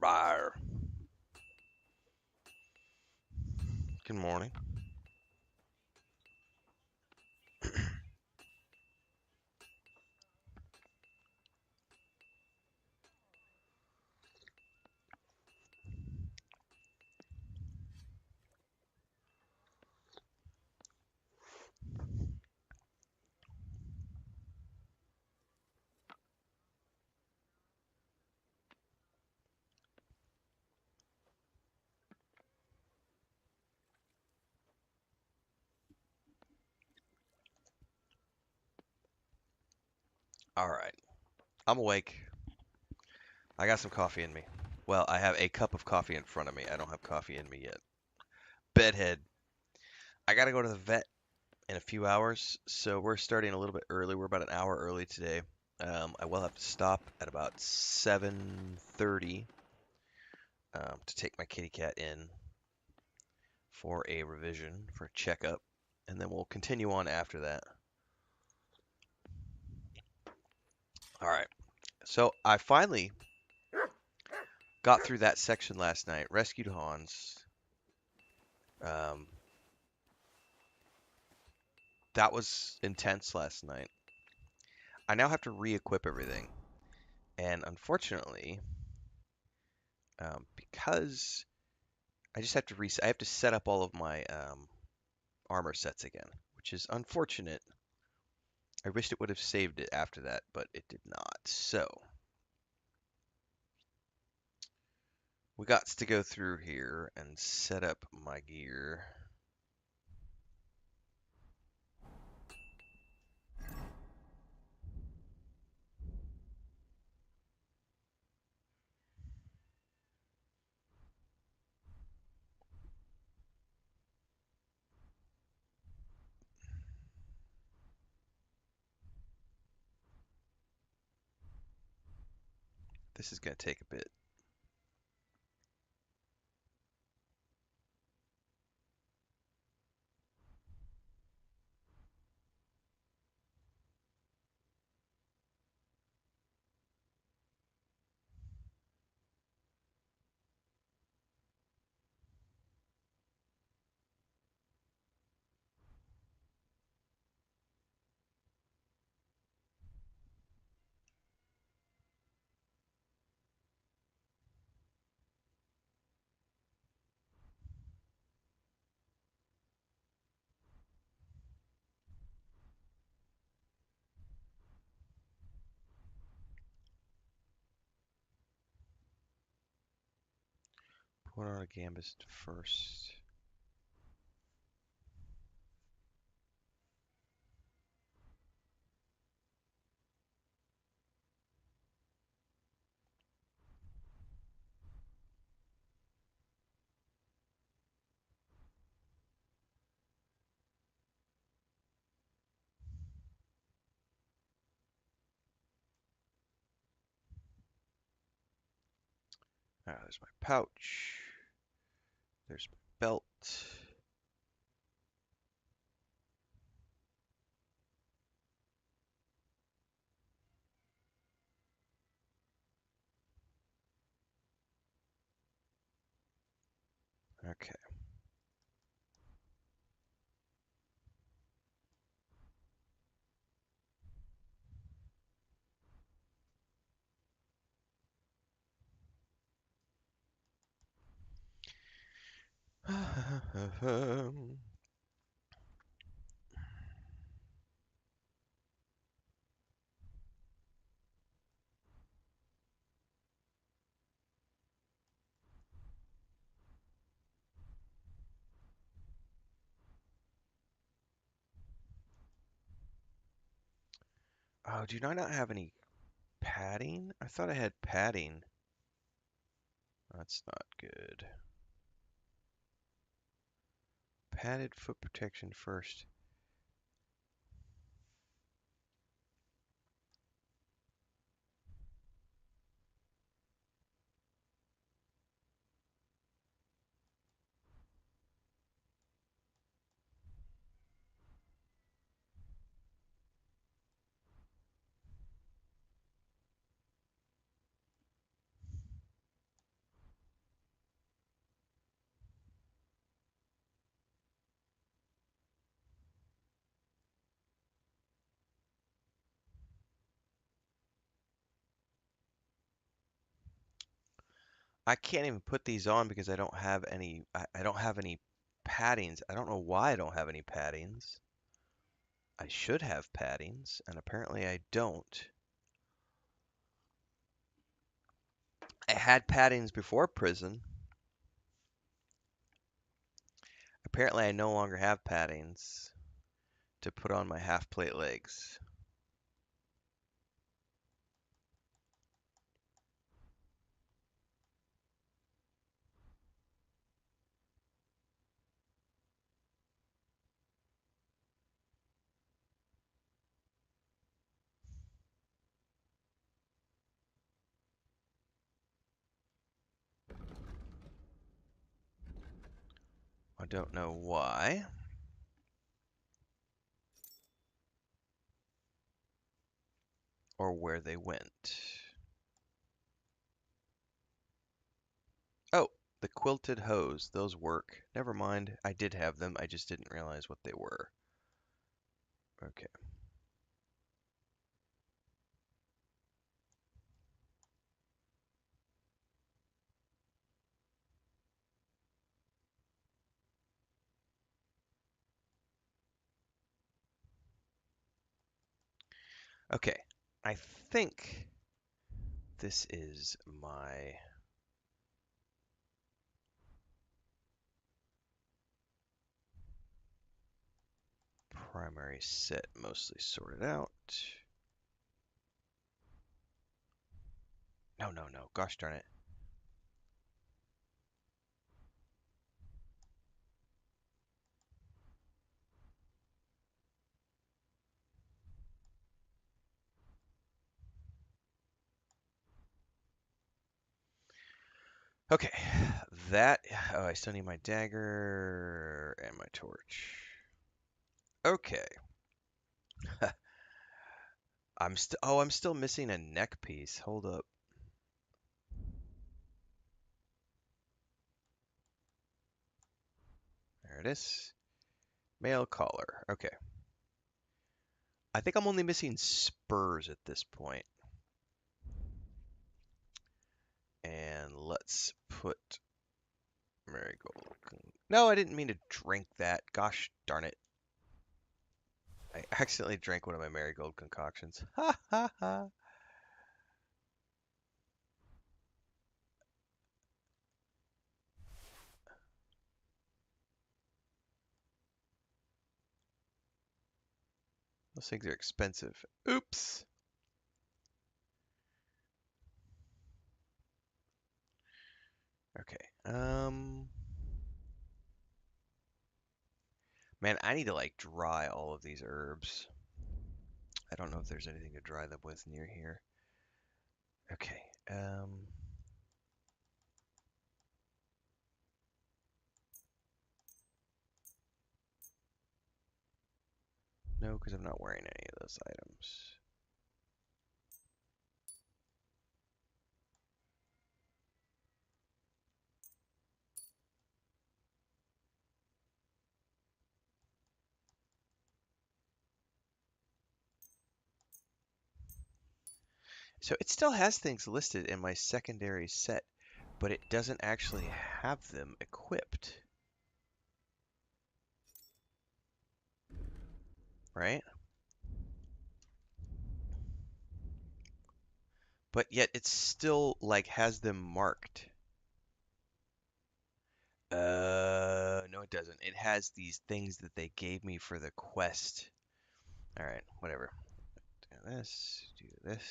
Rawr. Good morning. All right. I'm awake. I got some coffee in me. Well, I have a cup of coffee in front of me. I don't have coffee in me yet. Bedhead. I gotta go to the vet in a few hours, so we're starting a little bit early. We're about an hour early today. I will have to stop at about 7:30 to take my kitty cat in for a revision, for a checkup, and then we'll continue on after that. All right. So I finally got through that section last night. Rescued Hans. Um, that was intense last night. I now have to re-equip everything, and unfortunately, because I just have to I have to set up all of my armor sets again, which is unfortunate. I wished it would have saved it after that, but it did not. So we got to go through here and set up my gear. This is going to take a bit. Put on a gambus first. Ah, there's my pouch. There's my belt. Okay. Oh, do I not have any padding? I thought I had padding. That's not good. Padded foot protection first. I can't even put these on because I don't have any. I don't have any paddings. I don't know why I don't have any paddings. I should have paddings, and apparently I don't. I had paddings before prison. Apparently I no longer have paddings to put on my half plate legs. I don't know why. Or where they went. Oh, the quilted hose. Those work. Never mind. I did have them. I just didn't realize what they were. Okay. Okay. I think this is my primary set mostly sorted out. No, no, no. Gosh darn it. Okay. That. Oh, I still need my dagger and my torch. Okay. I'm still missing a neck piece. Hold up. There it is. Male collar. Okay. I think I'm only missing spurs at this point. And let's put marigold. No, I didn't mean to drink that. Gosh darn it. I accidentally drank one of my marigold concoctions. Ha ha ha. Those things are expensive. Oops. Okay. Man, I need to like dry all of these herbs. I don't know if there's anything to dry them with near here. Okay. No, because I'm not wearing any of those items. So it still has things listed in my secondary set, but it doesn't actually have them equipped. Right? But yet it still like has them marked. No, it doesn't. It has these things that they gave me for the quest. All right, whatever. Do this, do this.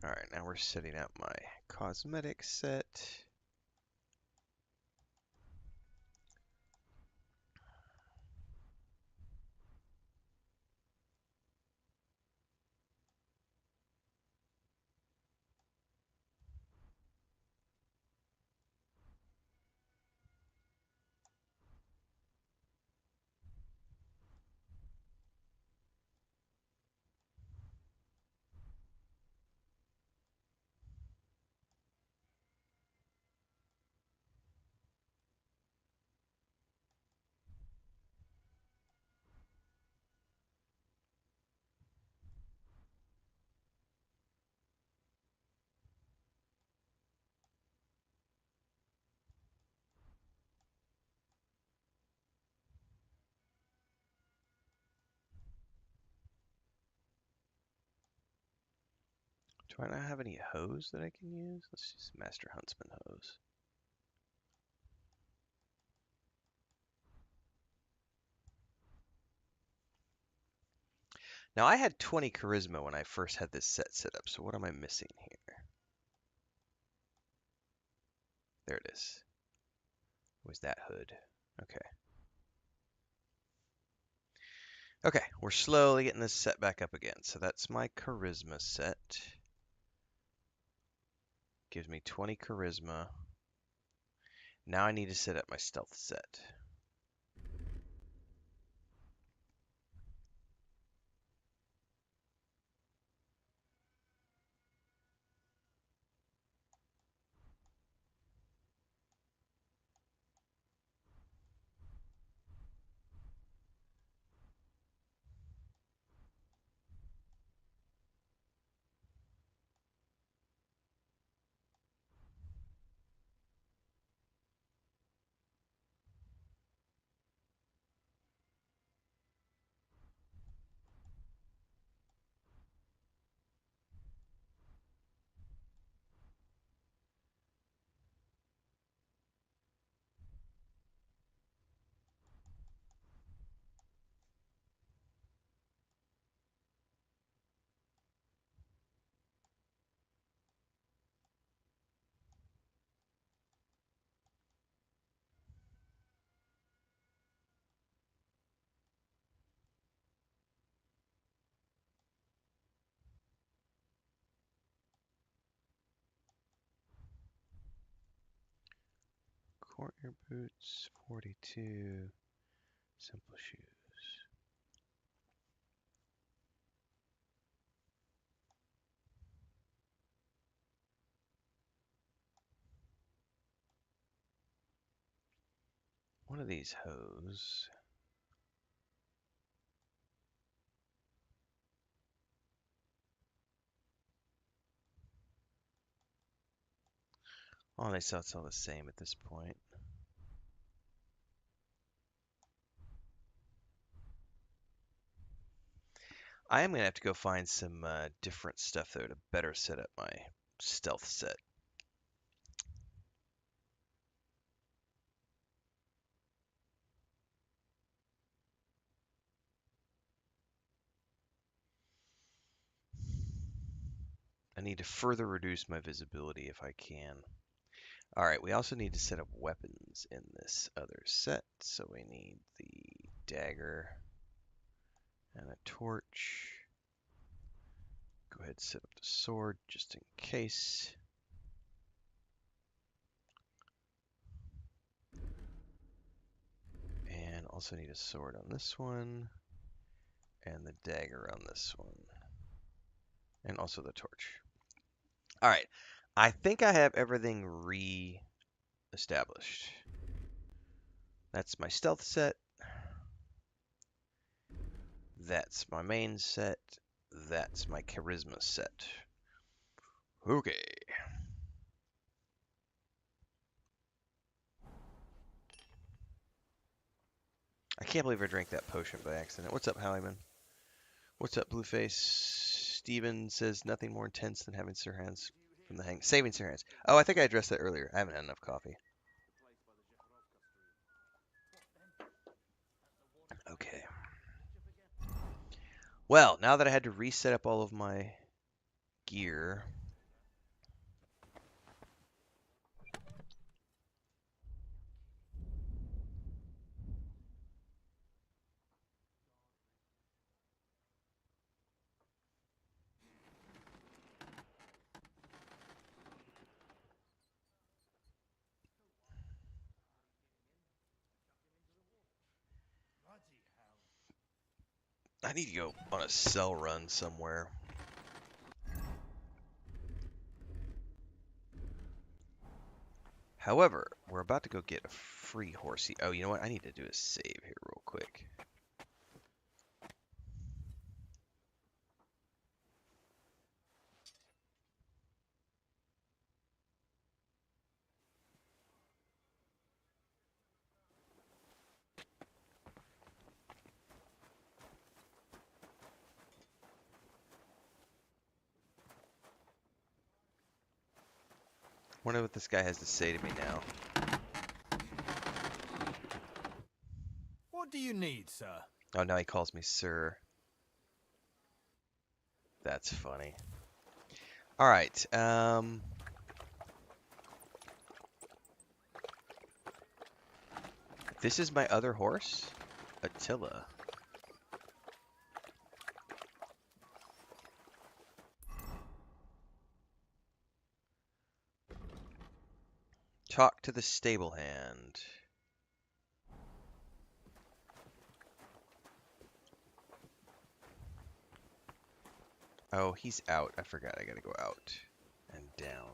All right, now we're setting up my cosmetic set. Do I not have any hose that I can use? Let's use Master Huntsman hose. Now, I had 20 charisma when I first had this set up, so what am I missing here? There it is. Was that hood? Okay. Okay, we're slowly getting this set back up again. So that's my charisma set. Gives me 20 charisma. Now I need to set up my stealth set. Courtier boots, 42. Simple shoes. One of these hose. Oh, they saw it's all the same at this point. I am going to have to go find some different stuff, though, to better set up my stealth set. I need to further reduce my visibility if I can. All right, we also need to set up weapons in this other set. So we need the dagger and a torch. Go ahead and set up the sword just in case. And also need a sword on this one. And the dagger on this one. And also the torch. All right, I think I have everything re-established. That's my stealth set. That's my main set. That's my charisma set. Okay. I can't believe I drank that potion by accident. What's up, Hallieman? What's up, Blueface? Steven says nothing more intense than having Sir Hands from the hang. Saving Sir Hands. Oh, I think I addressed that earlier. I haven't had enough coffee. Okay. Well, now that I had to reset up all of my gear. I need to go on a cell run somewhere. However, we're about to go get a free horsey. Oh, you know what? I need to do a save here real quick. Wonder what this guy has to say to me now. What do you need, sir? Oh, now he calls me sir. That's funny. All right. This is my other horse, Attila. Talk to the stable hand. Oh, he's out. I forgot I gotta go out and down.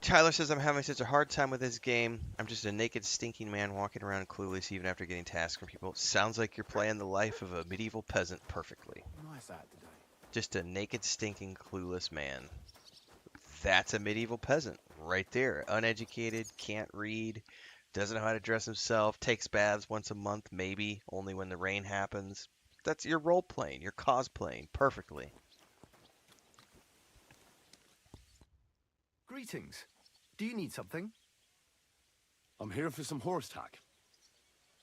Tyler says I'm having such a hard time with this game. I'm just a naked, stinking man walking around clueless even after getting tasks from people. Sounds like you're playing the life of a medieval peasant perfectly. Nice out today. Just a naked, stinking, clueless man. That's a medieval peasant right there. Uneducated, can't read, doesn't know how to dress himself, takes baths once a month, maybe, only when the rain happens. That's your role playing, you're cosplaying perfectly. Greetings. Do you need something? I'm here for some horse tack.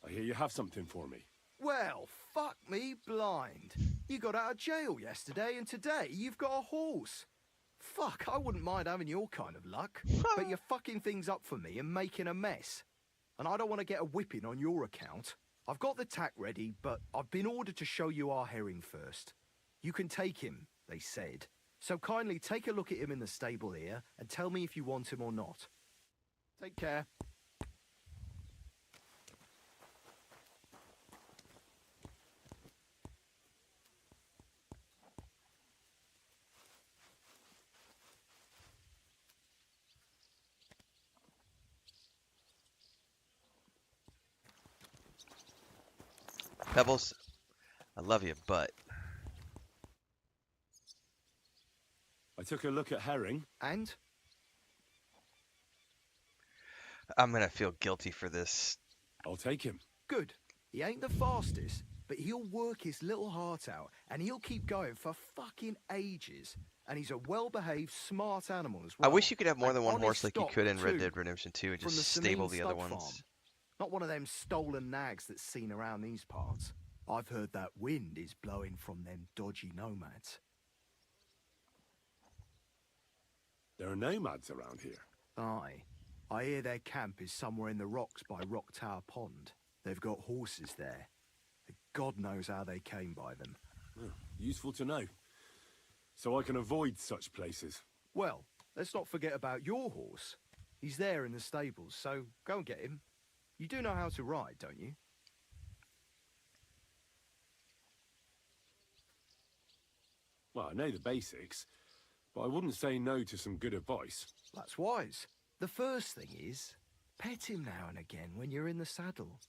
I hear you have something for me. Well, fuck me blind. You got out of jail yesterday and today you've got a horse. Fuck, I wouldn't mind having your kind of luck. But you're fucking things up for me and making a mess. And I don't want to get a whipping on your account. I've got the tack ready, but I've been ordered to show you our herring first. You can take him, they said. So kindly take a look at him in the stable here and tell me if you want him or not. Take care. Pebbles, I love you, but I took a look at herring. And? I'm gonna feel guilty for this. I'll take him. Good. He ain't the fastest, but he'll work his little heart out and he'll keep going for fucking ages. And he's a well-behaved, smart animal as well. I wish you could have more An than one honest horse like you stock, could in Red too, Dead Redemption 2 and from just the stable Sameen the other Stock ones. Farm. Not one of them stolen nags that's seen around these parts. I've heard that wind is blowing from them dodgy nomads. There are nomads around here. Aye. I hear their camp is somewhere in the rocks by Rock Tower Pond. They've got horses there. God knows how they came by them. Oh, useful to know. So I can avoid such places. Well, let's not forget about your horse. He's there in the stables, so go and get him. You do know how to ride, don't you? Well, I know the basics, but I wouldn't say no to some good advice. That's wise. The first thing is, pet him now and again when you're in the saddle.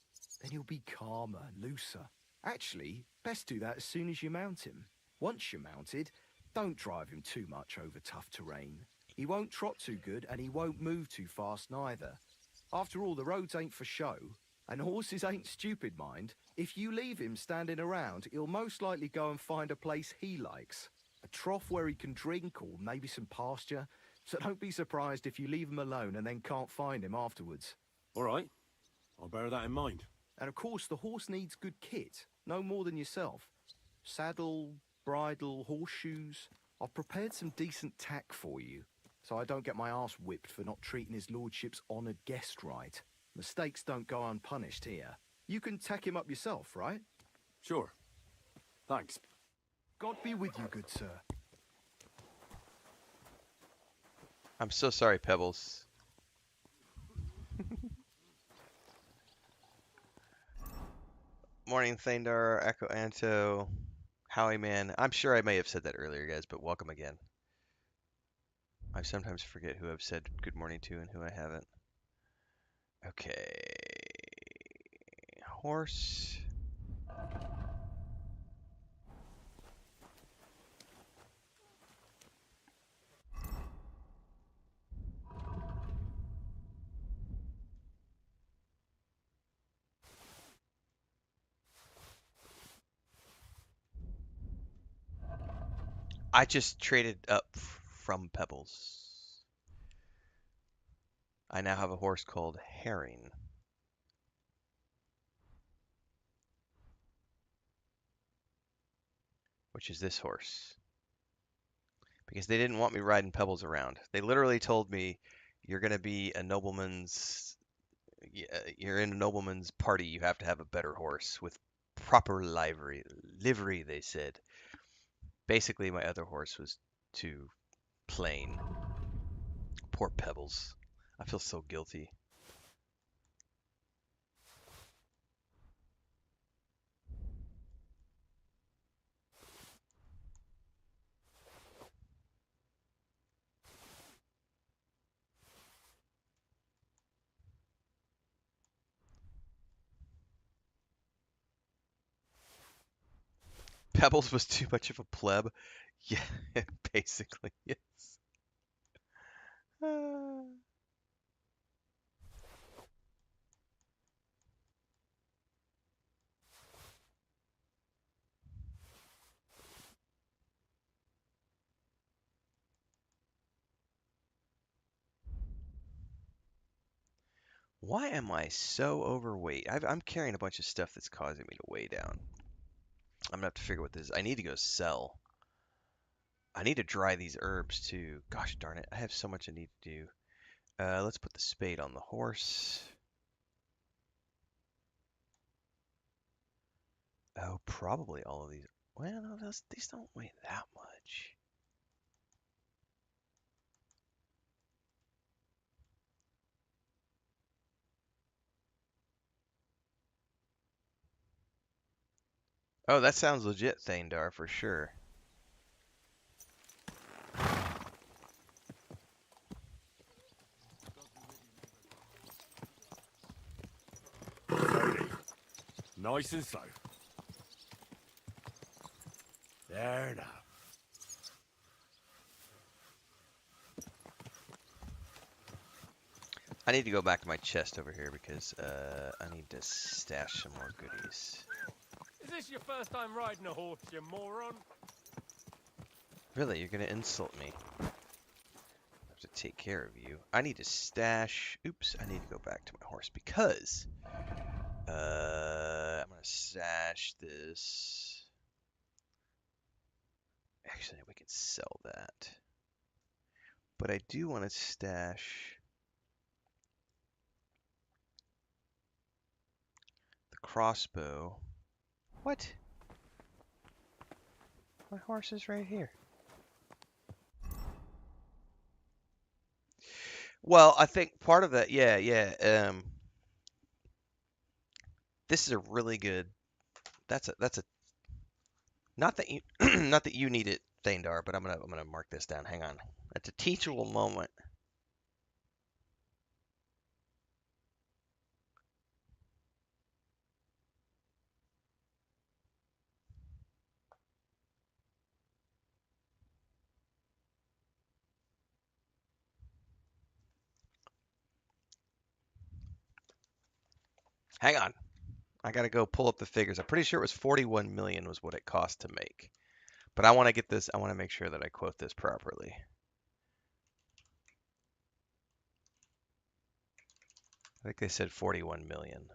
Then he'll be calmer, looser. Actually, best do that as soon as you mount him. Once you're mounted, don't drive him too much over tough terrain. He won't trot too good and he won't move too fast neither. After all, the roads ain't for show, and horses ain't stupid, mind. If you leave him standing around, he'll most likely go and find a place he likes. A trough where he can drink or maybe some pasture. So don't be surprised if you leave him alone and then can't find him afterwards. All right, I'll bear that in mind. And of course, the horse needs good kit, no more than yourself. Saddle, bridle, horseshoes. I've prepared some decent tack for you, so I don't get my arse whipped for not treating his lordship's honoured guest right. Mistakes don't go unpunished here. You can tack him up yourself, right? Sure. Thanks. God be with you, good sir. I'm so sorry, Pebbles. Morning, Thandar, Echo Anto, Howie Man. I'm sure I may have said that earlier, guys, but welcome again. I sometimes forget who I've said good morning to and who I haven't. Okay. Horse. I just traded up from Pebbles. I now have a horse called Herring. Which is this horse. Because they didn't want me riding Pebbles around. They literally told me, you're going to be a nobleman's, you're in a nobleman's party, you have to have a better horse with proper livery. Livery, they said. Basically, my other horse was too plain. Poor Pebbles. I feel so guilty. Pebbles was too much of a pleb. Yeah, basically, yes. Ah. Why am I so overweight? I'm carrying a bunch of stuff that's causing me to weigh down. I'm gonna have to figure what this is. I need to go sell. I need to dry these herbs too. Gosh darn it. I have so much I need to do. Let's put the spade on the horse. Oh, probably all of these. Well, no, these don't weigh that much. Oh, that sounds legit, Thaindar, for sure. Slowly. Nice and slow. There now. I need to go back to my chest over here because I need to stash some more goodies. Is this your first time riding a horse, you moron? Really, you're gonna insult me. I have to take care of you. I need to stash. Oops, I need to go back to my horse because I'm gonna stash this. Actually, we can sell that. But I do want to stash the crossbow. What? My horse is right here. Well, I think part of that, yeah. This is a really good. That's a not that you not that you need it, Thaindar, but I'm gonna mark this down. Hang on. That's a teachable moment. Hang on. I gotta go pull up the figures. I'm pretty sure it was 41 million was what it cost to make. But I want to get this. I want to make sure that I quote this properly. I think they said 41 million.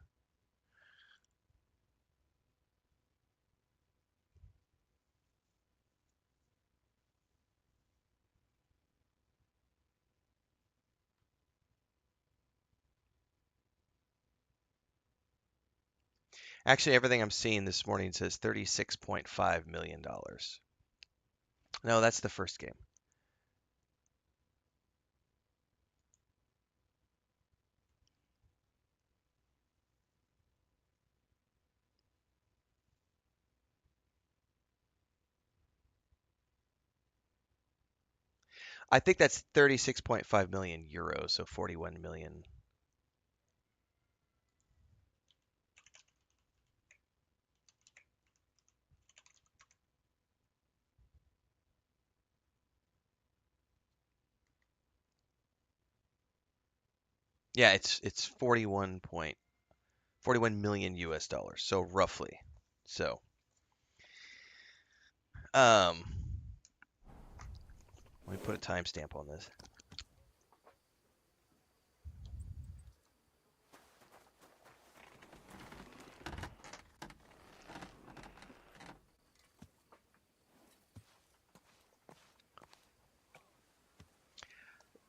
Actually, everything I'm seeing this morning says $36.5 million. No, that's the first game. I think that's 36.5 million euros, so 41 million. Yeah, it's 41 million US dollars, so roughly. So, um Let me put a timestamp on this.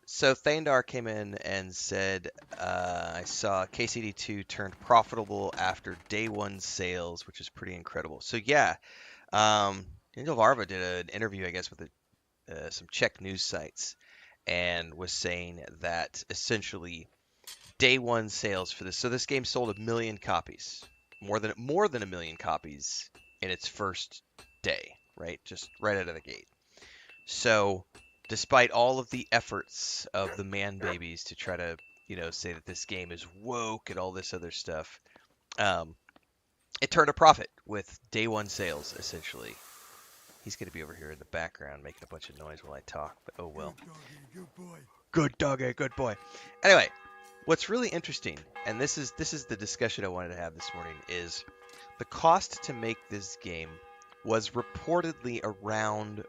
So Thandar came in and said, I saw KCD2 turned profitable after day one sales, which is pretty incredible. So yeah, Daniel Varva did an interview, I guess, with some Czech news sites, and was saying that essentially day one sales for this. So this game sold 1 million copies, more than 1 million copies in its first day, right? Just right out of the gate. So, despite all of the efforts of the man babies to try to, say that this game is woke and all this other stuff, um, it turned a profit with day one sales, essentially. He's going to be over here in the background making a bunch of noise while I talk, but oh well. Good doggy, good boy. Good doggy, good boy. Anyway, what's really interesting, and this is the discussion I wanted to have this morning, is the cost to make this game was reportedly around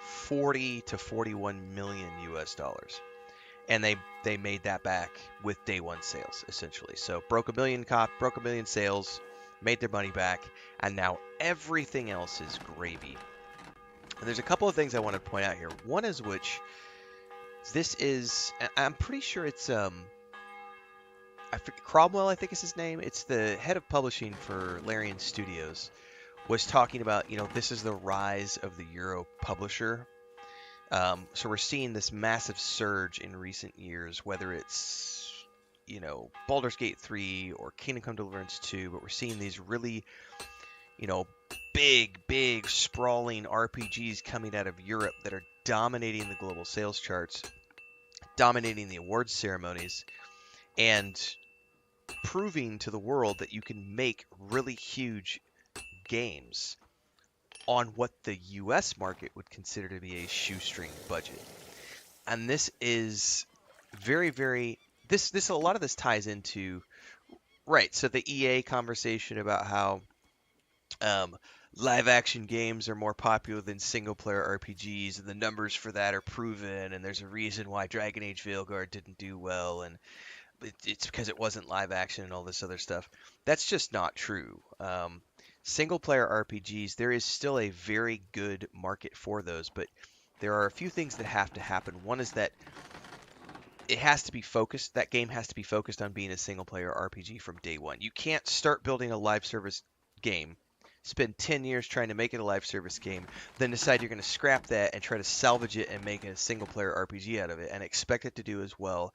40 to 41 million US dollars. And they made that back with day one sales, essentially. So broke a million sales, made their money back, and now everything else is gravy. And there's a couple of things I want to point out here. One is which this is, I'm pretty sure it's Cromwell, I think is his name. It's the head of publishing for Larian Studios. Was talking about, this is the rise of the Euro publisher. So we're seeing this massive surge in recent years, whether it's, Baldur's Gate 3 or Kingdom Come Deliverance 2, but we're seeing these really, big, sprawling RPGs coming out of Europe that are dominating the global sales charts, dominating the awards ceremonies, and proving to the world that you can make really huge games on what the US market would consider to be a shoestring budget. And this is very this a lot of this ties into, right, so the EA conversation about how live action games are more popular than single player RPGs, and the numbers for that are proven, and there's a reason why Dragon Age Veilguard didn't do well, and it's because it wasn't live action and all this other stuff. That's just not true. Single player RPGs, there is still a very good market for those, but there are a few things that have to happen. One is that it has to be focused. That game has to be focused on being a single player RPG from day one. You can't start building a live service game, spend 10 years trying to make it a live service game, then decide you're going to scrap that and try to salvage it and make a single player RPG out of it and expect it to do as well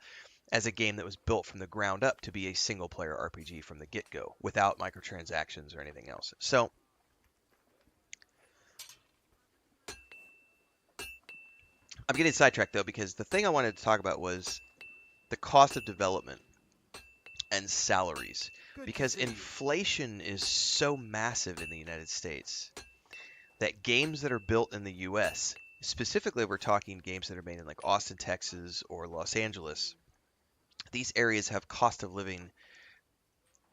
as a game that was built from the ground up to be a single player RPG from the get-go without microtransactions or anything else. So I'm getting sidetracked though, because the thing I wanted to talk about was the cost of development and salaries, because inflation is so massive in the United States that games that are built in the US, specifically we're talking games that are made in like Austin, Texas or Los Angeles, these areas have cost of living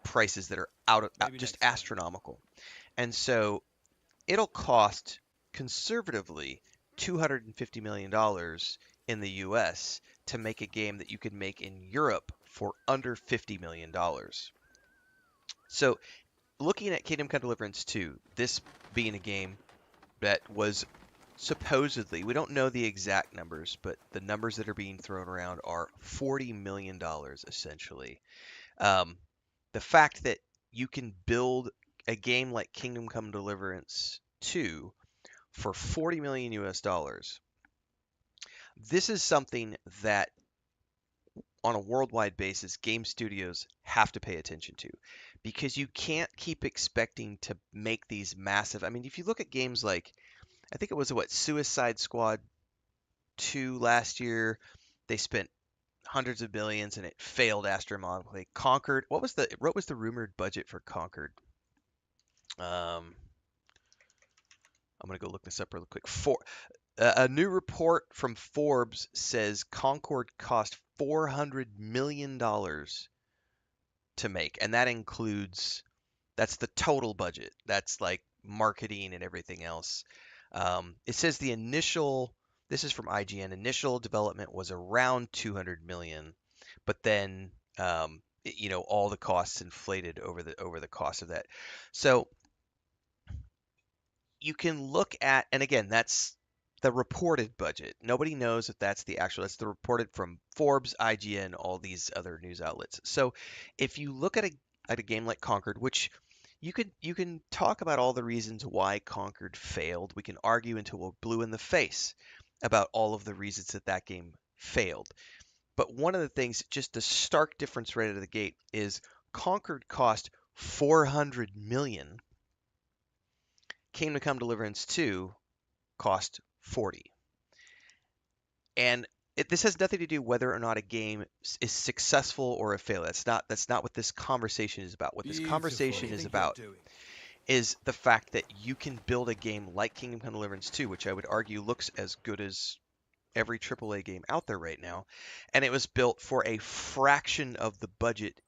prices that are just astronomical. And so it'll cost conservatively $250 million in the US to make a game that you could make in Europe for under $50 million. So looking at Kingdom Come Deliverance 2, this being a game that was supposedly, we don't know the exact numbers, but the numbers that are being thrown around are $40 million essentially. The fact that you can build a game like Kingdom Come Deliverance 2 for 40 million US dollars, this is something that on a worldwide basis game studios have to pay attention to, because you can't keep expecting to make these massive, I mean, if you look at games like, I think it was Suicide Squad 2 last year, they spent hundreds of billions and it failed astronomically. Conquered, what was the rumored budget for Conquered? I'm gonna go look this up really quick. A new report from Forbes says Concord cost $400 million to make, and that's the total budget. That's like marketing and everything else. It says the initial This is from IGN. Initial development was around 200 million, but then all the costs inflated over the cost of that. So you can look at, and again, that's the reported budget. Nobody knows if that's the actual. That's the reported from Forbes, IGN, all these other news outlets. So if you look at a game like Concord, which you can talk about all the reasons why Concord failed. We can argue until we're blue in the face about all of the reasons that that game failed. But one of the things, just the stark difference right out of the gate, is Concord cost 400 million. Kingdom Come Deliverance 2 cost 40. And this has nothing to do whether or not a game is successful or a failure. That's not what this conversation is about. What this Beautiful. conversation is about is the fact that you can build a game like Kingdom Come Deliverance 2, which I would argue looks as good as every AAA game out there right now, and it was built for a fraction of the budget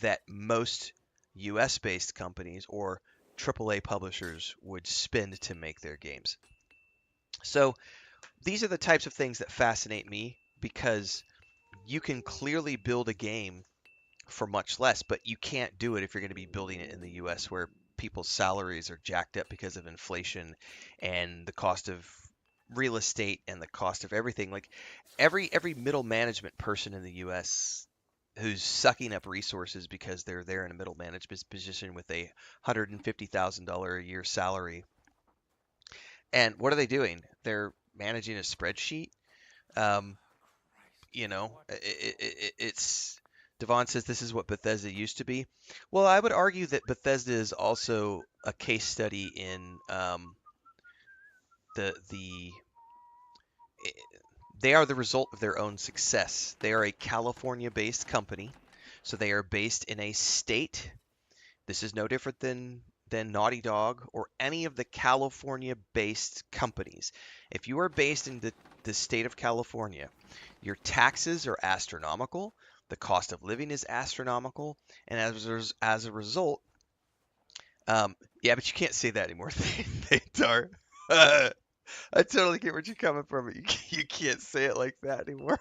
that most US-based companies or AAA publishers would spend to make their games. So these are the types of things that fascinate me because you can clearly build a game for much less, but you can't do it if you're going to be building it in the US where people's salaries are jacked up because of inflation and the cost of real estate and the cost of everything. Like every middle management person in the US who's sucking up resources because they're there in a middle management position with a $150,000 a year salary. And what are they doing? They're managing a spreadsheet. Um, it's Devon says this is what Bethesda used to be. Well, I would argue that Bethesda is also a case study in the they are the result of their own success. They are a California-based company, so they are based in a state. This is no different than Naughty Dog or any of the California-based companies. If you are based in the state of California, your taxes are astronomical, the cost of living is astronomical, and as a result, yeah, but you can't say that anymore. They are. I totally get where you're coming from, but you can't say it like that anymore.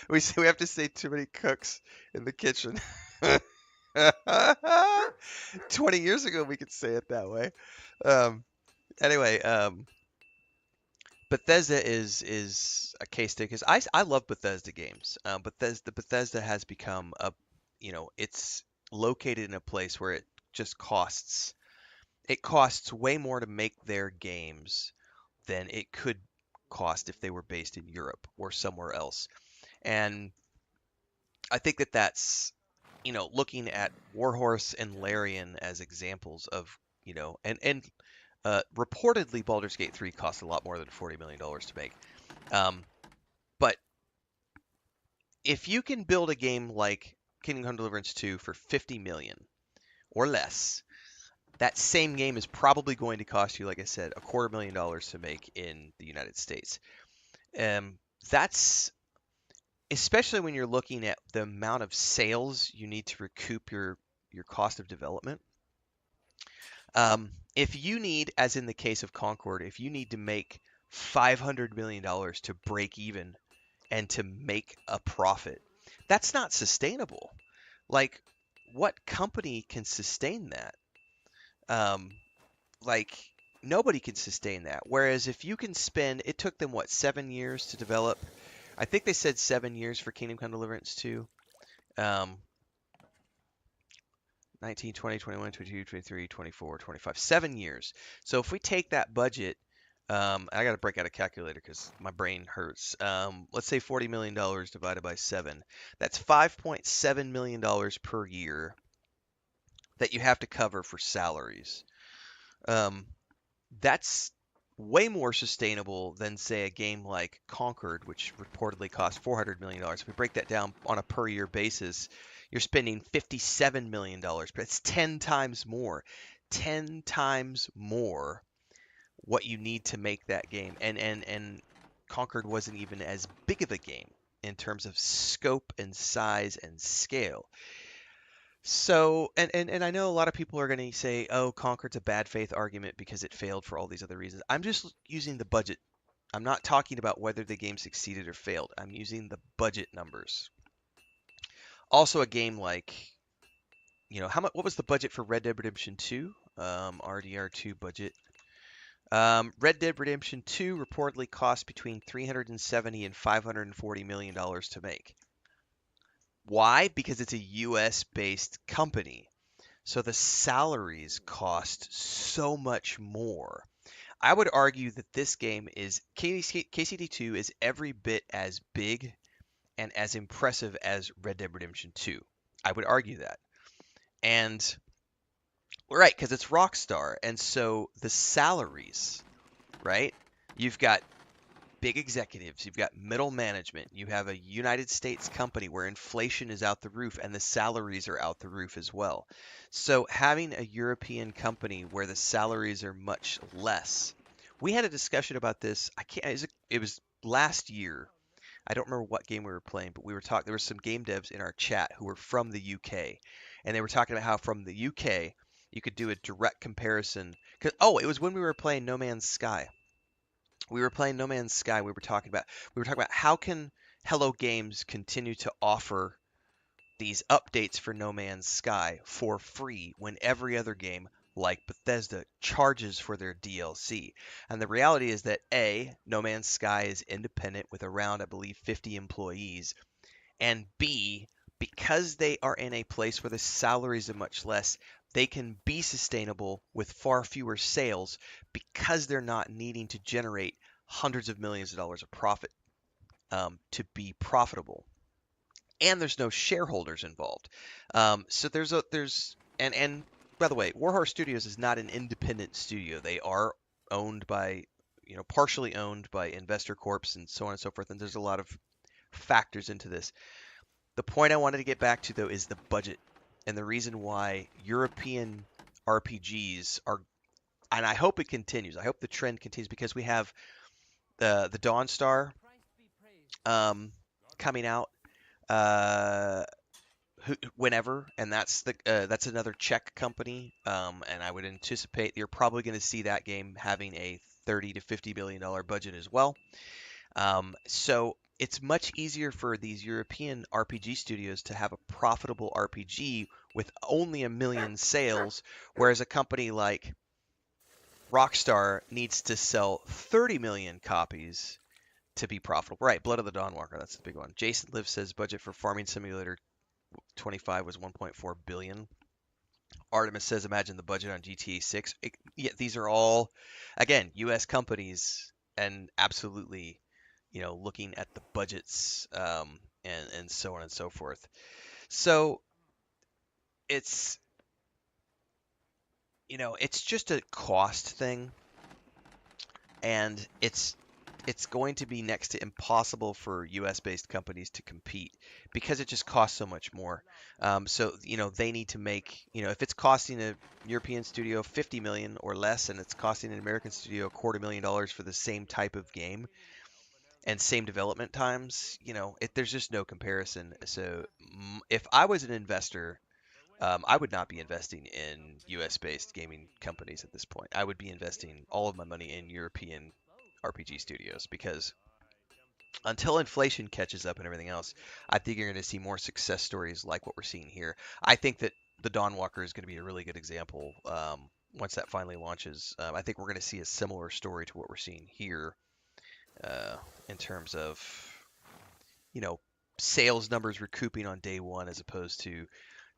We have to say too many cooks in the kitchen. 20 years ago, we could say it that way. Um, anyway, Bethesda is a case study because I love Bethesda games. Bethesda has become it's located in a place where it costs way more to make their games than it could cost if they were based in Europe or somewhere else. And I think that's looking at Warhorse and Larian as examples of reportedly Baldur's Gate 3 cost a lot more than $40 million to make. But if you can build a game like Kingdom Come Deliverance 2 for 50 million or less, that same game is probably going to cost you, like I said, $250,000 to make in the United States. That's especially when you're looking at the amount of sales you need to recoup your cost of development. If you need, as in the case of Concord, if you need to make $500 million to break even and to make a profit, that's not sustainable. Like, what company can sustain that? Um, like, nobody can sustain that. Whereas if you can spend, it took them, what, 7 years to develop? I think they said 7 years for Kingdom Come Deliverance 2. 19, 20, 21, 22, 23, 24, 25, 7 years. So if we take that budget, I got to break out a calculator because my brain hurts. Let's say $40 million divided by 7. That's $5.7 million per year that you have to cover for salaries. That's way more sustainable than, say, a game like Concord, which reportedly cost $400 million. If we break that down on a per year basis, you're spending $57 million. But it's 10 times more. 10 times more what you need to make that game. And Concord wasn't even as big of a game in terms of scope and size and scale. So, and I know a lot of people are going to say, oh, Concord's a bad faith argument because it failed for all these other reasons. I'm just using the budget I'm not talking about whether the game succeeded or failed. I'm using the budget numbers. Also, a game like, how much? What was the budget for Red Dead Redemption 2? RDR2 budget. Red Dead Redemption 2 reportedly cost between $370 and $540 million to make. Why? Because it's a US based company. So the salaries cost so much more. I would argue that this game is KCD2 is every bit as big and as impressive as Red Dead Redemption 2. I would argue that. And right, because it's Rockstar. And so the salaries, right? You've got big executives, you've got middle management, you have a United States company where inflation is out the roof and the salaries are out the roof as well. So having a European company where the salaries are much less. We had a discussion about this. I can't. It was last year. I don't remember what game we were playing, but we were talking. There were some game devs in our chat who were from the UK, and they were talking about how from the UK you could do a direct comparison. It was when we were playing No Man's Sky. We were playing No Man's Sky. We were talking about how can Hello Games continue to offer these updates for No Man's Sky for free when every other game like Bethesda charges for their DLC. And the reality is that A, No Man's Sky is independent with around, I believe, 50 employees, and B, because they are in a place where the salaries are much less, they can be sustainable with far fewer sales because they're not needing to generate hundreds of millions of dollars of profit to be profitable. And there's no shareholders involved. So and by the way, Warhorse Studios is not an independent studio. They are owned by, partially owned by investor corps and so on and so forth. And there's a lot of factors into this. The point I wanted to get back to though is the budget and the reason why European RPGs are, and I hope it continues. I hope the trend continues because we have the Dawnstar coming out whenever, and that's another Czech company, and I would anticipate you're probably going to see that game having a 30 to $50 million budget as well. So it's much easier for these European RPG studios to have a profitable RPG with only 1 million sales, whereas a company like Rockstar needs to sell 30 million copies to be profitable. Right, Blood of the Dawnwalker, that's the big one. Jason Live says budget for Farming Simulator 25 was 1.4 billion. Artemis says imagine the budget on GTA 6. Yeah, these are all, again, U.S. companies, and absolutely, looking at the budgets, and so on and so forth. So it's it's just a cost thing, and it's going to be next to impossible for US based companies to compete because it just costs so much more. So they need to make, if it's costing a European studio 50 million or less and it's costing an American studio $250,000 for the same type of game and same development times, there's just no comparison. So if I was an investor, I would not be investing in US based gaming companies at this point. I would be investing all of my money in European RPG studios because until inflation catches up and everything else, I think you're going to see more success stories like what we're seeing here. I think that the Dawnwalker is going to be a really good example once that finally launches. I think we're going to see a similar story to what we're seeing here in terms of, you know, sales numbers recouping on day one as opposed to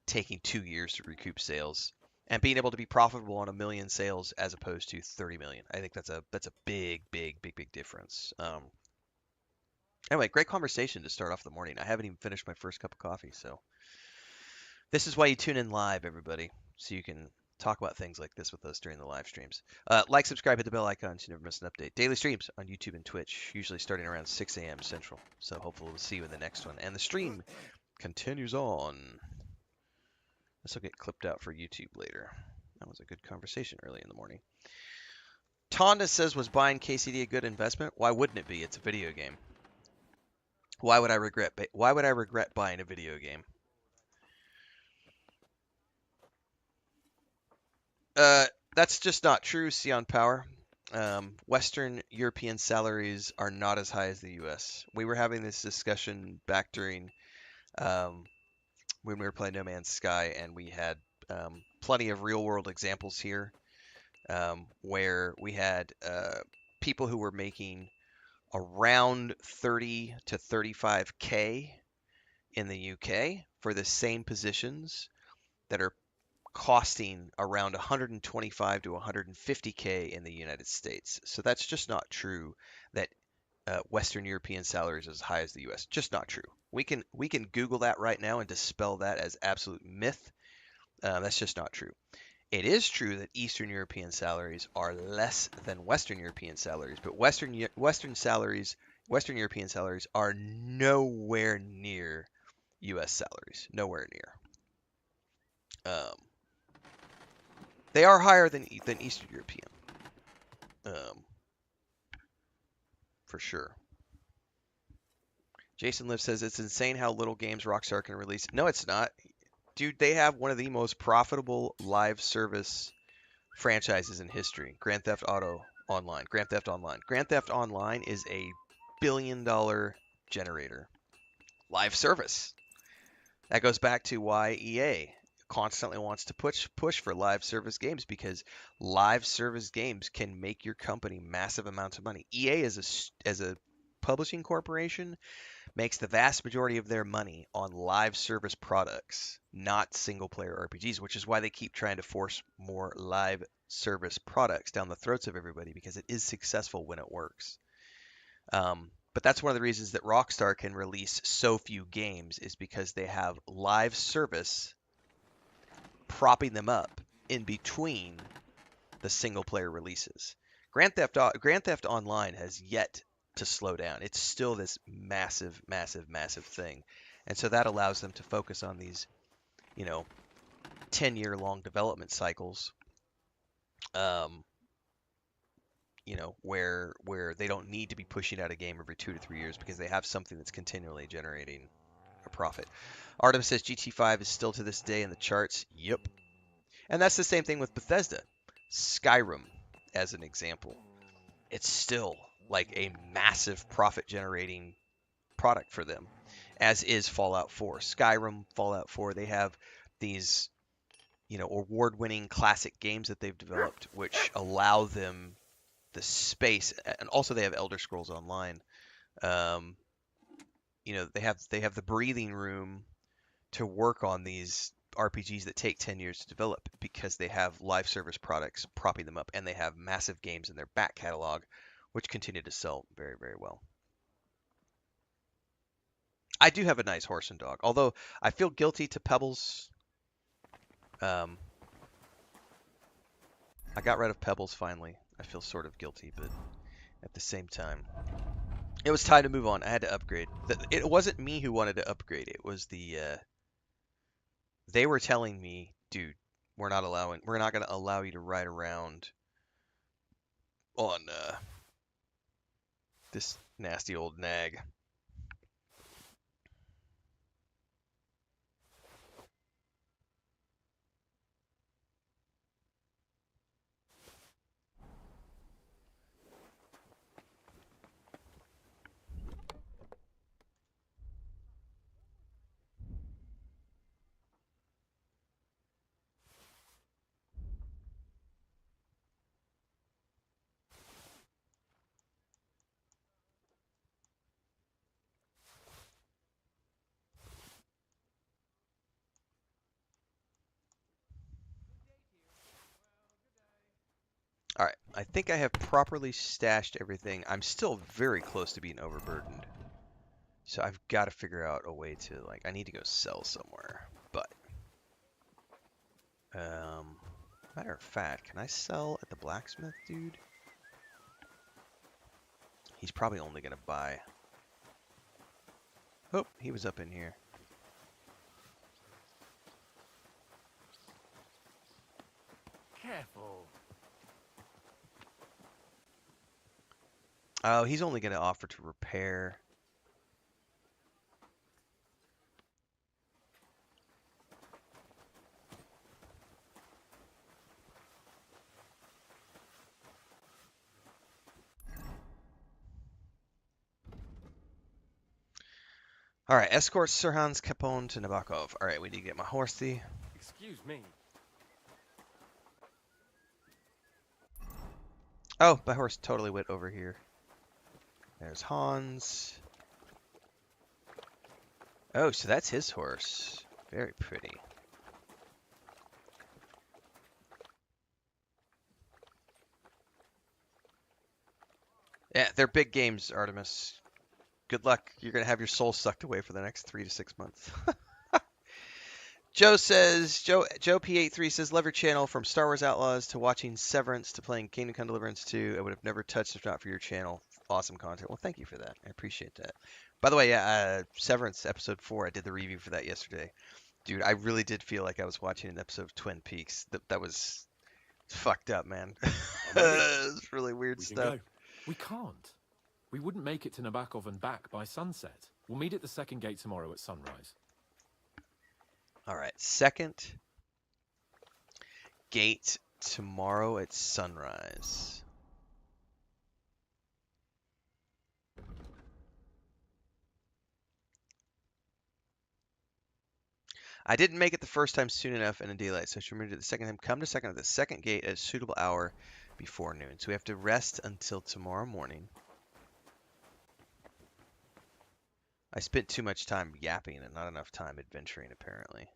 taking 2 years to recoup sales and being able to be profitable on 1 million sales as opposed to 30 million. I think that's a big difference. Anyway, great conversation to start off the morning. I haven't even finished my first cup of coffee, so this is why you tune in live, everybody, so you can talk about things like this with us during the live streams. Like, subscribe, hit the bell icon so you never miss an update. Daily streams on YouTube and Twitch, usually starting around 6 a.m. Central. So hopefully we'll see you in the next one. And the stream continues on. This will get clipped out for YouTube later. That was a good conversation early in the morning. Tonda says, was buying KCD a good investment? Why wouldn't it be? It's a video game. Why would I regret buying a video game? That's just not true, Sion Power. Western European salaries are not as high as the U.S. We were having this discussion back during um, when we were playing No Man's Sky, and we had plenty of real-world examples here where we had people who were making around 30 to 35K in the UK for the same positions that are costing around 125 to 150K in the United States. So that's just not true that Western European salaries are as high as the US. Just not true. We can Google that right now and dispel that as absolute myth. That's just not true. It is true that Eastern European salaries are less than Western European salaries, but Western European salaries are nowhere near U.S. salaries. Nowhere near. They are higher than Eastern European, um, for sure. Jason Liv says it's insane how little games Rockstar can release. No, it's not, dude. They have one of the most profitable live service franchises in history. Grand Theft Auto Online. Grand Theft Online. Grand Theft Online is a billion-dollar generator. Live service. That goes back to why EA constantly wants to push for live service games, because live service games can make your company massive amounts of money. EA as a publishing corporation makes the vast majority of their money on live service products, not single player RPGs, which is why they keep trying to force more live service products down the throats of everybody, because it is successful when it works. But that's one of the reasons that Rockstar can release so few games, is because they have live service propping them up in between the single player releases. Grand Theft Online has yet to slow down. It's still this massive, massive, massive thing. And so that allows them to focus on these, 10-year long development cycles, um, where they don't need to be pushing out a game every 2 to 3 years, because they have something that's continually generating a profit. Artem says GT5 is still to this day in the charts. Yep. And that's the same thing with Bethesda. Skyrim, as an example. It's still like a massive profit generating product for them, as is Fallout 4. Skyrim, Fallout 4, they have these, award-winning classic games that they've developed, which allow them the space, and also they have Elder Scrolls Online. Um, they have the breathing room to work on these RPGs that take 10 years to develop, because they have live service products propping them up, and they have massive games in their back catalog which continue to sell very, very well. I do have a nice horse and dog, although I feel guilty to Pebbles. Um, I got rid of Pebbles finally. I feel sort of guilty, but at the same time, it was time to move on. I had to upgrade. It wasn't me who wanted to upgrade. It was they were telling me, dude, we're not going to allow you to ride around on this nasty old nag. All right, I think I have properly stashed everything. I'm still very close to being overburdened. So I've got to figure out a way to, I need to go sell somewhere. But, matter of fact, can I sell at the blacksmith, dude? He's probably only going to buy. Oh, he was up in here. Careful. Oh, he's only going to offer to repair. All right, escort Sir Hans Capone to Nabokov. All right, we need to get my horsey. Excuse me. Oh, my horse totally went over here. There's Hans. Oh, so that's his horse. Very pretty. Yeah, they're big games, Artemis. Good luck. You're going to have your soul sucked away for the next 3 to 6 months. Joe says, Joe P83 says, love your channel from Star Wars Outlaws to watching Severance to playing Kingdom Come Deliverance 2. I would have never touched if not for your channel. Awesome content. Well, thank you for that. I appreciate that. By the way, yeah, Severance episode 4, I did the review for that yesterday. Dude, I really did feel like I was watching an episode of Twin Peaks. That was fucked up, man. It's really weird We can stuff. go. We can't. We wouldn't make it to Nabokov and back by sunset. We'll meet at the second gate tomorrow at sunrise. All right, second gate tomorrow at sunrise. I didn't make it the first time soon enough and in daylight, so I should remember the second time. Come to second at the second gate at a suitable hour before noon. So we have to rest until tomorrow morning. I spent too much time yapping and not enough time adventuring, apparently.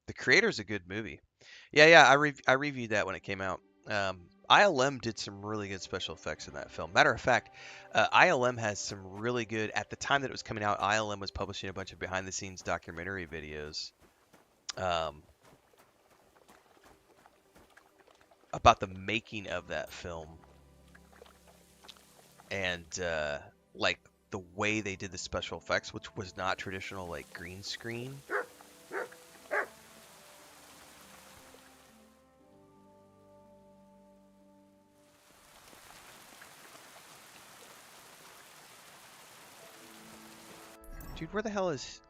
The Creator's a good movie. Yeah, I reviewed that when it came out. ILM did some really good special effects in that film. Matter of fact, ILM has some really good. At the time that it was coming out, ILM was publishing a bunch of behind-the-scenes documentary videos about the making of that film and like the way they did the special effects, which was not traditional like green screen. Dude, where the hell is...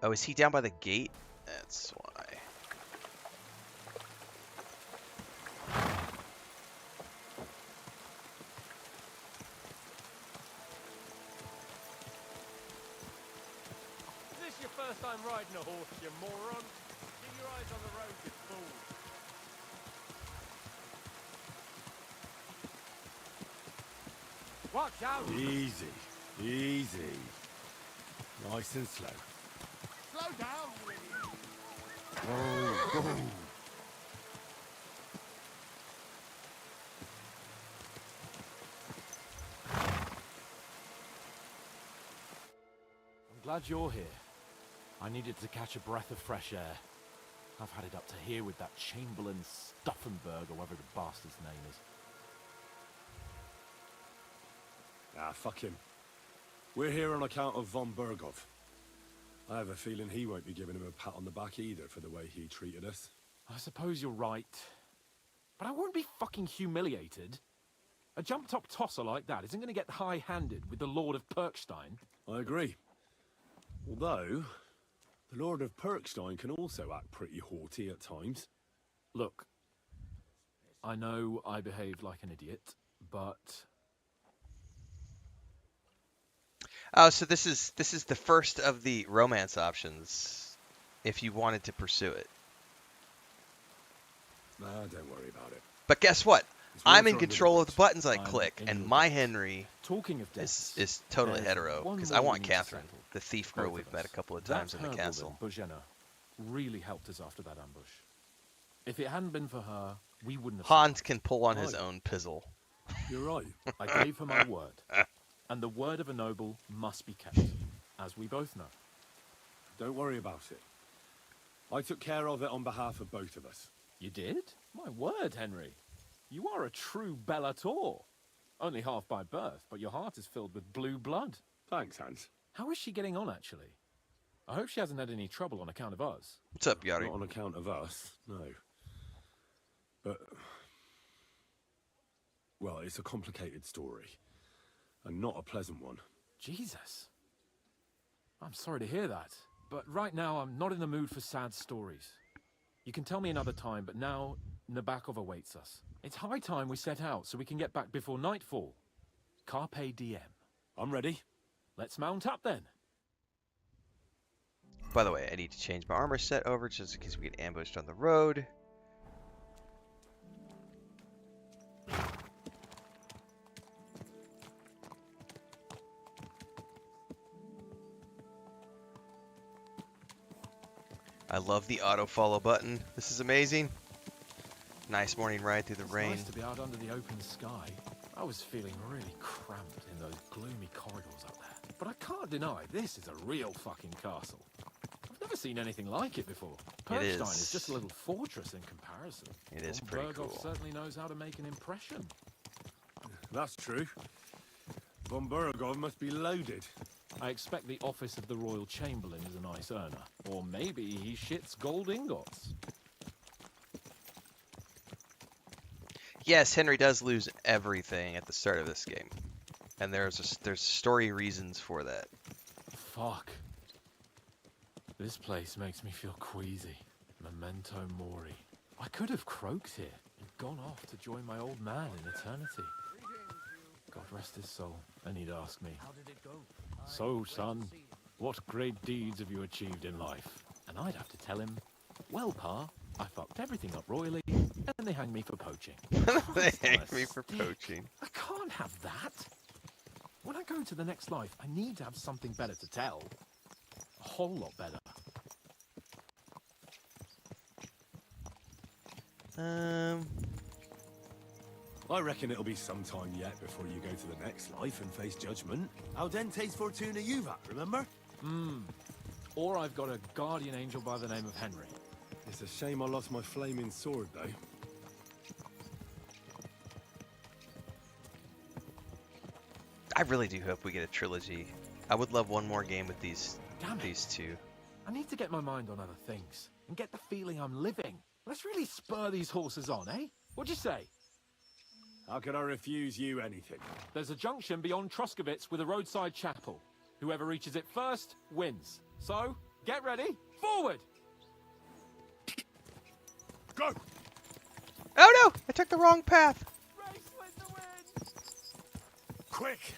Oh, is he down by the gate? That's why. Is this your first time riding a horse, you moron? Keep your eyes on the road, you fool. Watch out! Easy, easy. Nice and slow. Slow down, you idiot! Whoa, whoa. I'm glad you're here. I needed to catch a breath of fresh air. I've had it up to here with that Chamberlain Stuffenberg, or whatever the bastard's name is. Ah, fuck him. We're here on account of von Bergov. I have a feeling he won't be giving him a pat on the back either for the way he treated us. I suppose you're right. But I won't be fucking humiliated. A jump-top tosser like that isn't going to get high-handed with the Lord of Perkstein. I agree. Although, the Lord of Perkstein can also act pretty haughty at times. Look, I know I behaved like an idiot, but... Oh, so this is the first of the romance options, if you wanted to pursue it. Nah, don't worry about it. But guess what? It's I'm water in under the control of the bridge. buttons I I'm click, in and your my debt. Henry Talking of debts, is totally there's hetero, one because more I we want need to Catherine, settle. the thief girl Both we've of met a us. couple of That times in the Herr castle. woman, Bojena, really helped us after that ambush. If it hadn't been for her, we wouldn't have Hans survived. can pull on his Right. own pizzle. You're right. I gave her my word. And the word of a noble must be kept, as we both know. Don't worry about it. I took care of it on behalf of both of us. You did? My word, Henry. You are a true Bellator. Only half by birth, but your heart is filled with blue blood. Thanks, Hans. How is she getting on, actually? I hope she hasn't had any trouble on account of us. What's up, Yari? Not on account of us, no. But... well, it's a complicated story. And not a pleasant one. Jesus. I'm sorry to hear that. But right now, I'm not in the mood for sad stories. You can tell me another time, but now Nabokov awaits us. It's high time we set out so we can get back before nightfall. Carpe diem. I'm ready. Let's mount up then. By the way, I need to change my armor set over just in case we get ambushed on the road. I love the auto follow button. This is amazing. Nice morning ride through the It's rain. nice to be out under the open sky. I was feeling really cramped in those gloomy corridors up there. But I can't deny, this is a real fucking castle. I've never seen anything like it before. It is. Perkstein is just a little fortress in comparison. It is Von pretty Berghoff cool. certainly knows how to make an impression. That's true. Von Berghoff must be loaded. I expect the office of the Royal Chamberlain is a nice earner. Or maybe he shits gold ingots. Yes, Henry does lose everything at the start of this game. And there's story reasons for that. Fuck. This place makes me feel queasy. Memento mori. I could have croaked here and gone off to join my old man in eternity. God rest his soul. And he'd ask me, How did it go? "So, son, what great deeds have you achieved in life?" And I'd have to tell him, "Well, Pa, I fucked everything up royally, and then they hanged me for poaching." They Christ on a hanged me for stick. poaching. I can't have that. When I go to the next life, I need to have something better to tell. A whole lot better. I reckon it'll be some time yet before you go to the next life and face judgment. Al dente's fortuna juvat, remember? Or I've got a guardian angel by the name of Henry. It's a shame I lost my flaming sword, though. I really do hope we get a trilogy. I would love one more game with Damn it. these two. I need to get my mind on other things and get the feeling I'm living. Let's really spur these horses on, eh? What'd you say? How could I refuse you anything? There's a junction beyond Troskovitz with a roadside chapel. Whoever reaches it first wins. So, get ready. Forward! Go! Oh no! I took the wrong path! Race with the wind! Quick!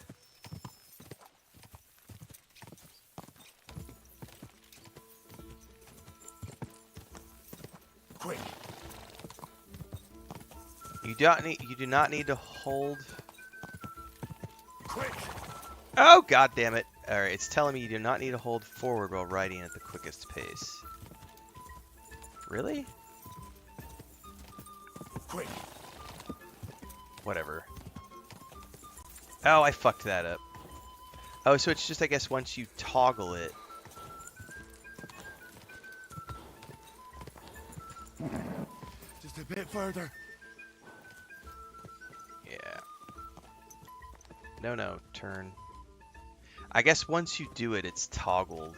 Quick! You do not need to hold. Quick! Oh god damn it. Alright, it's telling me you do not need to hold forward while riding at the quickest pace. Really? Quick! Whatever. Oh, I fucked that up. Oh, so it's just, I guess, once you toggle it. Just a bit further. Yeah. No, turn. I guess once you do it, it's toggled.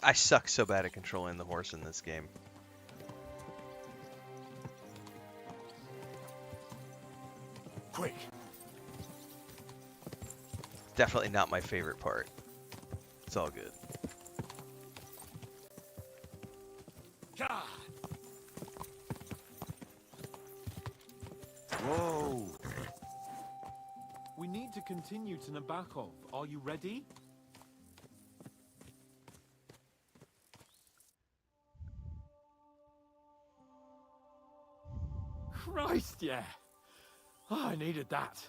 I suck so bad at controlling the horse in this game. Quick! Definitely not my favorite part. It's all good. God! Whoa! We need to continue to Nabokov. Are you ready? Christ, yeah. Oh, I needed that.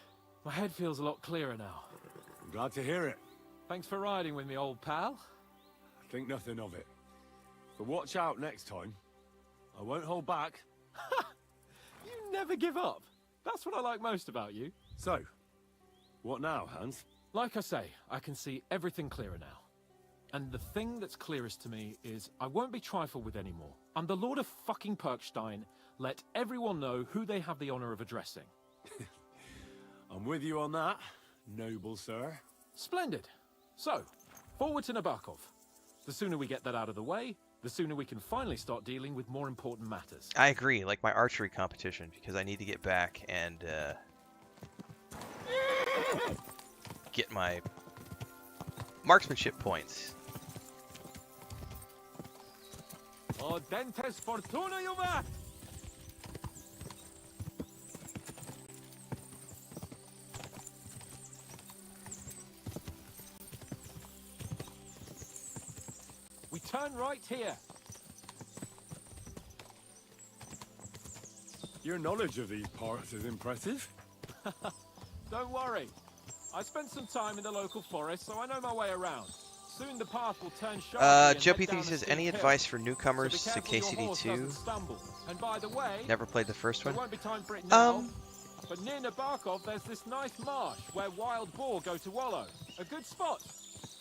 My head feels a lot clearer now. I'm glad to hear it. Thanks for riding with me, old pal. Think nothing of it. But watch out next time. I won't hold back. You never give up. That's what I like most about you. So, what now, Hans? Like I say, I can see everything clearer now. And the thing that's clearest to me is I won't be trifled with anymore. I'm the Lord of fucking Perkstein. Let everyone know who they have the honor of addressing. I'm with you on that, noble sir. Splendid. So, forward to Nabokov. The sooner we get that out of the way, The sooner we can finally start dealing with more important matters. I agree, like my archery competition, because I need to get back and get my marksmanship points. O dentes fortuna juve! We turn right here. Your knowledge of these parts is impressive. Don't worry. I spent some time in the local forest, so I know my way around. Soon the path will turn sharply and Joe head down P3 a says, steep any hill. advice for So be newcomers to careful your horse doesn't KCD2? stumble. And by the way, Never played the first there one? won't be time for it now, Um, but near Nabarkov there's this nice marsh where wild boar go to wallow. A good spot.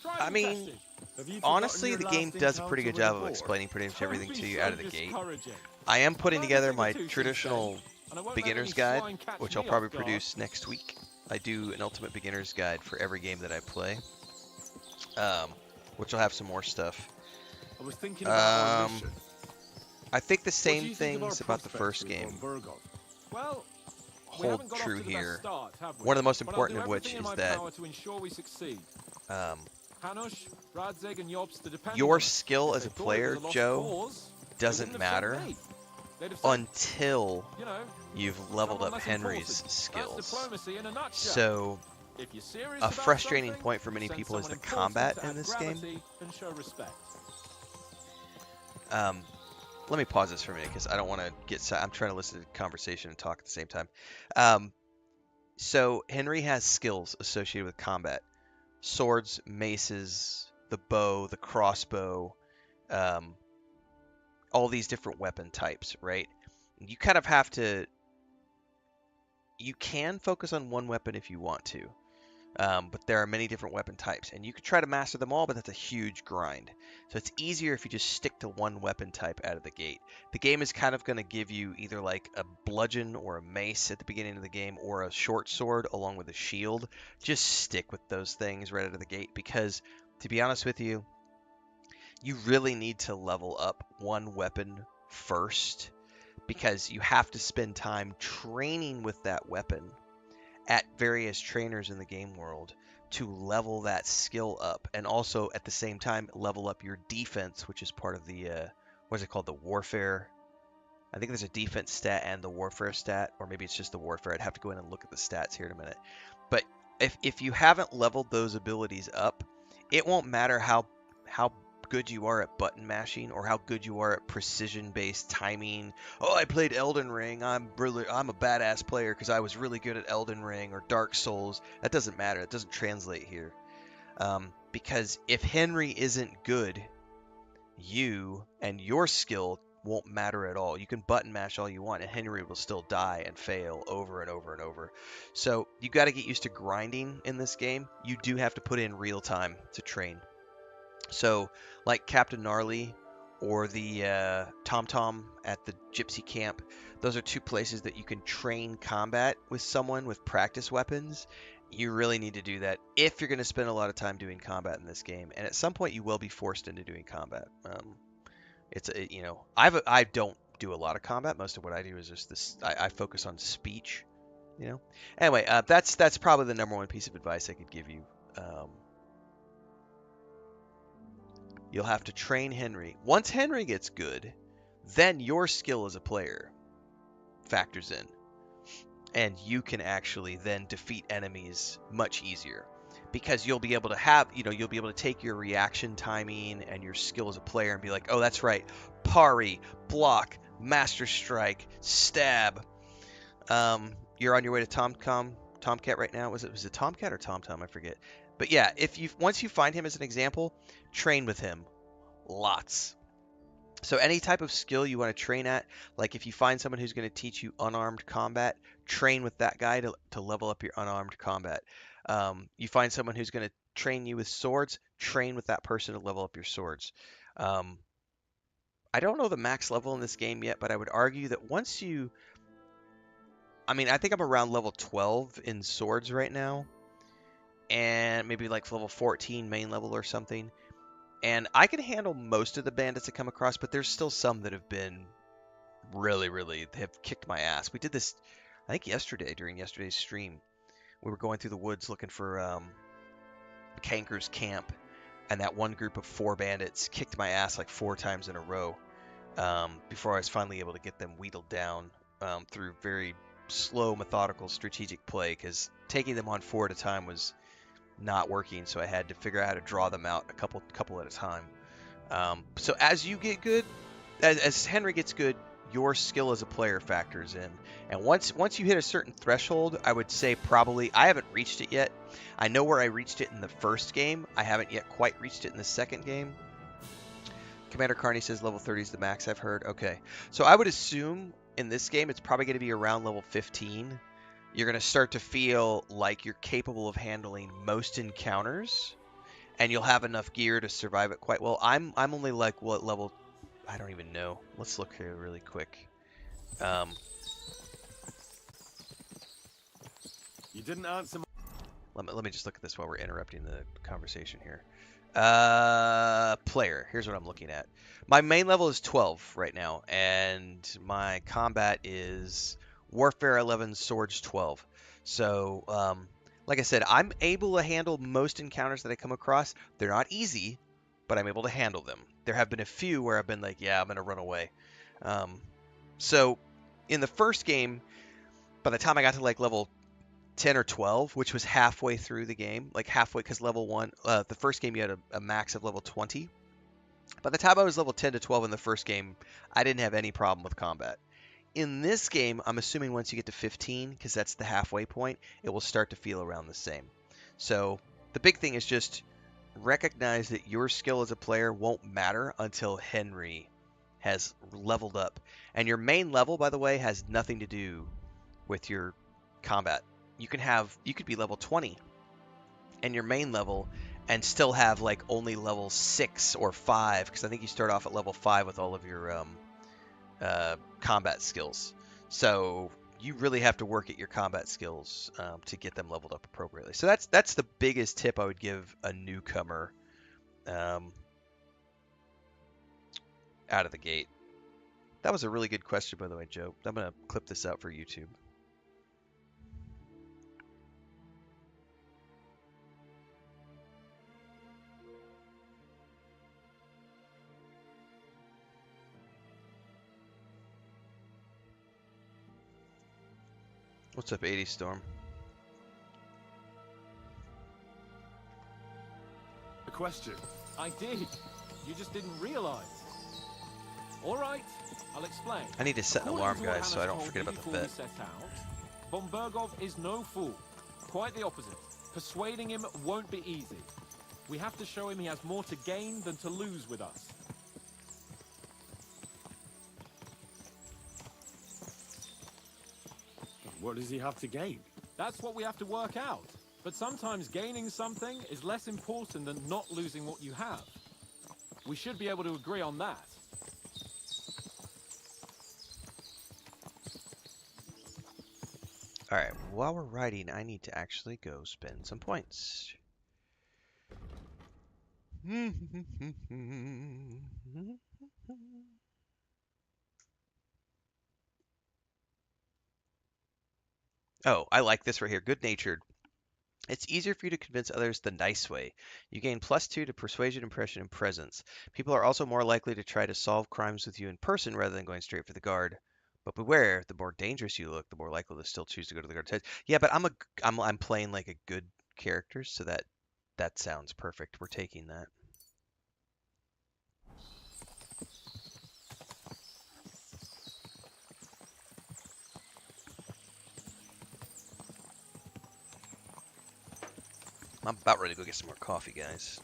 Try I and mean, test it. Have you honestly, forgotten the your game last does a pretty good encounter job of with a boar? explaining pretty much Don't everything be to you so out of the gate. discouraging. I am putting Learn a together thing or my two, she traditional said, and I won't let beginner's any guide, swine catch which me I'll probably off guard. produce next week. I do an ultimate beginner's guide for every game that I play, which will have some more stuff. I was thinking about our Um, mission. I think the What do same you think of our things about the prospects first with game von Burgov? Well, we hold haven't got off true to the best here. start, have we? One of the most But I'll important do of which everything in is my that power to ensure we succeed. um, Hanush, Radzig, and Jobst are depending your on us. skill If as they a thought it player, was a lost Joe, cause, they doesn't wouldn't have sent matter me. They'd have sent, until you know, you've leveled someone up less Henry's important. That's skills. diplomacy in a nutshell. So If you're serious a about frustrating something, point for many send people is someone the important combat to in add this game. gravity and show respect. Let me pause this for a minute because I don't want to get. I'm trying to listen to the conversation and talk at the same time. So Henry has skills associated with combat: swords, maces, the bow, the crossbow, um, all these different weapon types. Right? You kind of have to. You can focus on one weapon if you want to. But there are many different weapon types, and you could try to master them all, but that's a huge grind. So it's easier if you just stick to one weapon type out of the gate. The game is kind of going to give you either like a bludgeon or a mace at the beginning of the game, or a short sword along with a shield. Just stick with those things right out of the gate, because to be honest with you, you really need to level up one weapon first, because you have to spend time training with that weapon at various trainers in the game world to level that skill up, and also at the same time level up your defense, which is part of the what is it called, the warfare. I think there's a defense stat and the warfare stat, or maybe it's just the warfare. I'd have to go in and look at the stats here in a minute. But if you haven't leveled those abilities up, it won't matter how good you are at button mashing or how good you are at precision based timing. Oh, I played Elden Ring. I'm a badass player because I was really good at Elden Ring or Dark Souls. That doesn't matter. It doesn't translate here. Because if Henry isn't good, you and your skill won't matter at all. You can button mash all you want, and Henry will still die and fail over and over and over. So you got to get used to grinding in this game. You do have to put in real time to train. So, like Captain Gnarly or the Tom Tom at the Gypsy Camp, those are two places that you can train combat with someone with practice weapons. You really need to do that if you're going to spend a lot of time doing combat in this game, and at some point you will be forced into doing combat. I don't do a lot of combat. Most of what I do is just this. I focus on speech. Anyway, that's probably the number one piece of advice I could give you. You'll have to train Henry. Once Henry gets good, then your skill as a player factors in. And you can actually then defeat enemies much easier. Because you'll be able to take your reaction timing and your skill as a player and be like, oh, that's right, parry, block, master strike, stab. You're on your way to Tomcat right now. Was it Tomcat or TomTom? I forget. But yeah, once you find him as an example, train with him lots. So any type of skill you want to train at, like if you find someone who's going to teach you unarmed combat, train with that guy to level up your unarmed combat. You find someone who's going to train you with swords, train with that person to level up your swords. I don't know the max level in this game yet, but I would argue that I think I'm around level 12 in swords right now, and maybe like level 14 main level or something. And I can handle most of the bandits that come across, but there's still some that have been really have kicked my ass. We did this, I think yesterday during yesterday's stream. We were going through the woods looking for Kanker's camp, and that one group of 4 bandits kicked my ass like 4 times in a row before I was finally able to get them wheedled down through very slow, methodical, strategic play, because taking them on 4 at a time was not working, so I had to figure out how to draw them out a couple at a time. So as you get good, as Henry gets good, your skill as a player factors in. And once you hit a certain threshold, I would say probably, I haven't reached it yet. I know where I reached it in the first game. I haven't yet quite reached it in the second game. Commander Carney says level 30 is the max I've heard. Okay. So I would assume in this game it's probably going to be around level 15. You're going to start to feel like you're capable of handling most encounters, and you'll have enough gear to survive it quite well. I'm only like, what level? I don't even know. Let's look here really quick. You didn't answer my... Let me just look at this while we're interrupting the conversation here. Player. Here's what I'm looking at. My main level is 12 right now, and my combat is Warfare 11, Swords 12. So, like I said, I'm able to handle most encounters that I come across. They're not easy, but I'm able to handle them. There have been a few where I've been like, yeah, I'm going to run away. So, in the first game, by the time I got to like level 10 or 12, which was halfway through the game, like halfway, because level 1, the first game you had a max of level 20. By the time I was level 10 to 12 in the first game, I didn't have any problem with combat. In this game, I'm assuming once you get to 15, because that's the halfway point, it will start to feel around the same. So the big thing is just recognize that your skill as a player won't matter until Henry has leveled up. And your main level, by the way, has nothing to do with your combat. You could be level 20 and your main level and still have like only level 6 or 5, because I think you start off at level 5 with all of your combat skills. So you really have to work at your combat skills to get them leveled up appropriately. So that's the biggest tip I would give a newcomer out of the gate. That was a really good question, by the way, Joe. I'm going to clip this out for YouTube. What's up, 80 Storm? A question. I did. You just didn't realize. All right, I'll explain. I need to set an According alarm, to what guys, so I Hannah's don't told forget me about the before we vet. set out, Von Bergov is no fool. Quite the opposite. Persuading him won't be easy. We have to show him he has more to gain than to lose with us. What does he have to gain? That's what we have to work out. But sometimes gaining something is less important than not losing what you have. We should be able to agree on that. Alright, while we're riding, I need to actually go spend some points. Oh, I like this right here. Good-natured. It's easier for you to convince others the nice way. You gain +2 to persuasion, impression, and presence. People are also more likely to try to solve crimes with you in person rather than going straight for the guard. But beware, the more dangerous you look, the more likely to still choose to go to the guard's head. Yeah, but I'm playing like a good character, so that sounds perfect. We're taking that. I'm about ready to go get some more coffee, guys.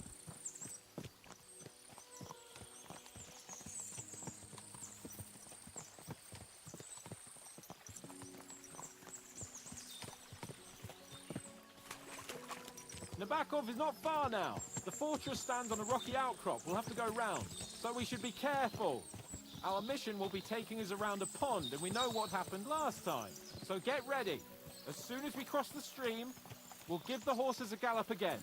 Nabokov is not far now. The fortress stands on a rocky outcrop. We'll have to go round, so we should be careful. Our mission will be taking us around a pond, and we know what happened last time. So get ready. As soon as we cross the stream, we'll give the horses a gallop again.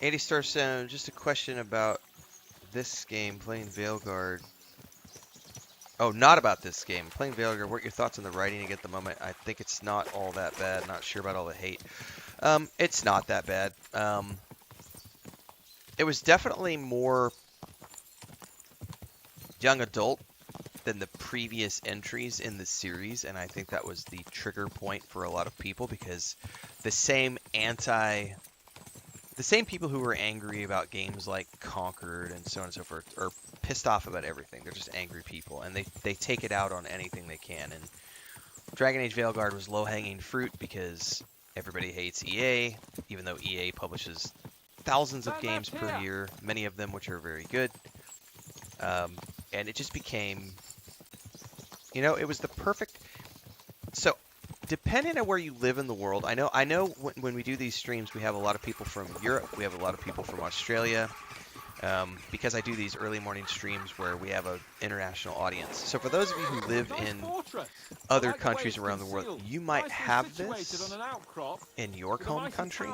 80 Star Sound, just a question about this game, playing Veilguard. Oh, not about this game. Playing Veilguard, what are your thoughts on the writing at the moment? I think it's not all that bad. Not sure about all the hate. It's not that bad. It was definitely more young adult than the previous entries in the series, and I think that was the trigger point for a lot of people because the same the same people who were angry about games like Conquered and so on and so forth are pissed off about everything. They're just angry people, and they take it out on anything they can. And Dragon Age Veilguard was low-hanging fruit because everybody hates EA, even though EA publishes thousands of games per year, many of them which are very good. And it just became, it was the perfect. So, depending on where you live in the world, I know when we do these streams, we have a lot of people from Europe, we have a lot of people from Australia, because I do these early morning streams where we have an international audience. So for those of you who live in other countries around the world, you might have this in your home country.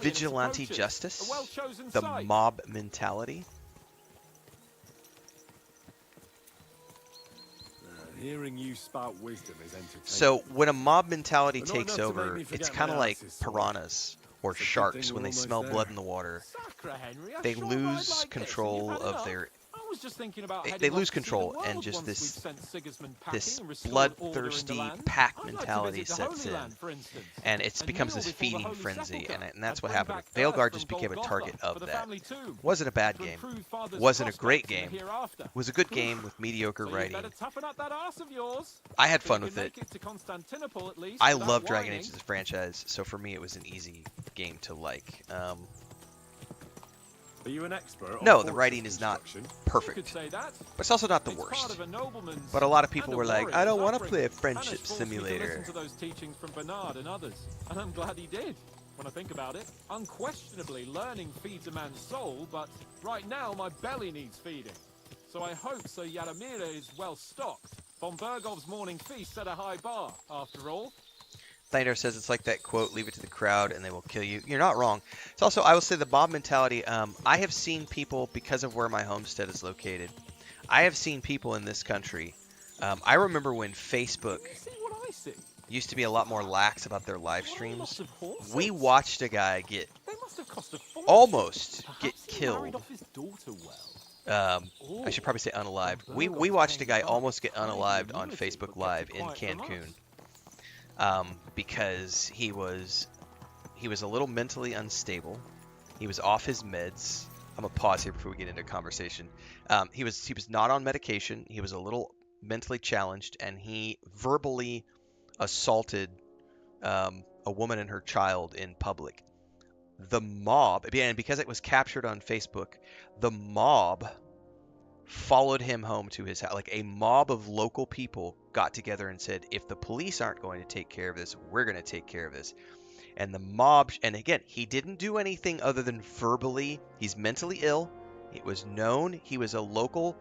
Vigilante justice, the mob mentality. Hearing you spout wisdom is entertaining. So when a mob mentality takes over, it's kind of like piranhas or sharks when they smell blood in the water. They lose control of their. They lose control, and just this bloodthirsty pack mentality sets in, and it becomes this feeding frenzy, and that's what happened. Veilguard just became a target of that. Wasn't a bad game, wasn't a great game, was a good game with mediocre writing. I had fun with it. I love Dragon Age as a franchise, so for me it was an easy game to like. Are you an expert? No, the writing is not perfect, but it's also not the worst. But a lot of people were like, I don't want to play a friendship simulator. To those teachings from Bernard and others, and I'm glad he did. When I think about it, unquestionably learning feeds a man's soul, but right now my belly needs feeding. So I hope Sir Yaramira is well stocked. Von Bergov's morning feast set a high bar, after all. Thander says it's like that quote, leave it to the crowd and they will kill you. You're not wrong. It's also, I will say, the mob mentality. I have seen people, because of where my homestead is located, I have seen people in this country. I remember when Facebook used to be a lot more lax about their live streams. We watched a guy get almost get killed. I should probably say unalived. We watched a guy almost get unalived on Facebook Live in Cancun. Because he was a little mentally unstable. He was off his meds. I'm gonna pause here before we get into a conversation. He was not on medication. He was a little mentally challenged, and he verbally assaulted a woman and her child in public. The mob, and because it was captured on Facebook, the mob followed him home to his house. Like, a mob of local people got together and said, if the police aren't going to take care of this, we're going to take care of this. And the mob, and again, he didn't do anything other than verbally. He's mentally ill. It was known. He was a local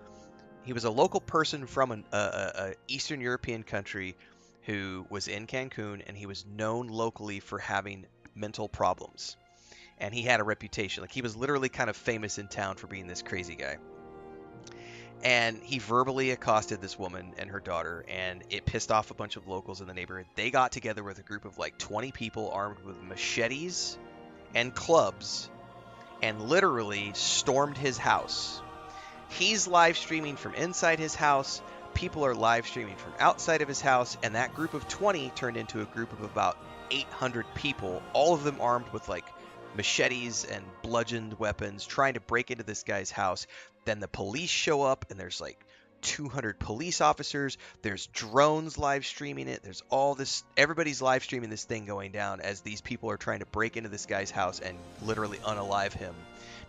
person from a Eastern European country who was in Cancun, and he was known locally for having mental problems. And he had a reputation. Like, he was literally kind of famous in town for being this crazy guy. And he verbally accosted this woman and her daughter, and it pissed off a bunch of locals in the neighborhood. They got together with a group of like 20 people armed with machetes and clubs and literally stormed his house. He's live streaming from inside his house. People are live streaming from outside of his house, and that group of 20 turned into a group of about 800 people, all of them armed with like machetes and bludgeoned weapons, trying to break into this guy's house. Then the police show up, and there's like 200 police officers. There's drones live streaming it. There's all this. Everybody's live streaming this thing going down as these people are trying to break into this guy's house and literally unalive him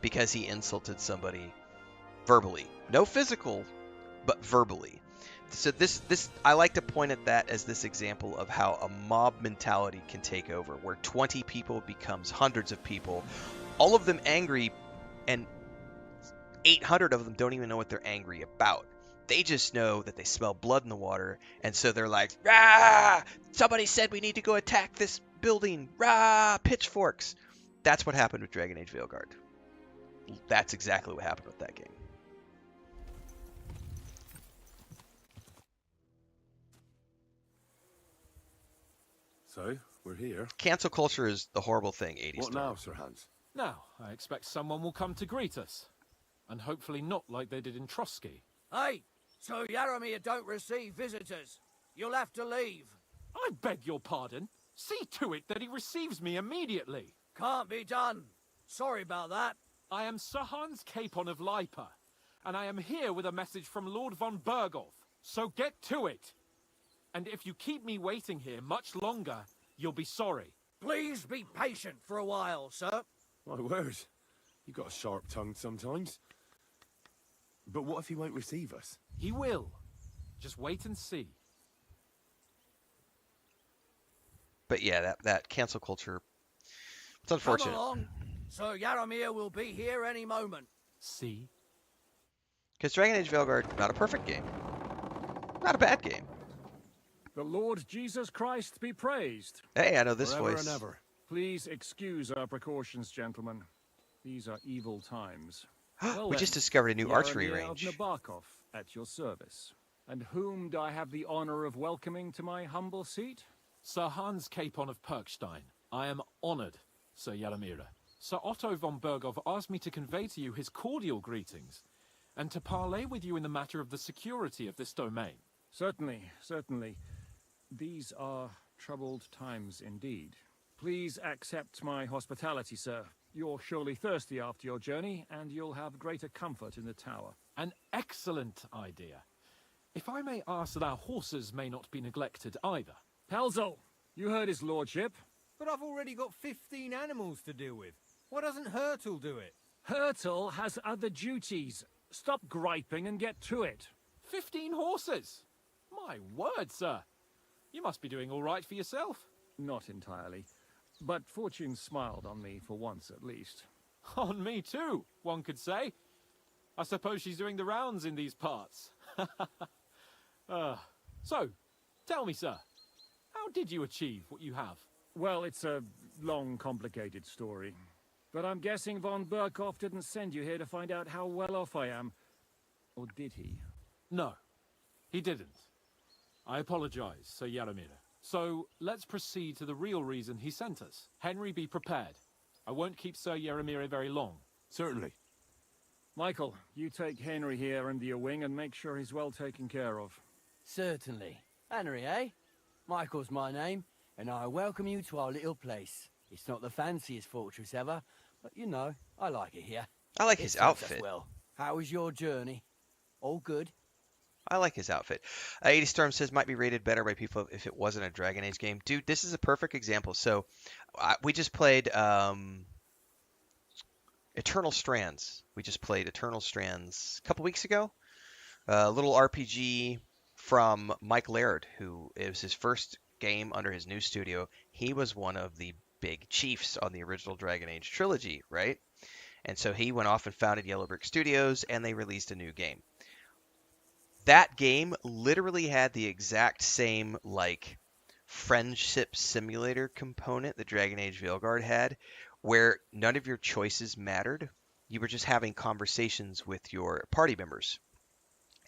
because he insulted somebody verbally. No physical, but verbally. So this I like to point at that as this example of how a mob mentality can take over, where 20 people becomes hundreds of people, all of them angry, and 800 of them don't even know what they're angry about. They just know that they smell blood in the water, and so they're like, ah, somebody said we need to go attack this building, rah, pitchforks. That's what happened with Dragon Age Veilguard. That's exactly what happened with that game. So, we're here. Cancel culture is the horrible thing 80s What Storm. now, Sir Hans? Now, I expect someone will come to greet us. And hopefully not like they did in Trotsky. Hey, so Yaramir don't receive visitors. You'll have to leave. I beg your pardon. See to it that he receives me immediately. Can't be done. Sorry about that. I am Sir Hans Capon of Lipa, and I am here with a message from Lord von Berghoff. So get to it. And if you keep me waiting here much longer, you'll be sorry. Please be patient for a while, sir. My word. You got a sharp tongue sometimes. But what if he won't receive us? He will. Just wait and see. But yeah, that cancel culture, it's Come unfortunate. along. Sir Yaramir will be here any moment. See? Because Dragon Age Veilguard, not a perfect game. Not a bad game. The Lord Jesus Christ be praised. Hey, I know this Forever voice. and ever. Please excuse our precautions, gentlemen. These are evil times. Well We then, just discovered a new archery Yaramir range. of Nabokov at your service. And whom do I have the honor of welcoming to my humble seat? Sir Hans Capon of Perkstein. I am honored, Sir Yaramira. Sir Otto von Berghoff asked me to convey to you his cordial greetings, and to parley with you in the matter of the security of this domain. Certainly, certainly. These are troubled times indeed. Please accept my hospitality, sir. You're surely thirsty after your journey, and you'll have greater comfort in the tower. An excellent idea. If I may ask that our horses may not be neglected either. Pelzel, you heard his lordship. But I've already got 15 animals to deal with. Why doesn't Hurtle do it? Hurtle has other duties. Stop griping and get to it. 15 horses! My word, sir. You must be doing all right for yourself. Not entirely. But fortune smiled on me for once at least. On me too, one could say. I suppose she's doing the rounds in these parts. So, tell me, sir, how did you achieve what you have? Well, it's a long, complicated story. But I'm guessing von Berghoff didn't send you here to find out how well off I am. Or did he? No, he didn't. I apologize, Sir Yaramir. So, let's proceed to the real reason he sent us. Henry, be prepared. I won't keep Sir Yaramir very long. Certainly. Michael, you take Henry here under your wing and make sure he's well taken care of. Certainly. Henry, eh? Michael's my name, and I welcome you to our little place. It's not the fanciest fortress ever, but you know, I like it here. I like It his suits us outfit. well. How was your journey? All good? I like his outfit. 80 Storm says might be rated better by people if it wasn't a Dragon Age game. Dude, this is a perfect example. So we just played Eternal Strands. We just played Eternal Strands a couple weeks ago. A little RPG from Mike Laird, who it was his first game under his new studio. He was one of the big chiefs on the original Dragon Age trilogy, right? And so he went off and founded Yellow Brick Studios, and they released a new game. That game literally had the exact same, like, friendship simulator component that Dragon Age Veilguard had, where none of your choices mattered. You were just having conversations with your party members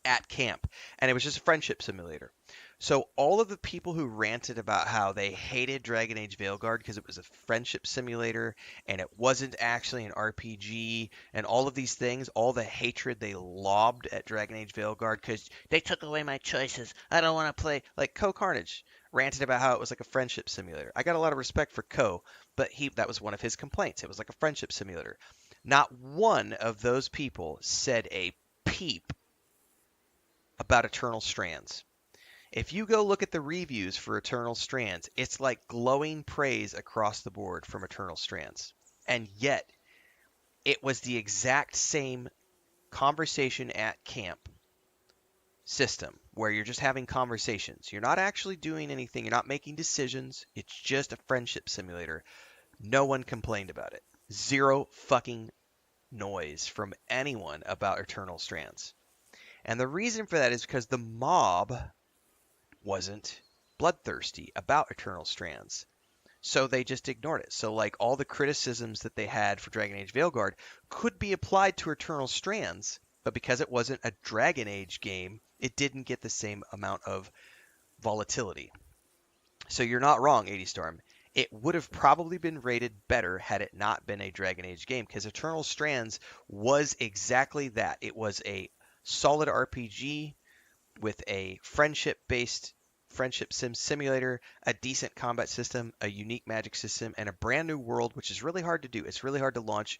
at camp, and it was just a friendship simulator. So all of the people who ranted about how they hated Dragon Age Veilguard because it was a friendship simulator and it wasn't actually an RPG and all of these things, all the hatred they lobbed at Dragon Age Veilguard because they took away my choices. I don't want to play. Like Co Carnage ranted about how it was like a friendship simulator. I got a lot of respect for Co, but that was one of his complaints. It was like a friendship simulator. Not one of those people said a peep about Eternal Strands. If you go look at the reviews for Eternal Strands, it's like glowing praise across the board from Eternal Strands. And yet, it was the exact same conversation at camp system where you're just having conversations. You're not actually doing anything. You're not making decisions. It's just a friendship simulator. No one complained about it. Zero fucking noise from anyone about Eternal Strands. And the reason for that is because the mob wasn't bloodthirsty about Eternal Strands. So they just ignored it. So like all the criticisms that they had for Dragon Age Veilguard could be applied to Eternal Strands, but because it wasn't a Dragon Age game, it didn't get the same amount of volatility. So you're not wrong, 80 Storm. It would have probably been rated better had it not been a Dragon Age game, because Eternal Strands was exactly that. It was a solid RPG with a friendship sim simulator, a decent combat system, a unique magic system, and a brand new world, which is really hard to do. It's really hard to launch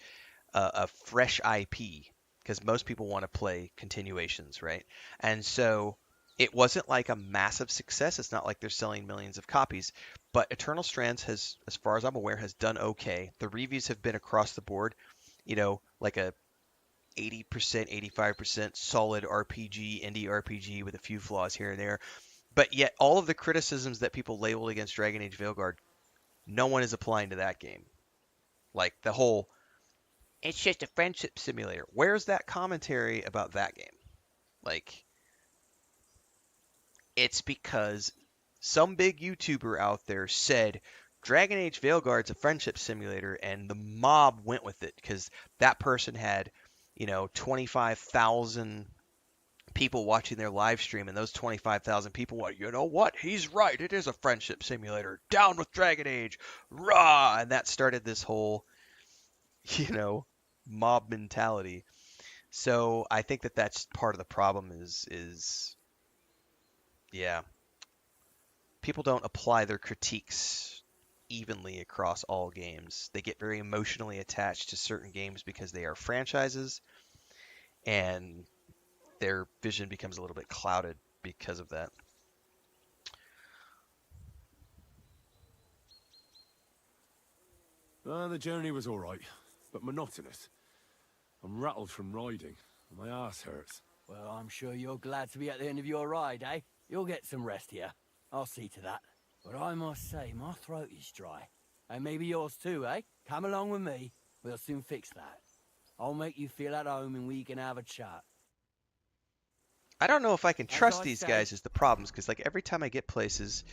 a fresh IP because most people want to play continuations, right? And so it wasn't like a massive success. It's not like they're selling millions of copies, but Eternal Strands has, as far as I'm aware, has done okay. The reviews have been across the board, like a 80%, 85% solid RPG, indie RPG with a few flaws here and there. But yet, all of the criticisms that people labeled against Dragon Age Veilguard, no one is applying to that game. Like the whole, it's just a friendship simulator. Where's that commentary about that game? Like, it's because some big YouTuber out there said Dragon Age Veilguard's a friendship simulator, and the mob went with it because that person had, 25,000 people watching their live stream, and those 25,000 people went, you know what? He's right. It is a friendship simulator. Down with Dragon Age. Rah! And that started this whole, mob mentality. So I think that that's part of the problem is yeah, people don't apply their critiques evenly across all games. They get very emotionally attached to certain games because they are franchises, and their vision becomes a little bit clouded because of that. The journey was all right, but monotonous. I'm rattled from riding, and my ass hurts. Well, I'm sure you're glad to be at the end of your ride, eh? You'll get some rest here. I'll see to that. But I must say, my throat is dry. And maybe yours too, eh? Come along with me. We'll soon fix that. I'll make you feel at home and we can have a chat. I don't know if I can As trust I these say- guys is the problems, because like every time I get places,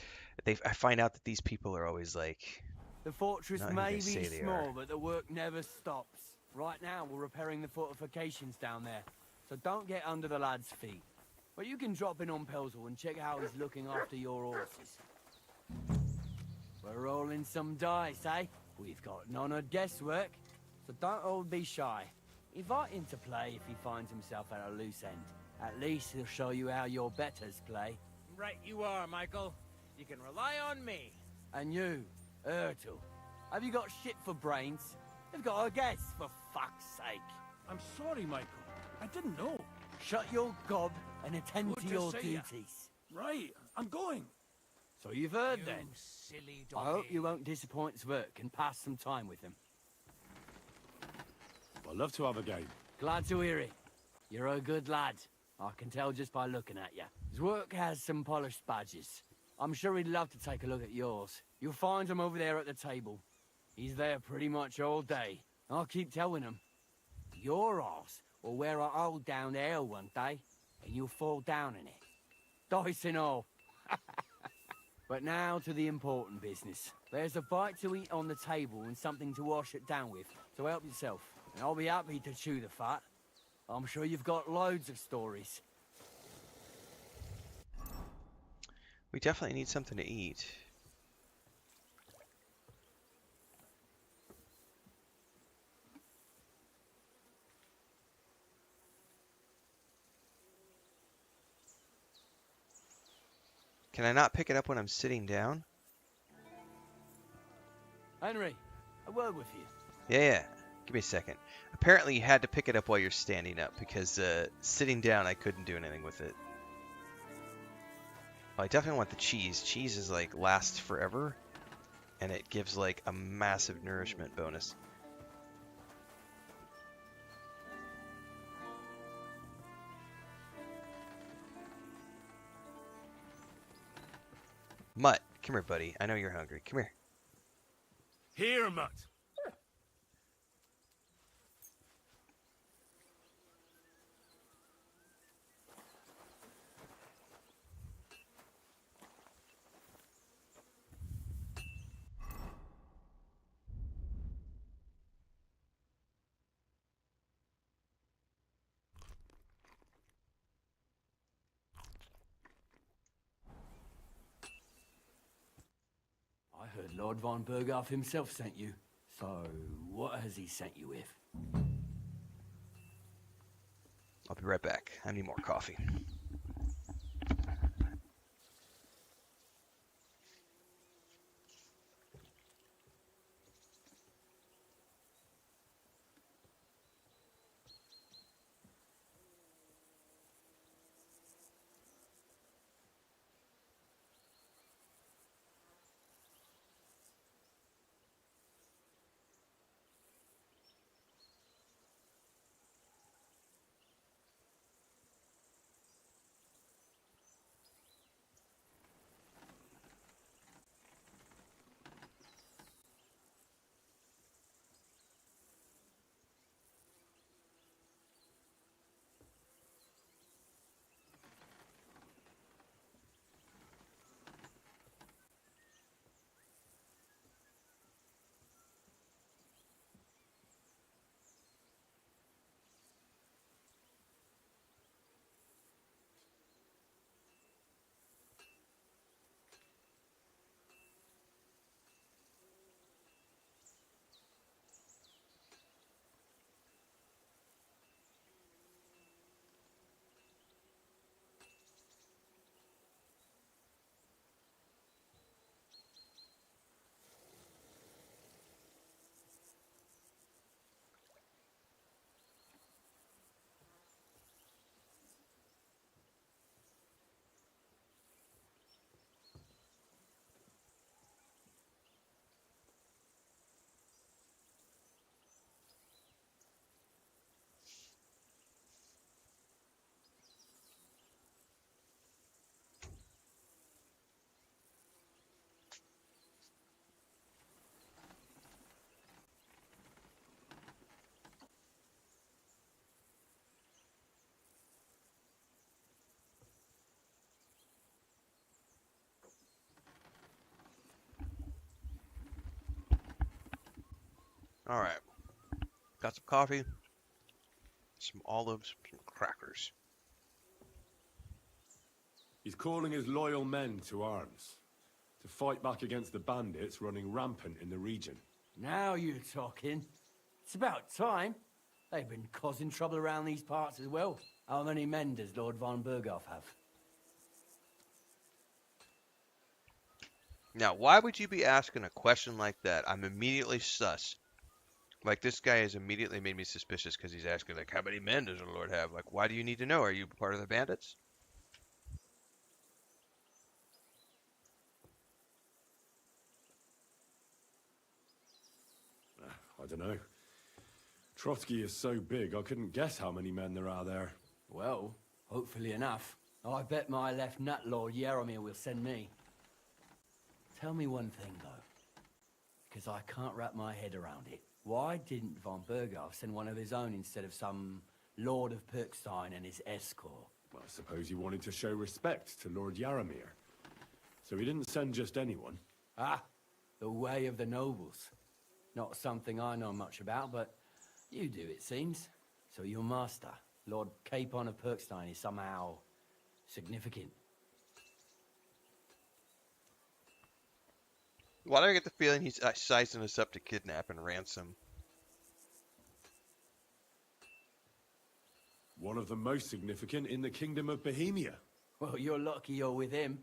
I find out that these people are always like, The fortress Not who may they be say they small, are. but the work never stops. Right now, we're repairing the fortifications down there, so don't get under the lad's feet. But you can drop in on Pelzel and check how he's looking after your horses. We're rolling some dice, eh? We've got none of guesswork, so don't all be shy. Invite him to play if he finds himself at a loose end. At least he'll show you how your betters play. Right you are, Michael. You can rely on me. And you, Ertul, have you got shit for brains? You've got a guess, for fuck's sake. I'm sorry, Michael. I didn't know. Shut your gob and attend Good to to your see ya. duties. Right, I'm going. So you've heard You then. silly I hope doggy. you won't disappoint Zwerk and pass some time with him. I'd love to have a game. Glad to hear it. You're a good lad. I can tell just by looking at you. Zwerk has some polished badges. I'm sure he'd love to take a look at yours. You'll find him over there at the table. He's there pretty much all day. I'll keep telling him. Your arse will wear a hole down there one day, and you'll fall down in it. Dice and all. But now to the important business. There's a bite to eat on the table and something to wash it down with, so help yourself. And I'll be happy to chew the fat. I'm sure you've got loads of stories. we definitely need something to eat. Can I not pick it up when I'm sitting down? Henry, a word with you. Yeah. Give me a second. Apparently you had to pick it up while you're standing up, because sitting down I couldn't do anything with it. Oh, I definitely want the cheese. Cheese is like lasts forever, and it gives like a massive nourishment bonus. Mutt, come here, buddy. I know you're hungry. Come here. Here, Mutt. Lord von Berghoff himself sent you. So, what has he sent you with? I'll be right back. I need more coffee. All right. Got some coffee, some olives, some crackers. He's calling his loyal men to arms, to fight back against the bandits running rampant in the region. Now you're talking. It's about time. They've been causing trouble around these parts as well. How many men does Lord von Berghoff have? Now, why would you be asking a question like that? I'm immediately sus. Like, this guy has immediately made me suspicious because he's asking, like, how many men does the Lord have? Like, why do you need to know? Are you part of the bandits? I don't know. Trotsky is so big, I couldn't guess how many men there are there. Well, hopefully enough. I bet my left nut Lord Yaromir will send me. Tell me one thing, though, because I can't wrap my head around it. Why didn't von Berghoff send one of his own instead of some Lord of Pirkstein and his escort? Well, I suppose he wanted to show respect to Lord Yaromir. So he didn't send just anyone. Ah, the way of the nobles. Not something I know much about, but you do, it seems. So your master, Lord Capon of Pirkstein, is somehow significant. Why do I get the feeling he's sizing us up to kidnap and ransom? One of the most significant in the Kingdom of Bohemia. Well, you're lucky you're with him.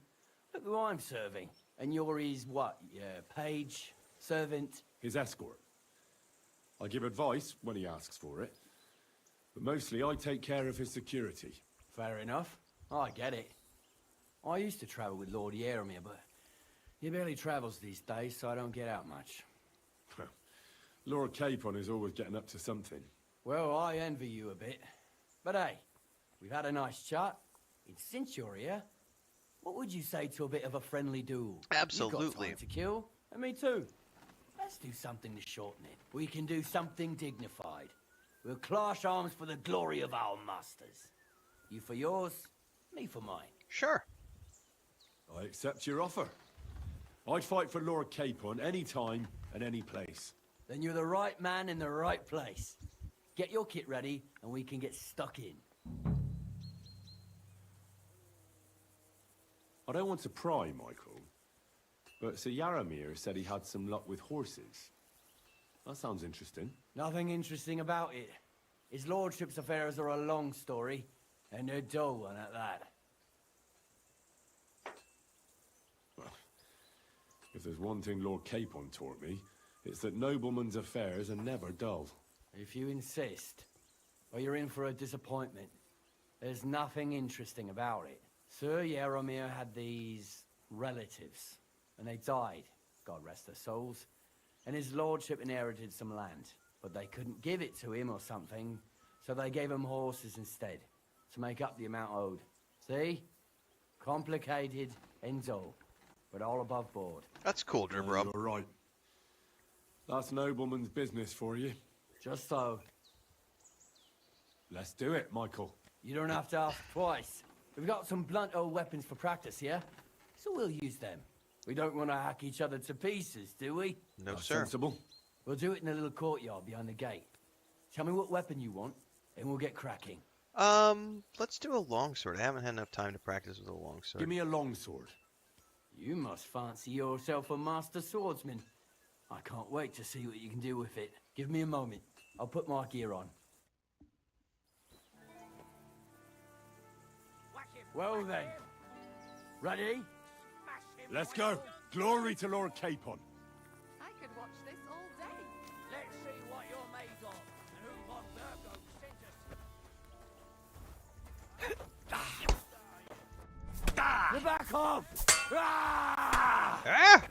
Look who I'm serving. And you're his, what, page, servant? His escort. I give advice when he asks for it. But mostly I take care of his security. Fair enough. I get it. I used to travel with Lord Yaromir, but he barely travels these days, so I don't get out much. Lord Capon is always getting up to something. Well, I envy you a bit. But hey, we've had a nice chat. And since you're here, what would you say to a bit of a friendly duel? Absolutely. You've got time to kill, and me too. Let's do something to shorten it. We can do something dignified. We'll clash arms for the glory of our masters. You for yours, me for mine. Sure. I accept your offer. I'd fight for Lord Capon any time and any place. Then you're the right man in the right place. Get your kit ready, and we can get stuck in. I don't want to pry, Michael, But Sir Yaramir said he had some luck with horses. That sounds interesting. Nothing interesting about it. His lordship's affairs are a long story, and they're dull one at that. If there's one thing Lord Capon taught me, it's that noblemen's affairs are never dull. If you insist, well, you're in for a disappointment. There's nothing interesting about it. Sir Yaramir had these relatives, and they died, God rest their souls, and his lordship inherited some land, but they couldn't give it to him or something, so they gave him horses instead, to make up the amount owed. See? Complicated and dull, but all above board. That's cool, Dribber. You're right. That's nobleman's business for you. Just so. Let's do it, Michael. You don't have to ask twice. We've got some blunt old weapons for practice here, so we'll use them. We don't want to hack each other to pieces, do we? No, That's sir. sensible. We'll do it in a little courtyard behind the gate. Tell me what weapon you want, and we'll get cracking. Let's do a longsword. I haven't had enough time to practice with a longsword. Give me a longsword. You must fancy yourself a master swordsman. I can't wait to see what you can do with it. Give me a moment. I'll put my gear on. Well then. Ready? Let's go. Glory to Lord Capon. I could watch this all day. Let's see what you're made of, and who Von Virgo sent us. The back off! Ah! Ah!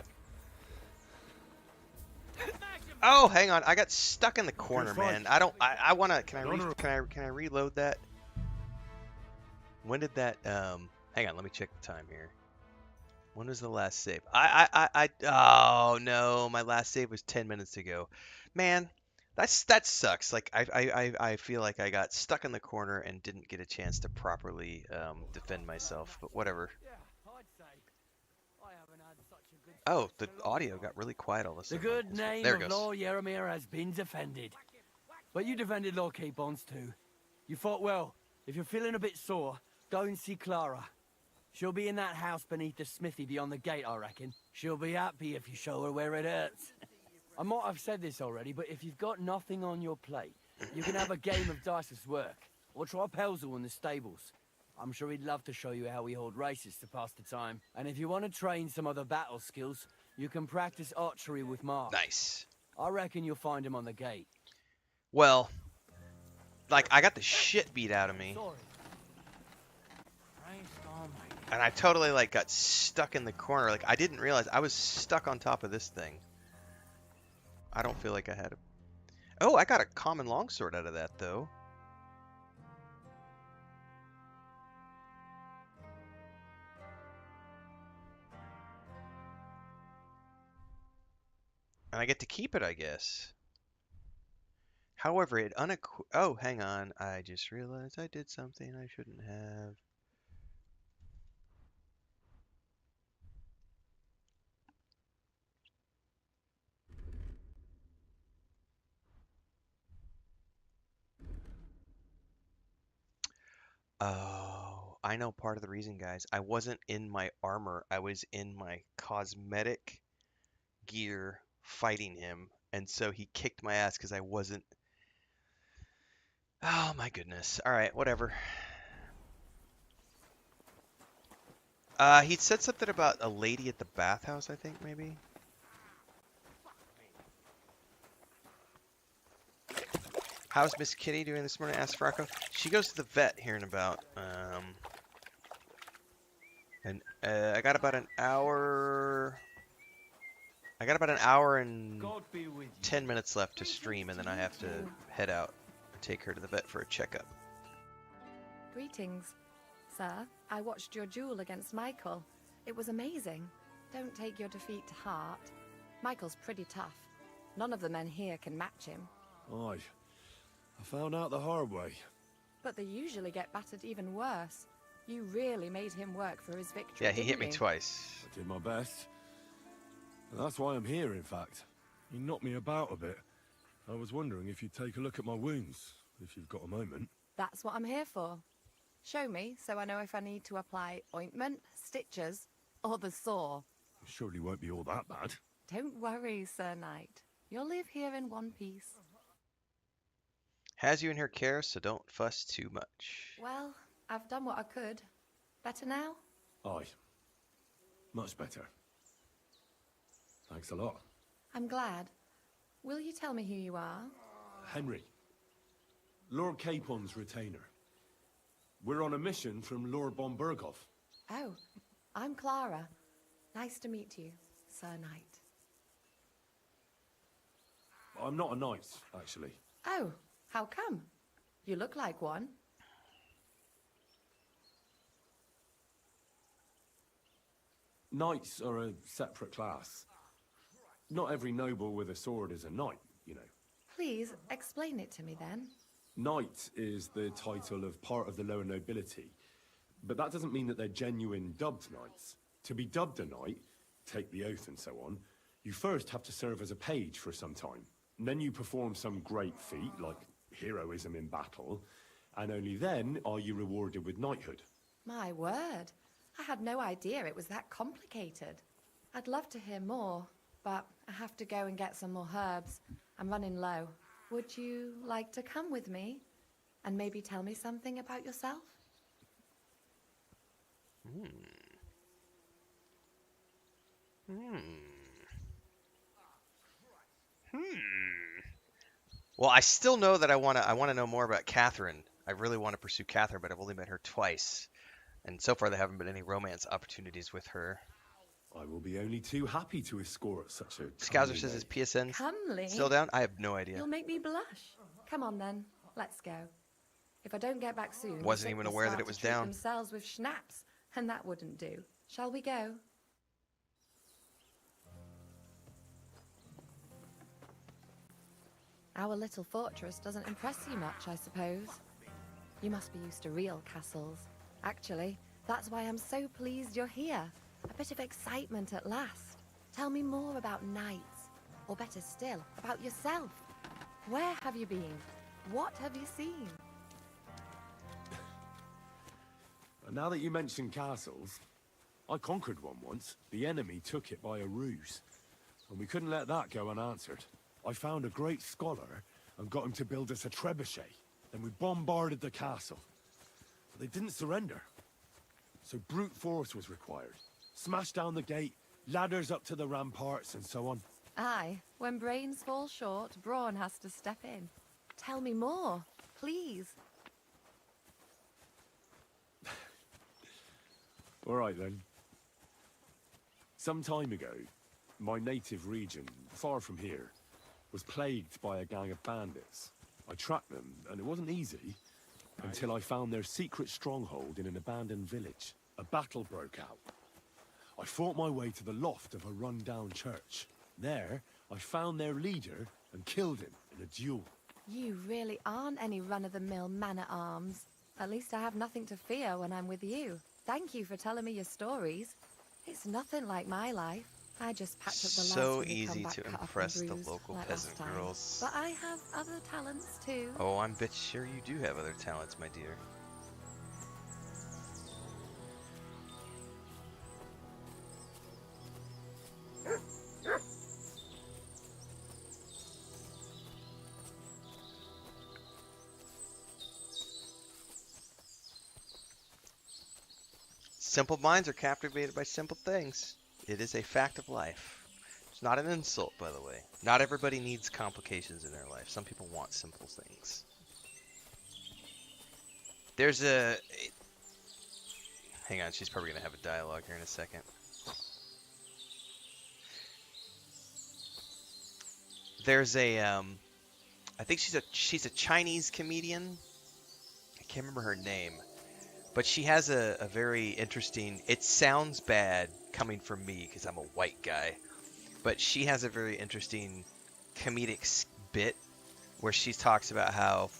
Oh, hang on. I got stuck in the corner, man. I want to can I reload that? When did that hang on, let me check the time here. When was the last save? Oh no, my last save was 10 minutes ago. Man, that sucks. Like I feel like I got stuck in the corner and didn't get a chance to properly defend myself, but whatever. Oh, the audio got really quiet all of a The sudden. good name There it of goes. Lord Yaramir has been defended. But you defended Lord Capon's too. You fought well. If you're feeling a bit sore, go and see Clara. She'll be in that house beneath the smithy beyond the gate, I reckon. She'll be happy if you show her where it hurts. I might have said this already, but if you've got nothing on your plate, you can have a game of dice's work. Or try Pelzel in the stables. I'm sure he'd love to show you how we hold races to pass the time. And if you want to train some other battle skills, you can practice archery with Mark. Nice. I reckon you'll find him on the gate. Well, like I got the shit beat out of me. Sorry. And I totally like got stuck in the corner. Like I didn't realize I was stuck on top of this thing. I don't feel like I had a... Oh, I got a common longsword out of that though. And I get to keep it, I guess. However, it Oh, hang on. I just realized I did something I shouldn't have. Oh, I know part of the reason, guys. I wasn't in my armor. I was in my cosmetic gear fighting him. And so he kicked my ass because I wasn't... Oh my goodness. Alright, whatever. He'd said something about a lady at the bathhouse, I think, maybe? How's Miss Kitty doing this morning? Asked Fracco. She goes to the vet here in about, I got about an hour... I got about an hour and 10 minutes left to stream, and then I have to head out and take her to the vet for a checkup. Greetings, sir. I watched your duel against Michael. It was amazing. Don't take your defeat to heart. Michael's pretty tough. None of the men here can match him. Aye. I found out the hard way. But they usually get battered even worse. You really made him work for his victory. Yeah, he hit didn't me you? twice. I did my best. And that's why I'm here, in fact. He knocked me about a bit. I was wondering if you'd take a look at my wounds, if you've got a moment. That's what I'm here for. Show me so I know if I need to apply ointment, stitches, or the saw. Surely won't be all that bad. Don't worry, Sir Knight. You'll live here in one piece. Has you in her care, so don't fuss too much. Well, I've done what I could. Better now? Aye. Much better. Thanks a lot. I'm glad. Will you tell me who you are? Henry. Lord Capon's retainer. We're on a mission from Lord Bombergov. Oh, I'm Clara. Nice to meet you, Sir Knight. I'm not a knight, actually. Oh, how come? You look like one. Knights are a separate class. Not every noble with a sword is a knight, you know. Please, explain it to me then. Knight is the title of part of the lower nobility, but that doesn't mean that they're genuine dubbed knights. To be dubbed a knight, take the oath and so on, you first have to serve as a page for some time. And then you perform some great feat, like heroism in battle, and only then are you rewarded with knighthood. My word. I had no idea it was that complicated. I'd love to hear more, but I have to go and get some more herbs. I'm running low. Would you like to come with me? And maybe tell me something about yourself? Well, I still know that I wanna know more about Catherine. I really want to pursue Catherine, but I've only met her twice. And so far there haven't been any romance opportunities with her. I will be only too happy to escort such a Scouser says his PSN Comely? still down? I have no idea. You'll make me blush. Come on then, let's go. If I don't get back soon, Wasn't the sick even will aware that start it was to treat down. themselves with schnapps, and that wouldn't do. Shall we go? Our little fortress doesn't impress you much, I suppose. You must be used to real castles. Actually, that's why I'm so pleased you're here. A bit of excitement at last. Tell me more about knights, or better still, about yourself. Where have you been? What have you seen? And now that you mention castles, I conquered one once. The enemy took it by a ruse, and we couldn't let that go unanswered. I found a great scholar and got him to build us a trebuchet. Then we bombarded the castle. But they didn't surrender. So brute force was required. Smash down the gate, ladders up to the ramparts, and so on. Aye, when brains fall short, brawn has to step in. Tell me more, please. All right, then. Some time ago, my native region, far from here, was plagued by a gang of bandits. I tracked them, and it wasn't easy, until I found their secret stronghold in an abandoned village. A battle broke out. I fought my way to the loft of a run-down church. There, I found their leader and killed him in a duel. You really aren't any run-of-the-mill man-at-arms. At least I have nothing to fear when I'm with you. Thank you for telling me your stories. It's nothing like my life. I just patch up the lads So when they come easy back to cut up and impress the bruised, local like peasant last time. girls. But I have other talents too. Oh, I'm bet sure you do have other talents, my dear. Simple minds are captivated by simple things. It is a fact of life. It's not an insult, by the way. Not everybody needs complications in their life. Some people want simple things. There's a... Hang on, she's probably going to have a dialogue here in a second. There's a... I think she's a Chinese comedian. I can't remember her name. But she has a very interesting... It sounds bad coming from me because I'm a white guy. But she has a very interesting comedic bit where she talks about how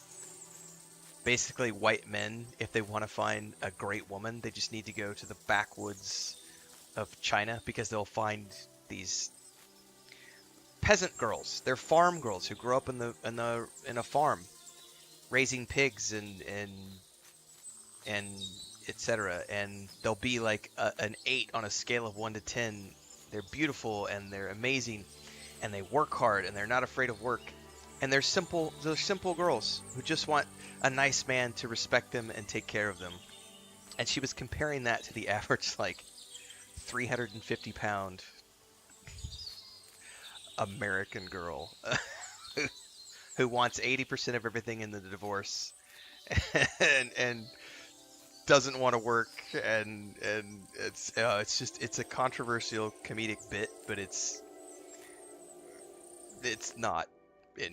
basically white men, if they want to find a great woman, they just need to go to the backwoods of China because they'll find these peasant girls. They're farm girls who grow up in a farm, raising pigs and etc. And they'll be like an 8 on a scale of 1 to 10 they're beautiful and they're amazing and they work hard and they're not afraid of work. And they're simple girls who just want a nice man to respect them and take care of them. And she was comparing that to the average like 350-pound American girl who wants 80% of everything in the divorce and doesn't want to work, and it's just it's a controversial comedic bit, but it's not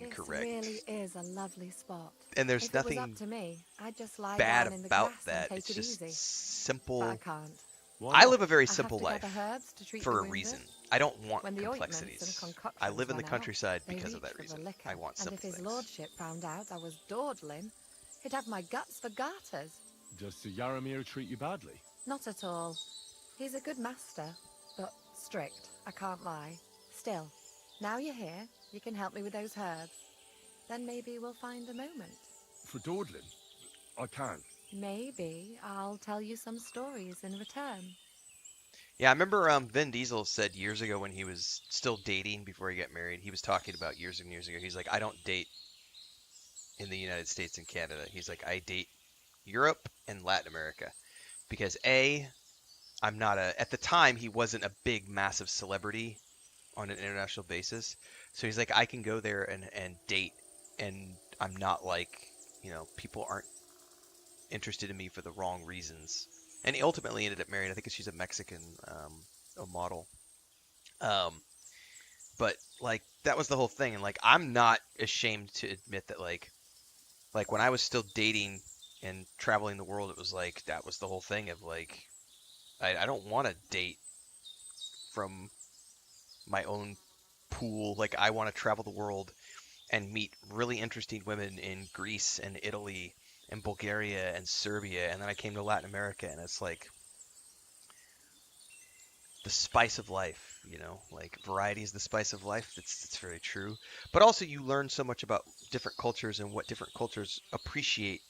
This incorrect. really is a lovely spot. And there's If it was nothing up to me, I'd just lie bad down in the about grass and that. take It's it just easy. But I simple. can't. Why I not? live a very I have simple to life gather herbs to treat for the a wounded. reason. I don't want When the ointments and complexities. concoctions I live in the run out, countryside they because of reach that for the reason. liquor. I want And if simple his things. lordship found out I was dawdling, he'd have my guts for garters. Does Sir Yaramir treat you badly? Not at all. He's a good master, but strict, I can't lie. Still, now you're here, you can help me with those herbs. Then maybe we'll find a moment. For dawdling? I can. Maybe I'll tell you some stories in return. Yeah, I remember Vin Diesel said years ago when he was still dating before he got married, he was talking about years and years ago. He's like, I don't date in the United States and Canada. He's like, I date Europe and Latin America because I'm not at the time he wasn't a big massive celebrity on an international basis. So he's like, I can go there and date, and I'm not like, people aren't interested in me for the wrong reasons. And he ultimately ended up marrying, I think she's a Mexican a model. Um, but like that was the whole thing, and like I'm not ashamed to admit that like when I was still dating and traveling the world, it was like that was the whole thing of like I don't want to date from my own pool. Like I want to travel the world and meet really interesting women in Greece and Italy and Bulgaria and Serbia, and then I came to Latin America, and it's like the spice of life, like variety is the spice of life. It's very true. But also you learn so much about different cultures and what different cultures appreciate,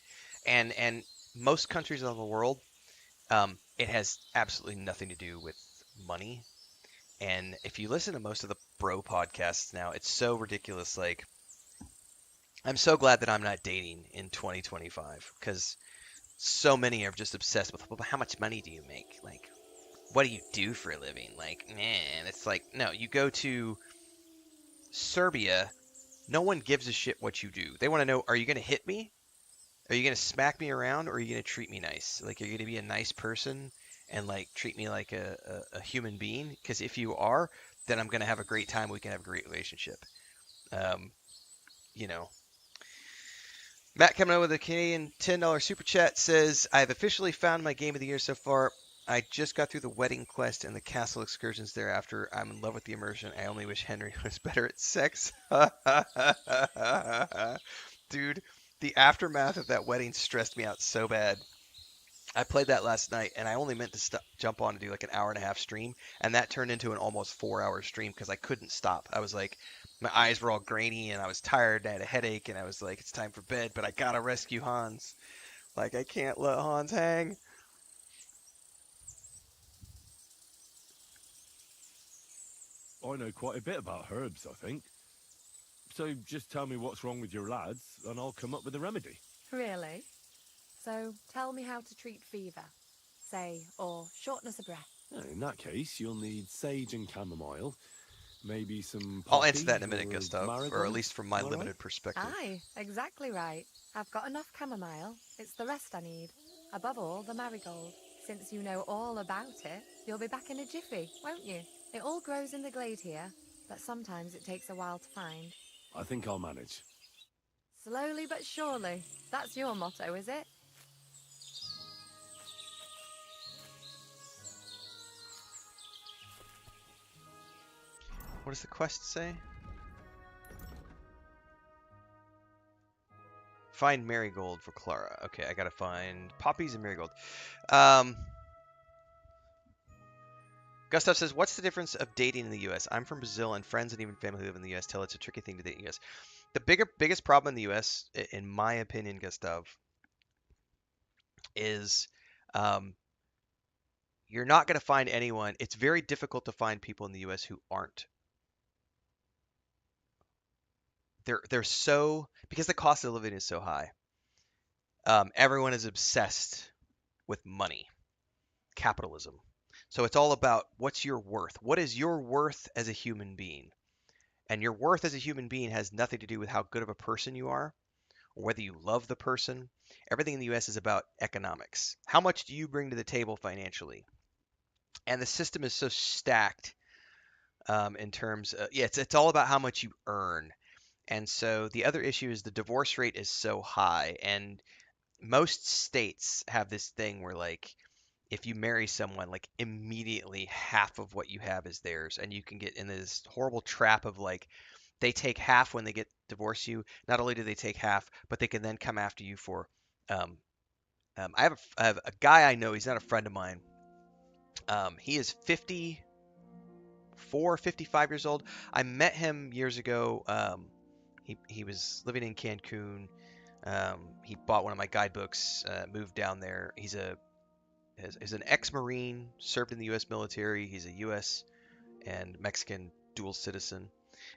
and most countries of the world, it has absolutely nothing to do with money. And if you listen to most of the bro podcasts now, it's so ridiculous. Like, I'm so glad that I'm not dating in 2025 because so many are just obsessed with, well, how much money do you make? Like, what do you do for a living? Like, man, it's like, no, you go to Serbia, no one gives a shit what you do. They want to know, are you going to hit me? Are you going to smack me around, or are you going to treat me nice? Like, are you going to be a nice person and like treat me like a human being? Because if you are, then I'm going to have a great time. We can have a great relationship. Um, you know, Matt coming out with a Canadian $10 super chat says, I've officially found my game of the year so far. I just got through the wedding quest and the castle excursions thereafter. I'm in love with the immersion. I only wish Henry was better at sex. Dude, the aftermath of that wedding stressed me out so bad. I played that last night, and I only meant to jump on to do like an hour and a half stream, and that turned into an almost 4-hour stream because I couldn't stop. I was like, my eyes were all grainy, and I was tired, and I had a headache, and I was like, it's time for bed, but I gotta rescue Hans. Like, I can't let Hans hang. I know quite a bit about herbs, I think. So just tell me what's wrong with your lads, and I'll come up with a remedy. Really? So tell me how to treat fever, say, or shortness of breath. In that case, you'll need sage and chamomile, maybe some I'll poppy answer that in a minute, or Gustav, or at marigold. least from my Am I limited right? perspective. Aye, exactly right. I've got enough chamomile. It's the rest I need. Above all, the marigold. Since you know all about it, you'll be back in a jiffy, won't you? It all grows in the glade here, but sometimes it takes a while to find. I think I'll manage. Slowly but surely. That's your motto, is it? What does the quest say? Find marigold for Clara. Okay, I gotta find poppies and marigold. Gustav says, what's the difference of dating in the U.S.? I'm from Brazil, and friends and even family who live in the U.S. tell it's a tricky thing to date in the U.S. The biggest problem in the U.S., in my opinion, Gustav, is you're not going to find anyone. It's very difficult to find people in the US who aren't. They're so, because the cost of living is so high. Everyone is obsessed with money, capitalism. So it's all about what's your worth? What is your worth as a human being? And your worth as a human being has nothing to do with how good of a person you are or whether you love the person. Everything in the US is about economics. How much do you bring to the table financially? And the system is so stacked in terms of, yeah, it's all about how much you earn. And so the other issue is the divorce rate is so high. And most states have this thing where, like, if you marry someone, like, immediately half of what you have is theirs. And you can get in this horrible trap of, like, they take half when they get divorce you. Not only do they take half, but they can then come after you for. I have a guy I know. He's not a friend of mine. He is 54, 55 years old. I met him years ago. He was living in Cancun. He bought one of my guidebooks, moved down there. He's an ex-Marine, served in the U.S. military. He's a U.S. and Mexican dual citizen,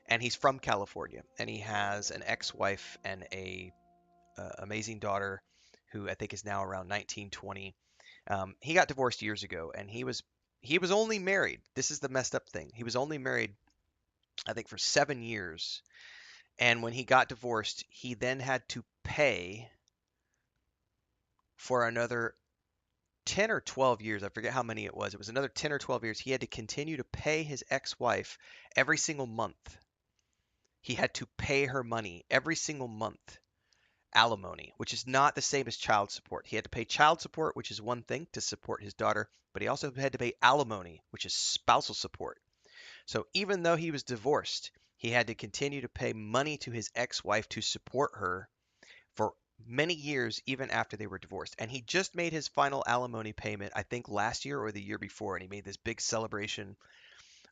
and he's from California. And he has an ex-wife and a amazing daughter, who I think is now around 19, 20. He got divorced years ago, and he was only married. This is the messed up thing. He was only married, I think, for 7 years. And when he got divorced, he then had to pay for another 10 or 12 years. I forget how many it was. It was another 10 or 12 years. He had to continue to pay his ex-wife every single month. He had to pay her money every single month. Alimony, which is not the same as child support. He had to pay child support, which is one thing to support his daughter, but he also had to pay alimony, which is spousal support. So even though he was divorced, he had to continue to pay money to his ex-wife to support her for many years, even after they were divorced. And he just made his final alimony payment, I think last year or the year before, and he made this big celebration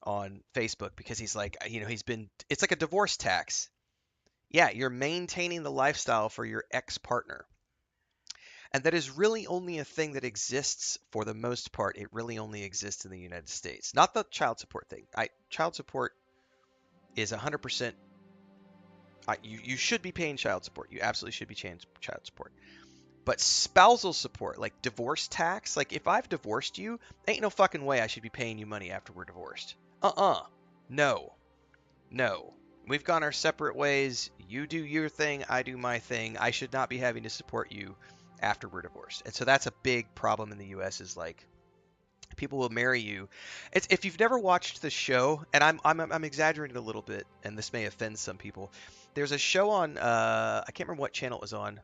on Facebook because he's like, it's like a divorce tax. Yeah, you're maintaining the lifestyle for your ex-partner. And that is really only a thing that exists, for the most part. It really only exists in the United States. Not the child support thing. Child support is 100%. You should be paying child support. You absolutely should be paying child support. But spousal support, like divorce tax, like if I've divorced you, ain't no fucking way I should be paying you money after we're divorced. No. No. We've gone our separate ways. You do your thing, I do my thing. I should not be having to support you after we're divorced. And so that's a big problem in the US, is like, people will marry you. It's, if you've never watched the show, and I'm exaggerating a little bit, and this may offend some people. There's a show on I can't remember what channel it was on.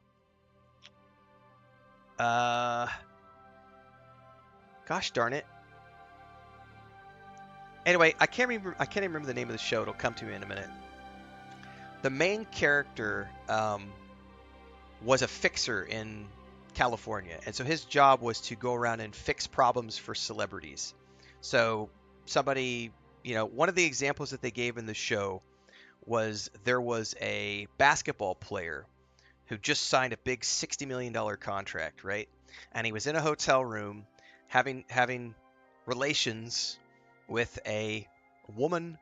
Gosh darn it. Anyway, I can't even remember the name of the show. It'll come to me in a minute. The main character was a fixer in California, and so his job was to go around and fix problems for celebrities. So somebody, one of the examples that they gave in the show was, there was a basketball player who just signed a big $60 million contract, right? And he was in a hotel room having relations with a woman,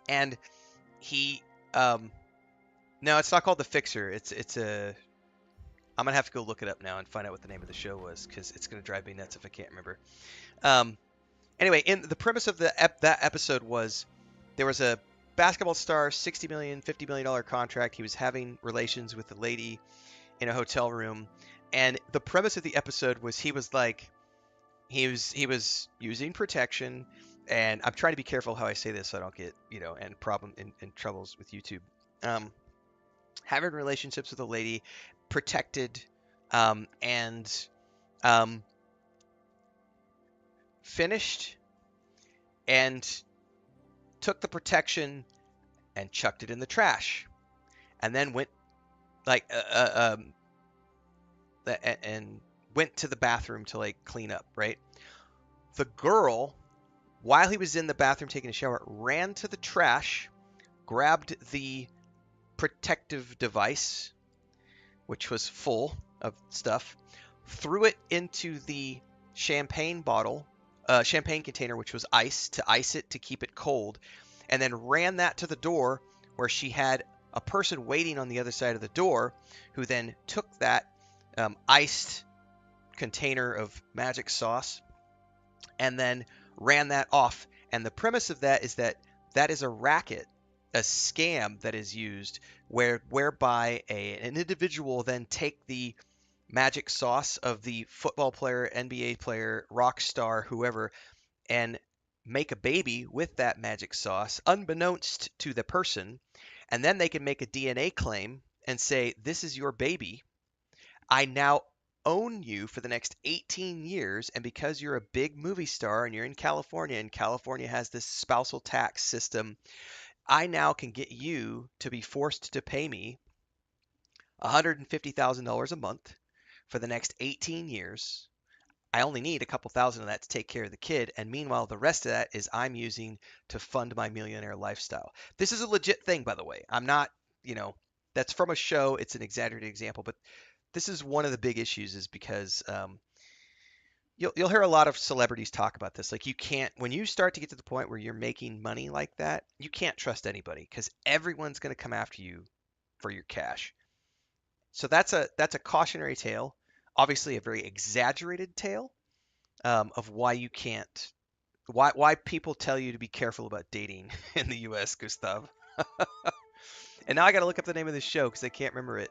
and he no, it's not called The Fixer. It's a, I'm gonna have to go look it up now and find out what the name of the show was, because it's gonna drive me nuts if I can't remember. Anyway, in the premise of that episode was, there was a basketball star, $60 million, $50 million contract. He was having relations with a lady in a hotel room, and the premise of the episode was, he was he was using protection, and I'm trying to be careful how I say this so I don't get in troubles with YouTube. Having relationships with a lady, protected, and finished, and took the protection and chucked it in the trash, and then went and went to the bathroom to clean up, right? The girl, while he was in the bathroom taking a shower, ran to the trash, grabbed the protective device, which was full of stuff, threw it into the champagne bottle, champagne container, which was ice, to ice it to keep it cold, and then ran that to the door where she had a person waiting on the other side of the door who then took that iced container of magic sauce and then ran that off. And the premise of that is that that is a racket, a scam that is used whereby an individual will then take the magic sauce of the football player, NBA player, rock star, whoever, and make a baby with that magic sauce, unbeknownst to the person. And then they can make a DNA claim and say, this is your baby. I now own you for the next 18 years. And because you're a big movie star and you're in California, and California has this spousal tax system, I now can get you to be forced to pay me $150,000 a month for the next 18 years. I only need a couple thousand of that to take care of the kid. And meanwhile, the rest of that is I'm using to fund my millionaire lifestyle. This is a legit thing, by the way. I'm not, that's from a show. It's an exaggerated example, but this is one of the big issues is because you'll hear a lot of celebrities talk about this. Like you can't, when you start to get to the point where you're making money like that, you can't trust anybody because everyone's going to come after you for your cash. So that's a cautionary tale, obviously a very exaggerated tale of why you can't, why people tell you to be careful about dating in the U.S., Gustav. And now I got to look up the name of this show because I can't remember it.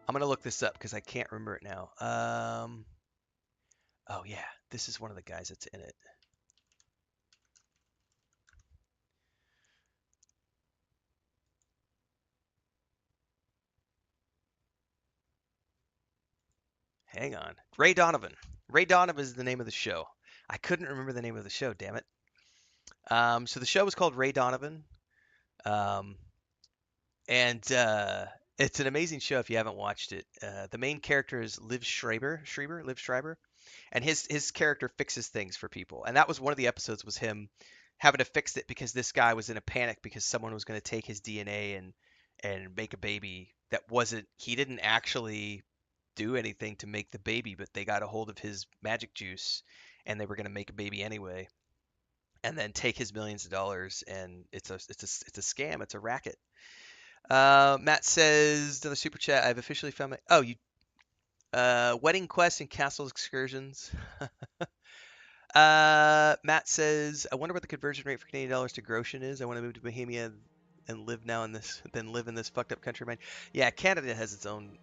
I'm gonna look this up because I can't remember it now. Oh yeah, this is one of the guys that's in it. Hang on, Ray Donovan. Ray Donovan is the name of the show. I couldn't remember the name of the show. Damn it. So the show was called Ray Donovan, um, and it's an amazing show if you haven't watched it. The main character is Liv Schreiber, and his character fixes things for people. And that was one of the episodes was him having to fix it because this guy was in a panic because someone was going to take his DNA and make a baby that wasn't. He didn't actually do anything to make the baby, but they got a hold of his magic juice and they were going to make a baby anyway and then take his millions of dollars. And it's a scam. It's a racket. Matt says another super chat. I've officially found Wedding Quest and Castle Excursions. Matt says, I wonder what the conversion rate for Canadian dollars to groschen is. I want to move to Bohemia and live in this fucked up country of mine. Yeah, Canada has its own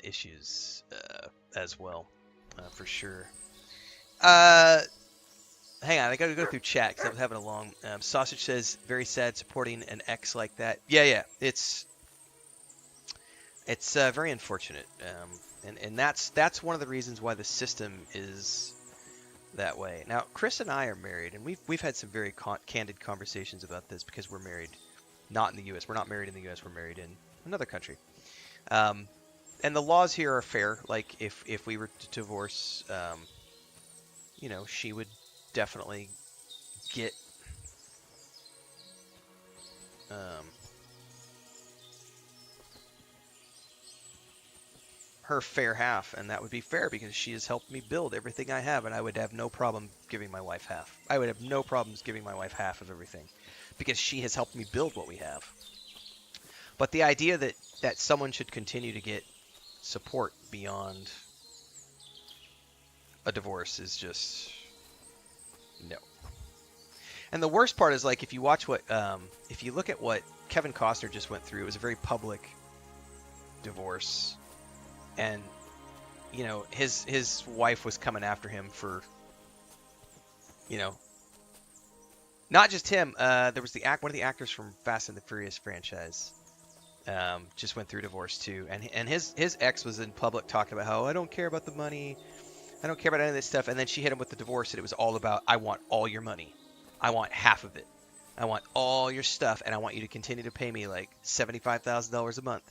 issues as well, for sure. Hang on, I gotta go through chat because I was having a long. Sausage says, very sad supporting an ex like that. Yeah, it's very unfortunate, and that's one of the reasons why the system is that way. Now, Chris and I are married, and we've had some very candid conversations about this because we're married, not in the U.S. We're not married in the U.S. We're married in another country, and the laws here are fair. Like if we were to divorce, she would definitely get her fair half, and that would be fair because she has helped me build everything I have, and I would have no problem giving my wife half. I would have no problems giving my wife half of everything because she has helped me build what we have. But the idea that someone should continue to get support beyond a divorce is just no. And the worst part is, like, if you look at what Kevin Costner just went through, it was a very public divorce. And, his wife was coming after him for, not just him. There was one of the actors from Fast and the Furious franchise just went through divorce too. And his ex was in public talking about how I don't care about the money. I don't care about any of this stuff. And then she hit him with the divorce, and it was all about, I want all your money. I want half of it. I want all your stuff, and I want you to continue to pay me like $75,000 a month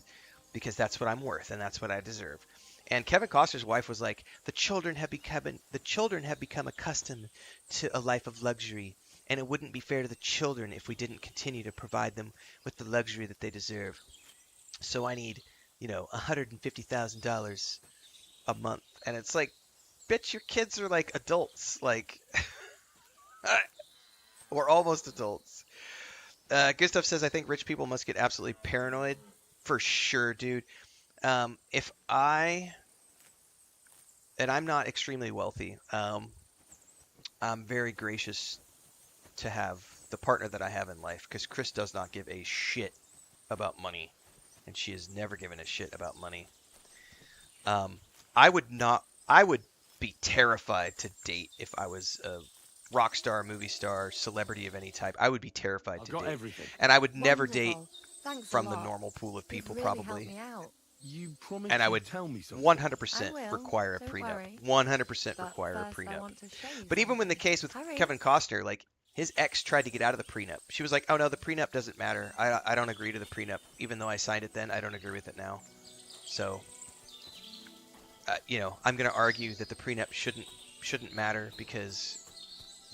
because that's what I'm worth and that's what I deserve. And Kevin Costner's wife was like, the children have become accustomed to a life of luxury, and it wouldn't be fair to the children if we didn't continue to provide them with the luxury that they deserve. So I need, $150,000 a month. And it's like, bitch, your kids are like adults, like, or almost adults. Gustav says, I think rich people must get absolutely paranoid. For sure, dude. If I, and I'm not extremely wealthy, I'm very gracious to have the partner that I have in life because Chris does not give a shit about money, and she has never given a shit about money. Um, I would be terrified to date if I was a rock star, movie star, celebrity of any type. I would be terrified I've to got date. everything. And I would never date Wonderful. Thanks a from the lot. normal pool of You've people, really helped probably. me out. You promised And I you'd would tell me something. 100% I will. require a Don't prenup. worry. 100% But require a first I prenup. want to show you But even when the something. case with Hurry. Kevin Costner, like his ex tried to get out of the prenup. She was like, "Oh no, the prenup doesn't matter. I don't agree to the prenup, even though I signed it then. I don't agree with it now." So, I'm going to argue that the prenup shouldn't matter because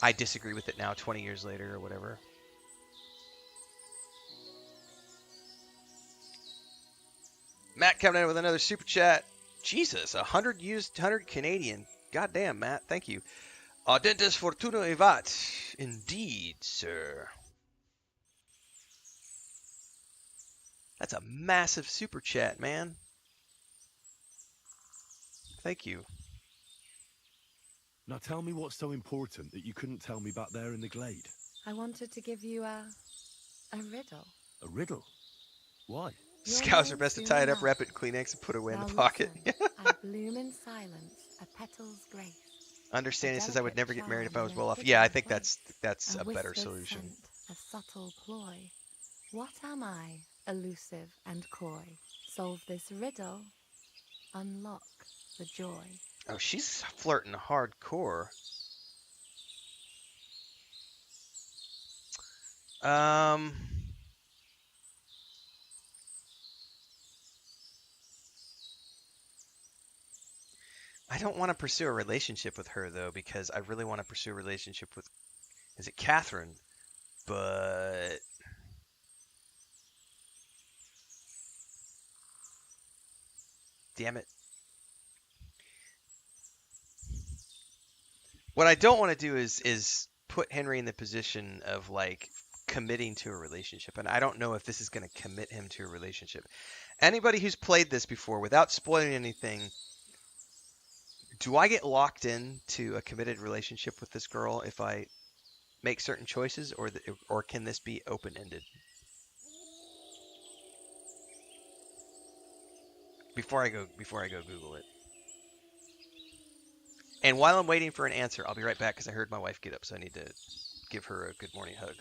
I disagree with it now, 20 years later or whatever. Matt coming in with another super chat. Jesus, 100 Canadian. Goddamn, Matt. Thank you. Audentes fortuna evat. Indeed, sir. That's a massive super chat, man. Thank you. Now tell me what's so important that you couldn't tell me back there in the glade. I wanted to give you a riddle. A riddle? Why? Your Scouts are name best to soon tie it up, enough. wrap it in Kleenex, and put it away in Now the pocket. listen. I bloom in silence, a petal's grace. Understanding says I would delicate never get married if I charm was in a well off. hidden Yeah, I think place. that's a better whispered solution. scent, a subtle ploy. What am I, elusive and coy? Solve this riddle, unlock the joy. Oh, she's flirting hardcore. Um, I don't want to pursue a relationship with her though, because I really want to pursue a relationship with, is it Catherine? But damn it. What I don't want to do is put Henry in the position of like committing to a relationship, and I don't know if this is going to commit him to a relationship. Anybody who's played this before, without spoiling anything, do I get locked into a committed relationship with this girl if I make certain choices, or can this be open-ended? Before I go Google it. And while I'm waiting for an answer, I'll be right back because I heard my wife get up, so I need to give her a good morning hug.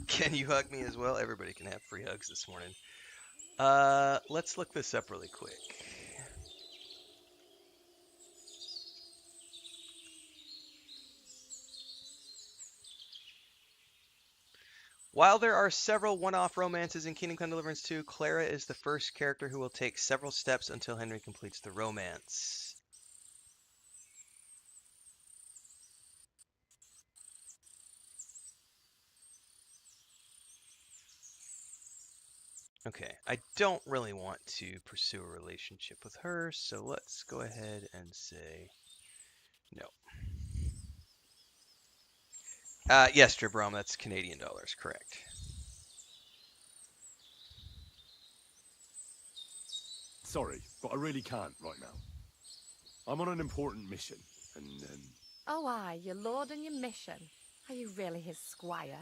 Can you hug me as well? Everybody can have free hugs this morning. Let's look this up really quick. While there are several one-off romances in Kingdom Come Deliverance 2, Clara is the first character who will take several steps until Henry completes the romance. Okay, I don't really want to pursue a relationship with her, so let's go ahead and say no. Yes, Dribrom, that's Canadian dollars, correct. Sorry, but I really can't right now. I'm on an important mission, and Oh, aye, your lord and your mission. Are you really his squire?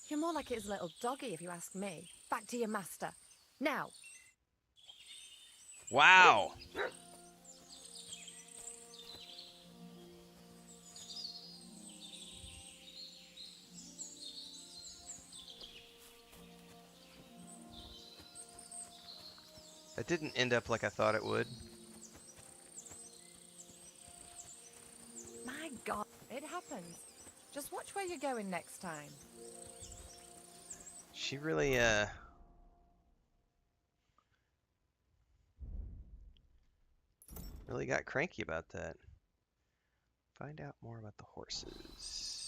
You're more like his little doggy, if you ask me. Back to your master. Now! Wow! That didn't end up like I thought it would. My God, it happens. Just watch where you're going next time. She really, really got cranky about that. Find out more about the horses.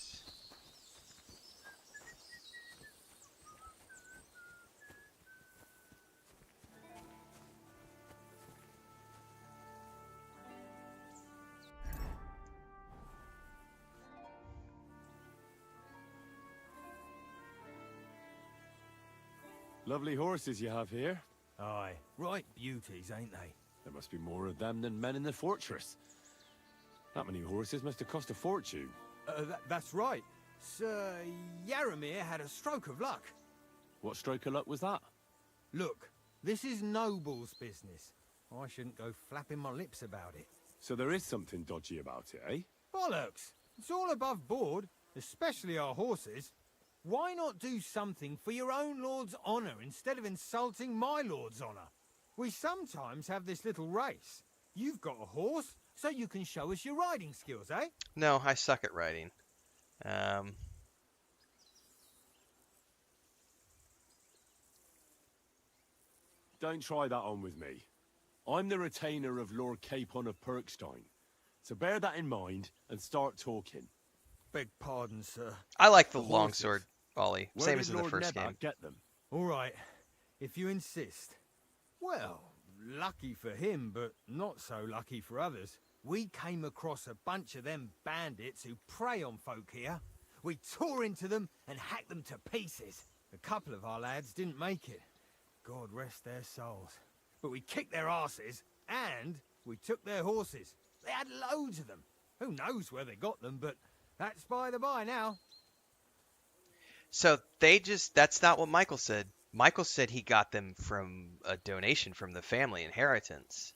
lovely horses you have here. Aye, right beauties, ain't they? There must be more of them than men in the fortress. That many horses must have cost a fortune. That's right. Sir Yaramir had a stroke of luck. What stroke of luck was that? Look, this is Noble's business. I shouldn't go flapping my lips about it. So there is something dodgy about it, eh? Bollocks! It's all above board, especially our horses. Why not do something for your own lord's honour instead of insulting my lord's honour? We sometimes have this little race. You've got a horse, so you can show us your riding skills, eh? No, I suck at riding. Don't try that on with me. I'm the retainer of Lord Capon of Perkstein. So bear that in mind and start talking. Beg pardon, sir. I like the The longsword, horses. Ollie. Where Same did as in the Lord first Nebba game. get them? All right, if you insist. Well, lucky for him, but not so lucky for others. We came across a bunch of them bandits who prey on folk here. We tore into them and hacked them to pieces. A couple of our lads didn't make it. God rest their souls. But we kicked their asses, and we took their horses. They had loads of them. Who knows where they got them, but that's by the by now. So that's not what Michael said. Michael said he got them from a donation from the family inheritance.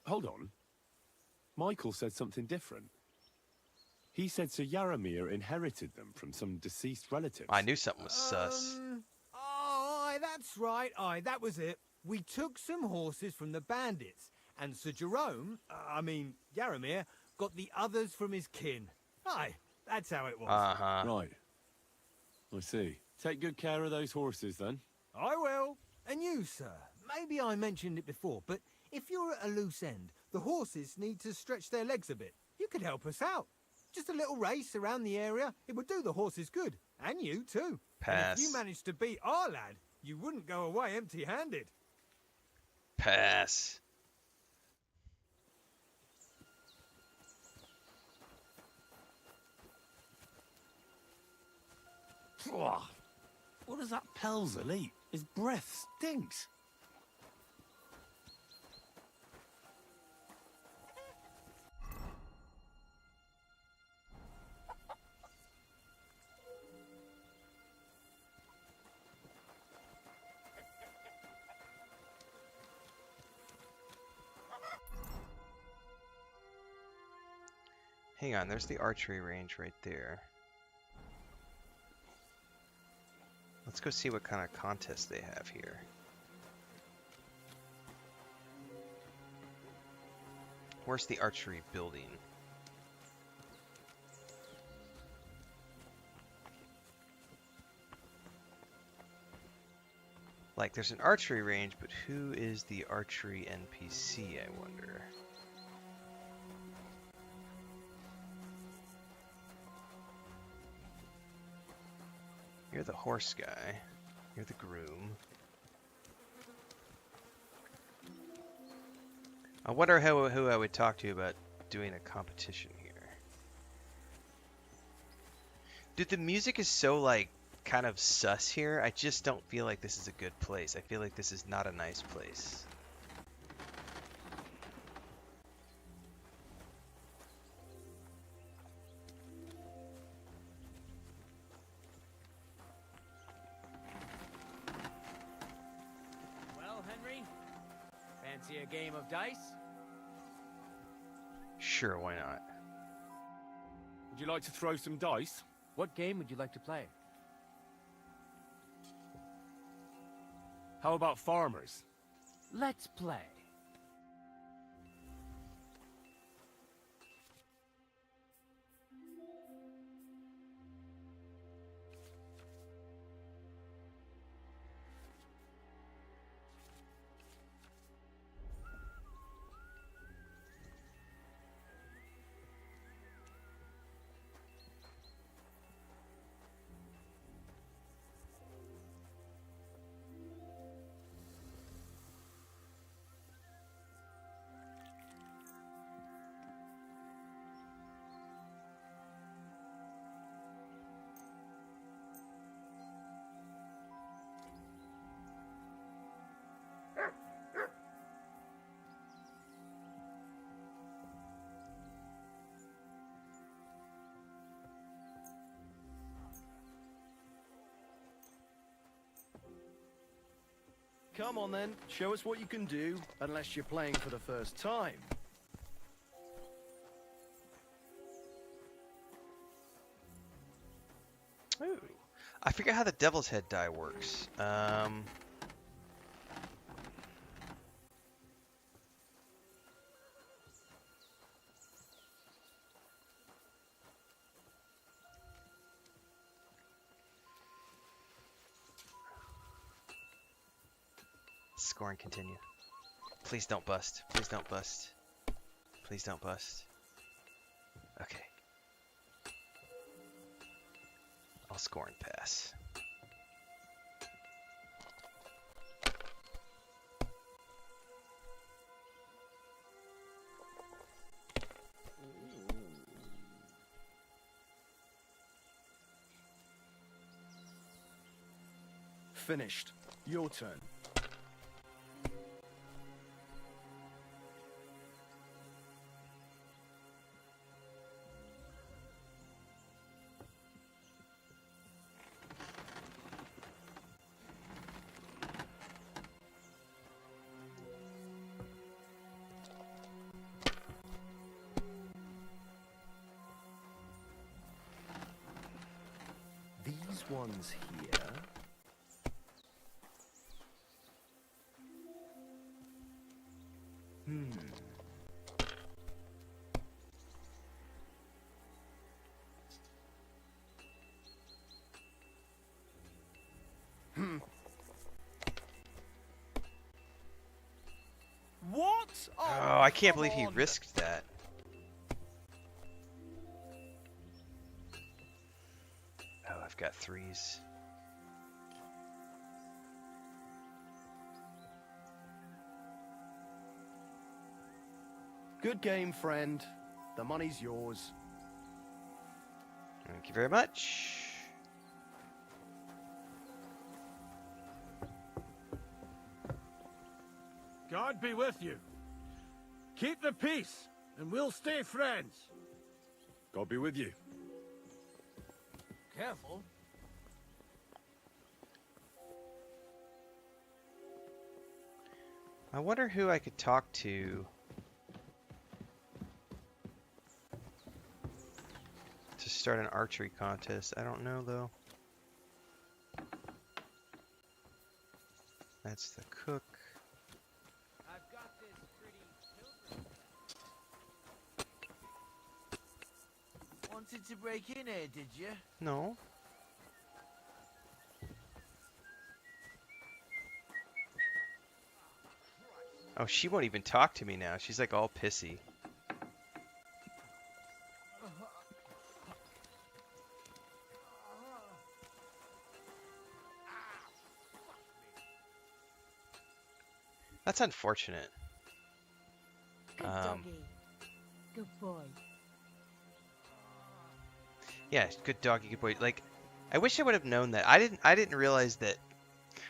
Hold on. Michael said something different. He said Sir Yaramir inherited them from some deceased relatives. I knew something was sus. Aye, that's right. Aye, that was it. We took some horses from the bandits, and Sir Jerome, Yaramir, got the others from his kin. Aye, that's how it was. Uh-huh. Right. I see. Take good care of those horses, then. I will. And you, sir. Maybe I mentioned it before, but if you're at a loose end, the horses need to stretch their legs a bit. You could help us out. Just a little race around the area. It would do the horses good. And you, too. Pass. And if you managed to beat our lad, you wouldn't go away empty-handed. Pass. What does that Pelzel eat? His breath stinks. Hang on, there's the archery range right there. Let's go see what kind of contest they have here. Where's the archery building? Like, there's an archery range, but who is the archery NPC, I wonder? You're the horse guy. You're the groom. I wonder who I would talk to about doing a competition here. Dude, the music is so, like, kind of sus here. I just don't feel like this is a good place. I feel like this is not a nice place. Well, Henry, fancy a game of dice? Sure, why not? Would you like to throw some dice? What game would you like to play? How about farmers? Let's play. Come on then, show us what you can do, unless you're playing for the first time. Ooh. I forget how the Devil's Head die works. Score and continue. Please don't bust. Please don't bust. Please don't bust. Okay. I'll score and pass. Finished. Your turn. These ones here. What? Oh, I can't believe he risked that. Oh, I've got threes. Good game, friend. The money's yours. Thank you very much. God be with you. Keep the peace, and we'll stay friends. God be with you. Careful. I wonder who I could talk to start an archery contest. I don't know though. That's the cook. I've got this pretty pilgrim. Wanted to break in here, did you? No. Oh, she won't even talk to me now. She's like all pissy. That's unfortunate. Good Um, doggy. Good boy. Yeah, good doggy, good boy. Like, I wish I would have known that. I didn't realize that.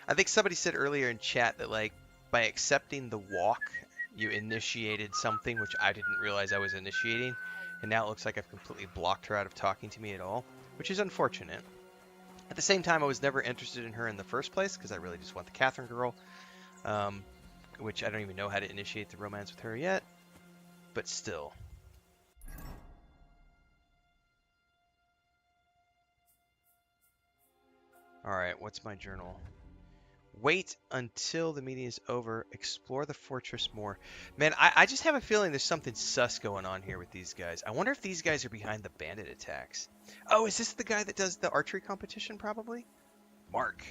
I think somebody said earlier in chat that like by accepting the walk, you initiated something which I didn't realize I was initiating, and now it looks like I've completely blocked her out of talking to me at all, which is unfortunate. At the same time, I was never interested in her in the first place because I really just want the Catherine girl, which I don't even know how to initiate the romance with her yet, but still. Alright, what's my journal? Wait until the meeting is over. Explore the fortress more. Man, I just have a feeling there's something sus going on here with these guys. I wonder if these guys are behind the bandit attacks. Oh, is this the guy that does the archery competition, probably? Mark.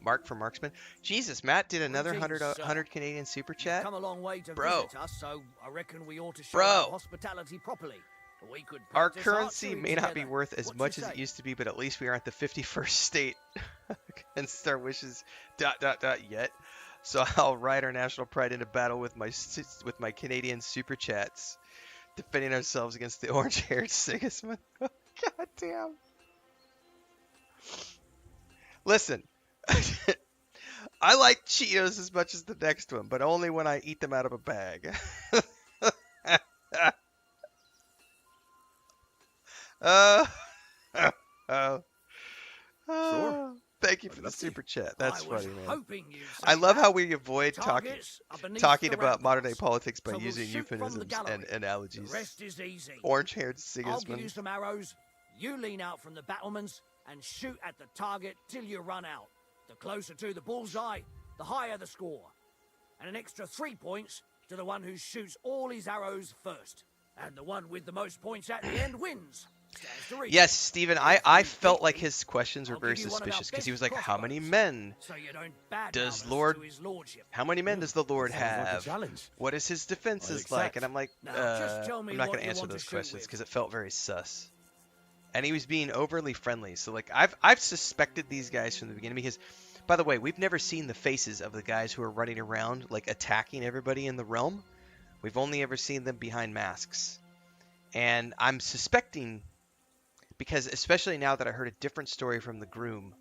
Mark from Marksman. Jesus, Matt did another Greetings, 100 Canadian super chat. Come a long way to Bro. visit us, so I reckon we ought to show Bro. our hospitality properly. We could Our practice currency archery may not be together. worth as What much you as say? it used to be, but at least we aren't the 51st state against our wishes. ... yet. So I'll ride our national pride into battle with my Canadian super chats, defending ourselves against the orange-haired Sigismund. God damn. Listen, I like Cheetos as much as the next one, but only when I eat them out of a bag. Oh. Sure. Thank you for I'd the love to. super chat. That's I was funny, man. hoping you'd say I love that. how we avoid Targets are beneath talking the about modern day ramparts, politics by so we'll using shoot from the euphemisms and gallery. The analogies. rest is easy. Orange-haired I'll give you Sigismund. some arrows. You lean out from the battlements and shoot at the target till you run out. The closer to the bullseye, the higher the score. And an extra 3 points to the one who shoots all his arrows first. And the one with the most points at the end wins. Stands to reason. Yes, Stephen, If I you felt beat like me, his questions were I'll very give you one of our suspicious because he best was like, how many crossbows, men so you don't badmouth does us Lord to his lordship. how many men does the Lord Sounds like a have? challenge. What is his defenses I'd like? accept. And I'm like, Now, just tell me I'm not what going to you answer want to those shoot questions with. because it felt very sus. And he was being overly friendly. So like I've suspected these guys from the beginning because, by the way, we've never seen the faces of the guys who are running around like attacking everybody in the realm. We've only ever seen them behind masks. And I'm suspecting, because especially now that I heard a different story from the groom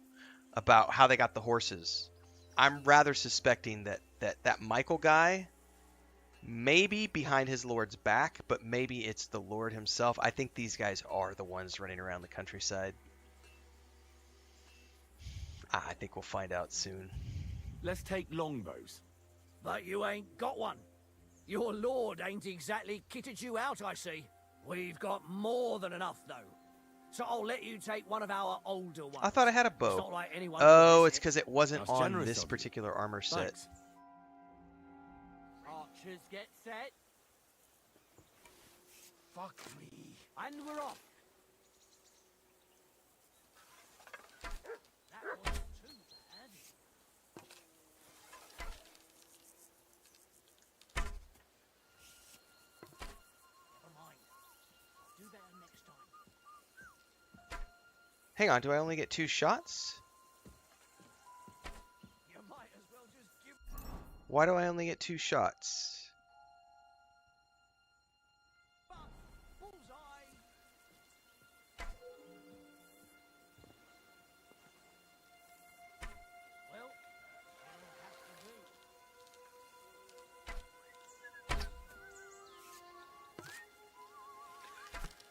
about how they got the horses, I'm rather suspecting that Michael guy may be behind his lord's back, but maybe it's the lord himself. I think these guys are the ones running around the countryside. I think we'll find out soon. Let's take longbows. But you ain't got one. Your lord ain't exactly kitted you out, I see. We've got more than enough, though. So I'll let you take one of our older ones. I thought I had a It's bow. not like anyone Oh, can it's miss it. because it wasn't That's on generous this of you. particular armor set. Thanks. Archers get set. Fuck me. And we're off. That wasn't too bad. Never mind. I'll do better next time. Hang on, do I only get 2 shots? You might as well just give... Why do I only get 2 shots? Bullseye! Well, it'll have to do.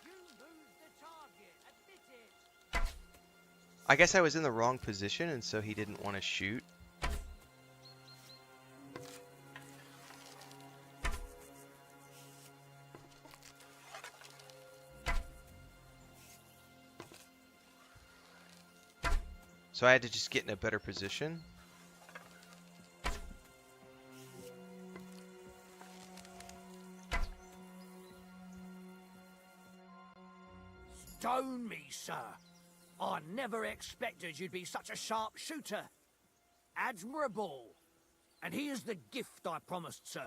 You lose the target. Admit it. I guess I was in the wrong position, and so he didn't want to shoot. So I had to just get in a better position. Stone me, sir. I never expected you'd be such a sharp shooter. Admirable. And here's the gift I promised, sir.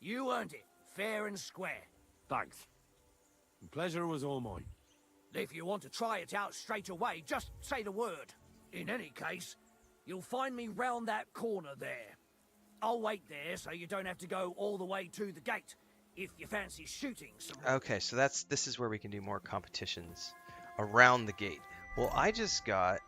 You earned it, fair and square. Thanks. The pleasure was all mine. If you want to try it out straight away, just say the word. In any case, you'll find me round that corner there. I'll wait there so you don't have to go all the way to the gate. if you fancy shooting some. Okay, so this is where we can do more competitions around the gate. Well, I just got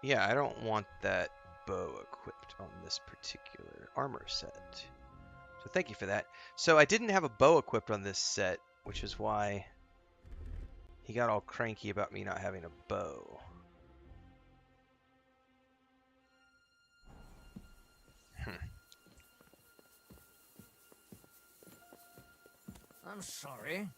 yeah, I don't want that bow equipped on this particular armor set. So thank you for that. So I didn't have a bow equipped on this set, which is why he got all cranky about me not having a bow. I'm sorry.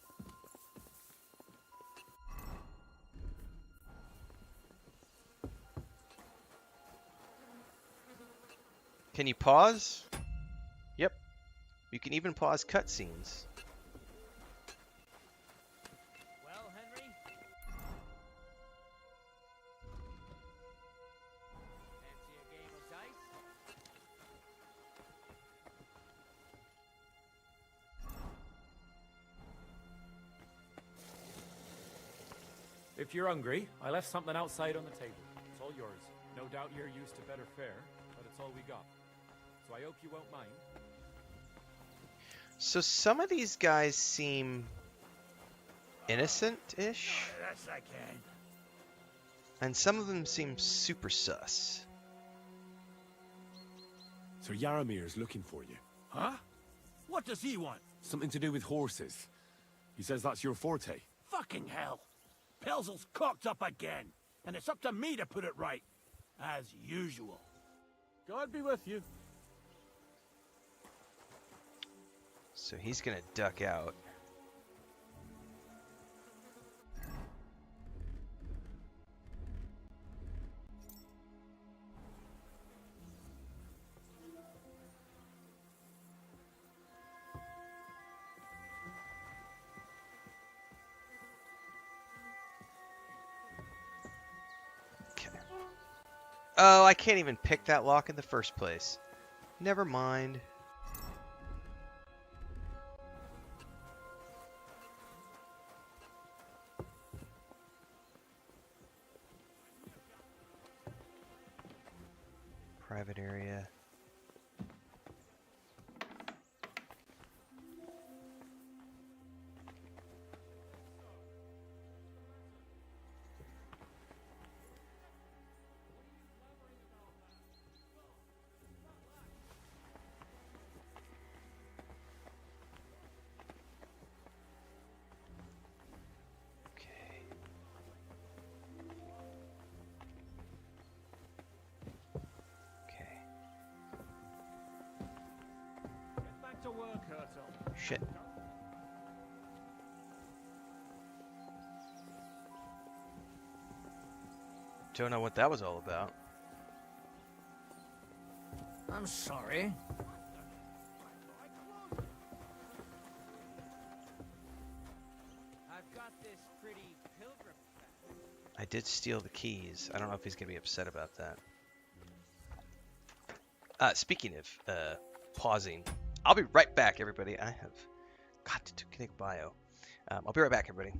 Can you pause? Yep. You can even pause cutscenes. Well, Henry? Fancy a game of dice? If you're hungry, I left something outside on the table. It's all yours. No doubt you're used to better fare, but it's all we got. So I hope you won't mind. So some of these guys seem innocent-ish, Yes, I can. and some of them seem super sus. Sir Yaramir's looking for you. Huh? What does he want? Something to do with horses. He says that's your forte. Fucking hell. Pelzel's cocked up again, and it's up to me to put it right. As usual. God be with you. So he's gonna duck out. Okay. Oh, I can't even pick that lock in the first place. Never mind. Private area. Okay. Okay. Get back to work, Hertel. Shit. Don't know what that was all about. I'm sorry. I've got this pretty pilgrim bag. I did steal the keys. I don't know if he's gonna be upset about that. Speaking of pausing, I'll be right back, everybody. I have got to connect bio. I'll be right back, everybody.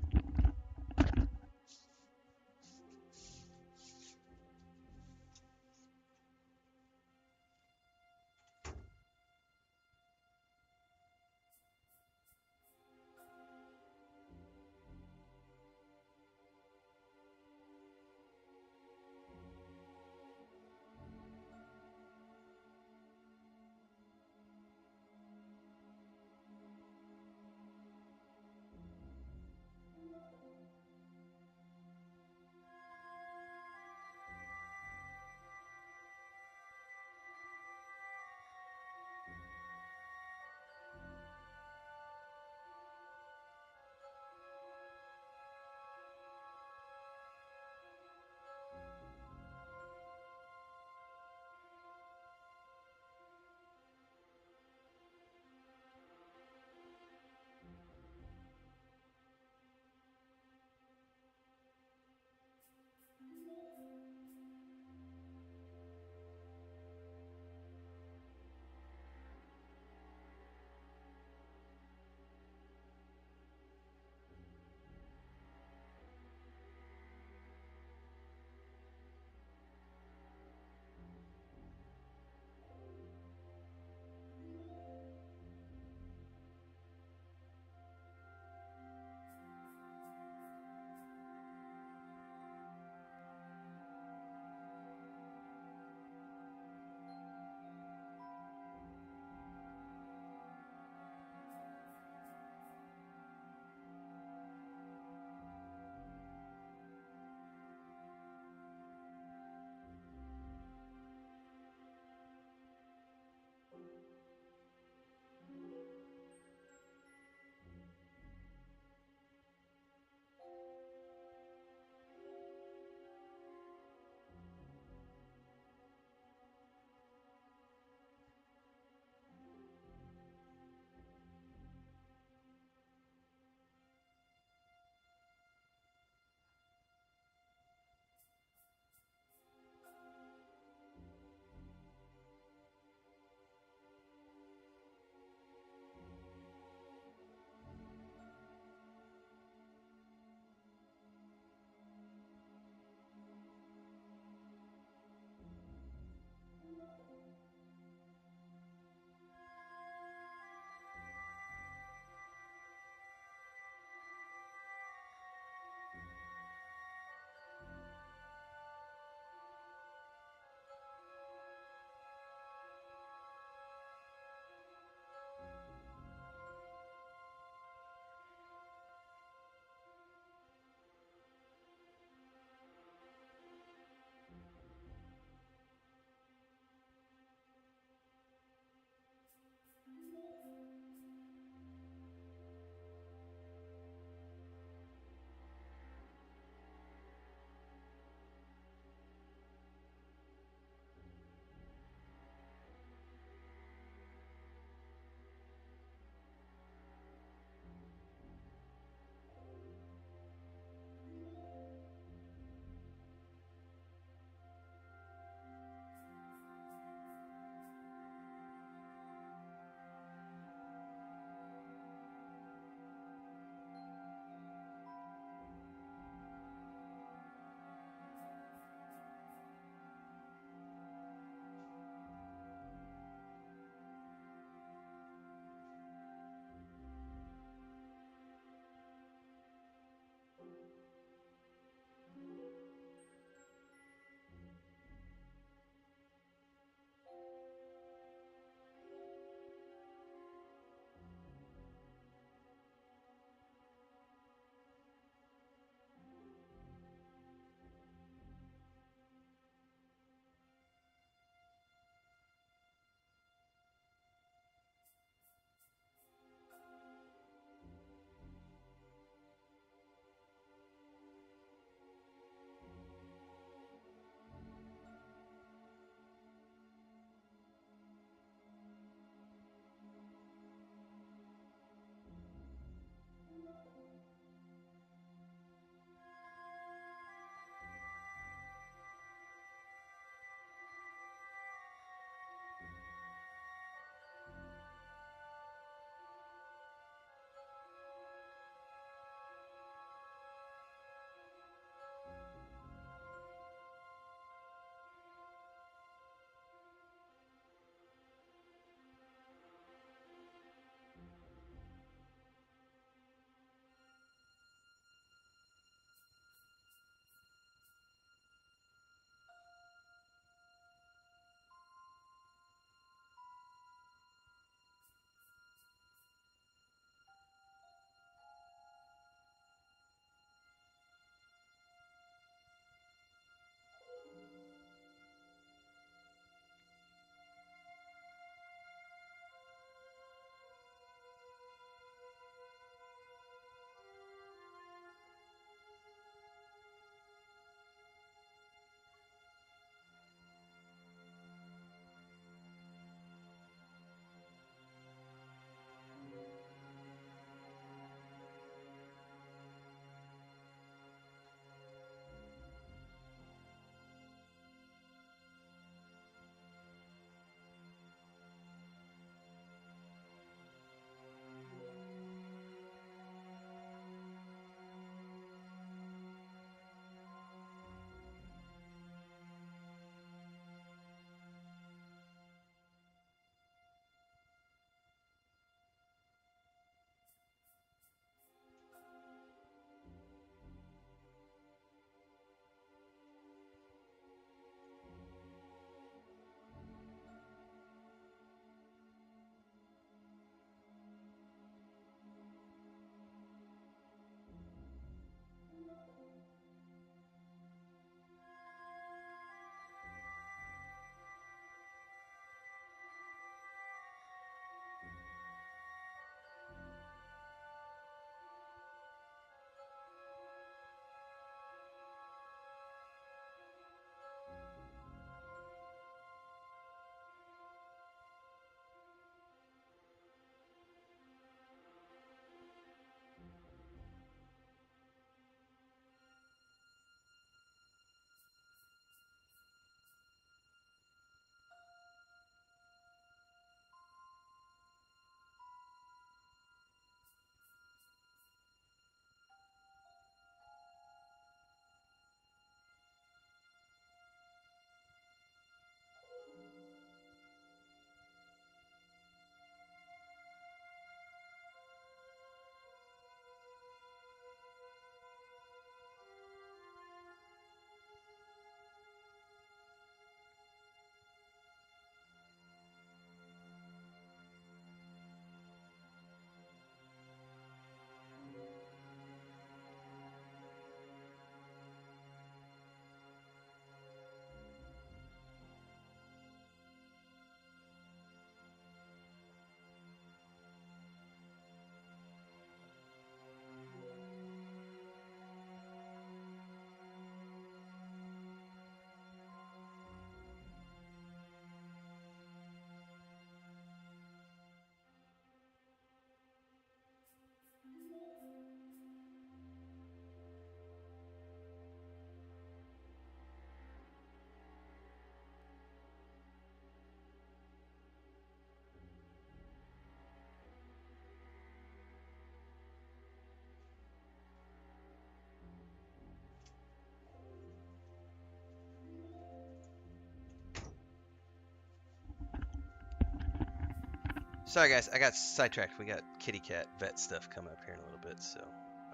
Sorry guys, I got sidetracked. We got kitty cat vet stuff coming up here in a little bit, so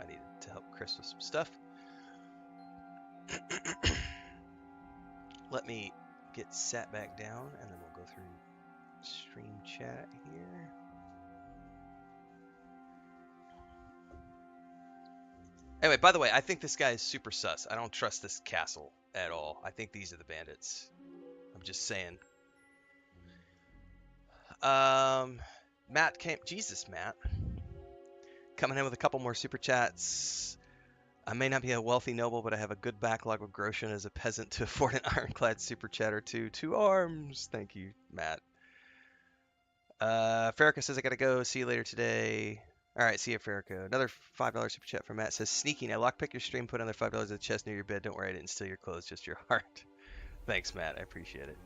I needed to help Chris with some stuff. Let me get sat back down, and then we'll go through stream chat here. Anyway, by the way, I think this guy is super sus. I don't trust this castle at all. I think these are the bandits. I'm just saying. Matt came. Jesus, Matt. Coming in with a couple more super chats. I may not be a wealthy noble, but I have a good backlog of groschen as a peasant to afford an ironclad super chat or two. 2 arms. Thank you, Matt. Farrakha says I gotta go. See you later today. All right, see you, Farrakha. Another $5 super chat from Matt says, sneaking. I lockpick your stream, put another $5 in the chest near your bed. Don't worry, I didn't steal your clothes, just your heart. Thanks, Matt. I appreciate it.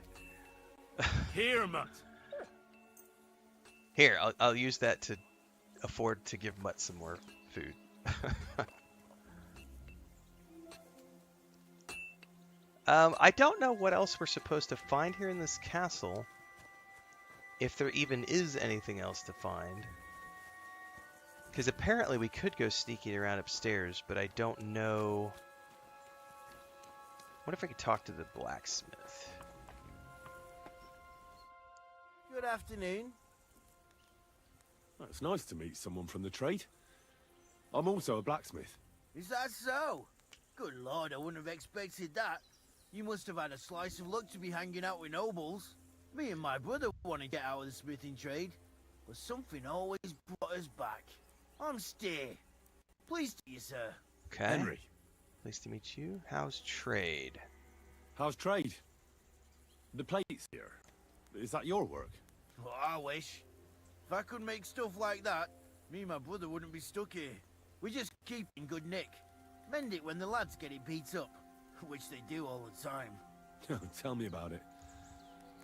Here, Mutt. Here, I'll use that to afford to give Mutt some more food. I don't know what else we're supposed to find here in this castle. If there even is anything else to find. Because apparently we could go sneaking around upstairs, but I don't know. What if I could talk to the blacksmith? Good afternoon. Oh, it's nice to meet someone from the trade. I'm also a blacksmith. Is that so? Good lord, I wouldn't have expected that. You must have had a slice of luck to be hanging out with nobles. Me and my brother want to get out of the smithing trade, but something always brought us back. I'm Steer. Pleased to meet you, sir. Okay. Henry. Pleased to meet you. How's trade? How's trade? The plates here. Is that your work? Well, I wish. If I could make stuff like that, me and my brother wouldn't be stuck here. We just keep it in good nick. Mend it when the lads get it beat up, which they do all the time. Tell me about it.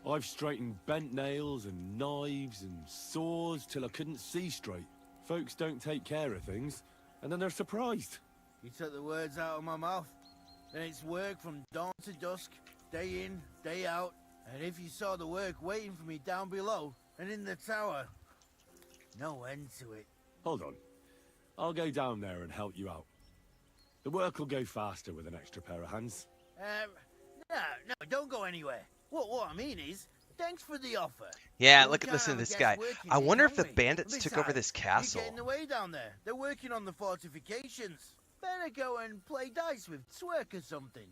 I've straightened bent nails and knives and saws till I couldn't see straight. Folks don't take care of things, and then they're surprised. You took the words out of my mouth. Then it's work from dawn to dusk, day in, day out. And if you saw the work waiting for me down below and in the tower, no end to it. Hold on. I'll go down there and help you out. The work will go faster with an extra pair of hands. No, don't go anywhere. What I mean is, thanks for the offer. Yeah, You look at can't listen have to a this guest guy. working I here, wonder if the can we? bandits took over this castle. You get in the way down there. They're working on the fortifications. Better go and play dice with Swerk or something.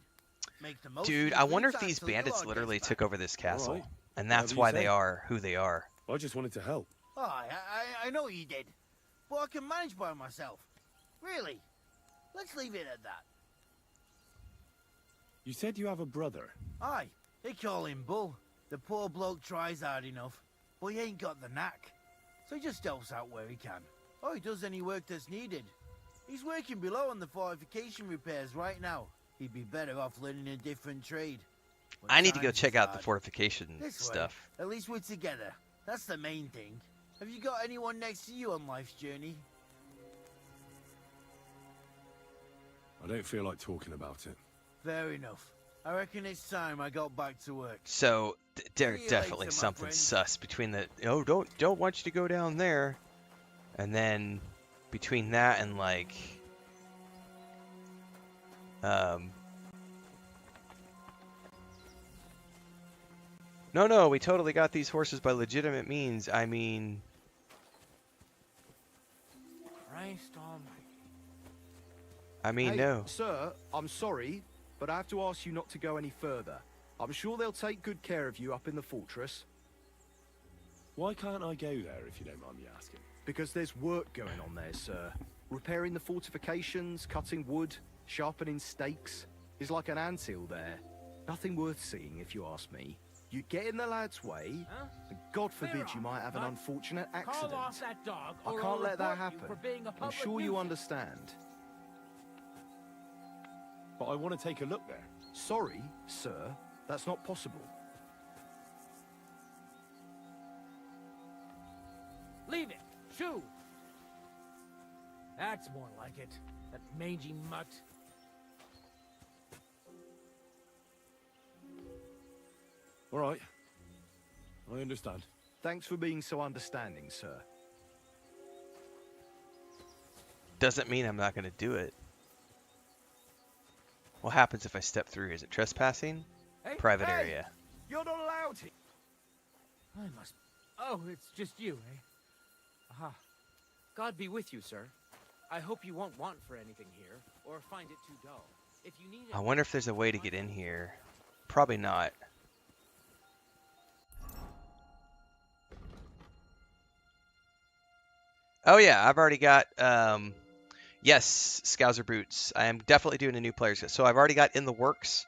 Make the most Dude, of I your wonder free if time these till the bandits Lord literally gets took back. over this castle. Alright. And that's Whatever you why say. they are who they are. I just wanted to help. Oh, I know you did. But I can manage by myself. Really. Let's leave it at that. You said you have a brother. Aye, they call him Bull. The poor bloke tries hard enough, but he ain't got the knack. So he just helps out where he can. Or he does any work that's needed. He's working below on the fortification repairs right now. He'd be better off learning a different trade. But I need to go times check is out the hard. fortification This way, stuff. at least we're together. That's the main thing. Have you got anyone next to you on life's journey? I don't feel like talking about it. Fair enough. I reckon it's time I got back to work. So there's See you definitely later, my something friend. sus between the don't want you to go down there, and then between that and like no, we totally got these horses by legitimate means. I mean, Christ almighty. Hey, no. Sir, I'm sorry, but I have to ask you not to go any further. I'm sure they'll take good care of you up in the fortress. Why can't I go there if you don't mind me asking? Because there's work going on there, sir. Repairing the fortifications, cutting wood, sharpening stakes. Is like an anthill there. Nothing worth seeing, if you ask me. You get in the lad's way, and God forbid you might have an unfortunate accident. Call off that dog, I or can't I'll let that report you happen. for being a I'm public sure you nuisance. understand. But I want to take a look there. Sorry, sir, that's not possible. Leave it. Shoo. That's more like it. That mangy mutt. All right. I understand. Thanks for being so understanding, sir. Doesn't mean I'm not going to do it. What happens if I step through? Is it trespassing? Hey, Private hey! area. You're not allowed here. I must... Oh, it's just you, eh? Aha. God be with you, sir. I hope you won't want for anything here, or find it too dull. If you need... I wonder if there's a way to get in here. Probably not. Oh yeah, I've already got, yes, Scouser boots. I am definitely doing a new player's guide. So I've already got in the works.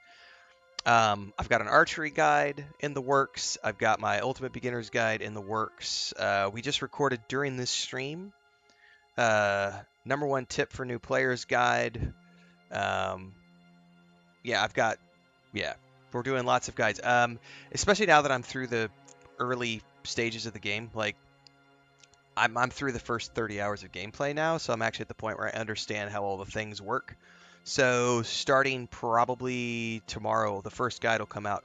I've got an archery guide in the works. I've got my ultimate beginner's guide in the works. We just recorded during this stream. #1 tip for new players guide. Yeah, we're doing lots of guides. Especially now that I'm through the early stages of the game. Like, I'm through the first 30 hours of gameplay now, so I'm actually at the point where I understand how all the things work. So starting probably tomorrow, the first guide will come out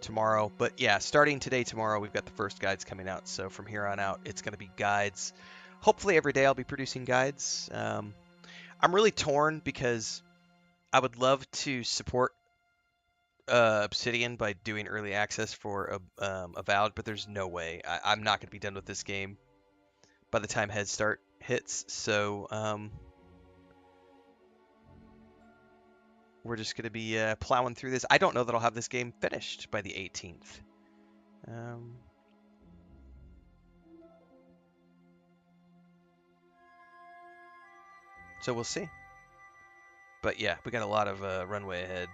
tomorrow. But yeah, starting today, tomorrow, we've got the first guides coming out. So from here on out, it's going to be guides. Hopefully every day I'll be producing guides. I'm really torn because I would love to support Obsidian by doing early access for Avowed, but there's no way. I'm not going to be done with this game by the time Head Start hits, so we're just going to be plowing through this. I don't know that I'll have this game finished by the 18th. So we'll see. But yeah, we got a lot of runway ahead.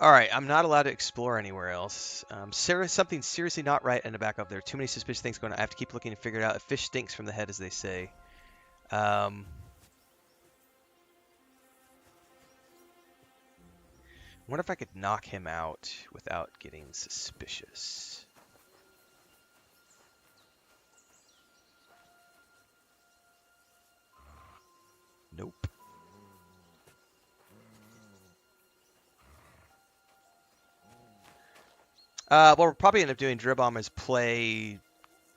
Alright, I'm not allowed to explore anywhere else. Something seriously not right in the back up there. Too many suspicious things going on. I have to keep looking to figure it out. A fish stinks from the head, as they say. Wonder if I could knock him out without getting suspicious. Nope. What we're probably end up doing, Dribomb, is play,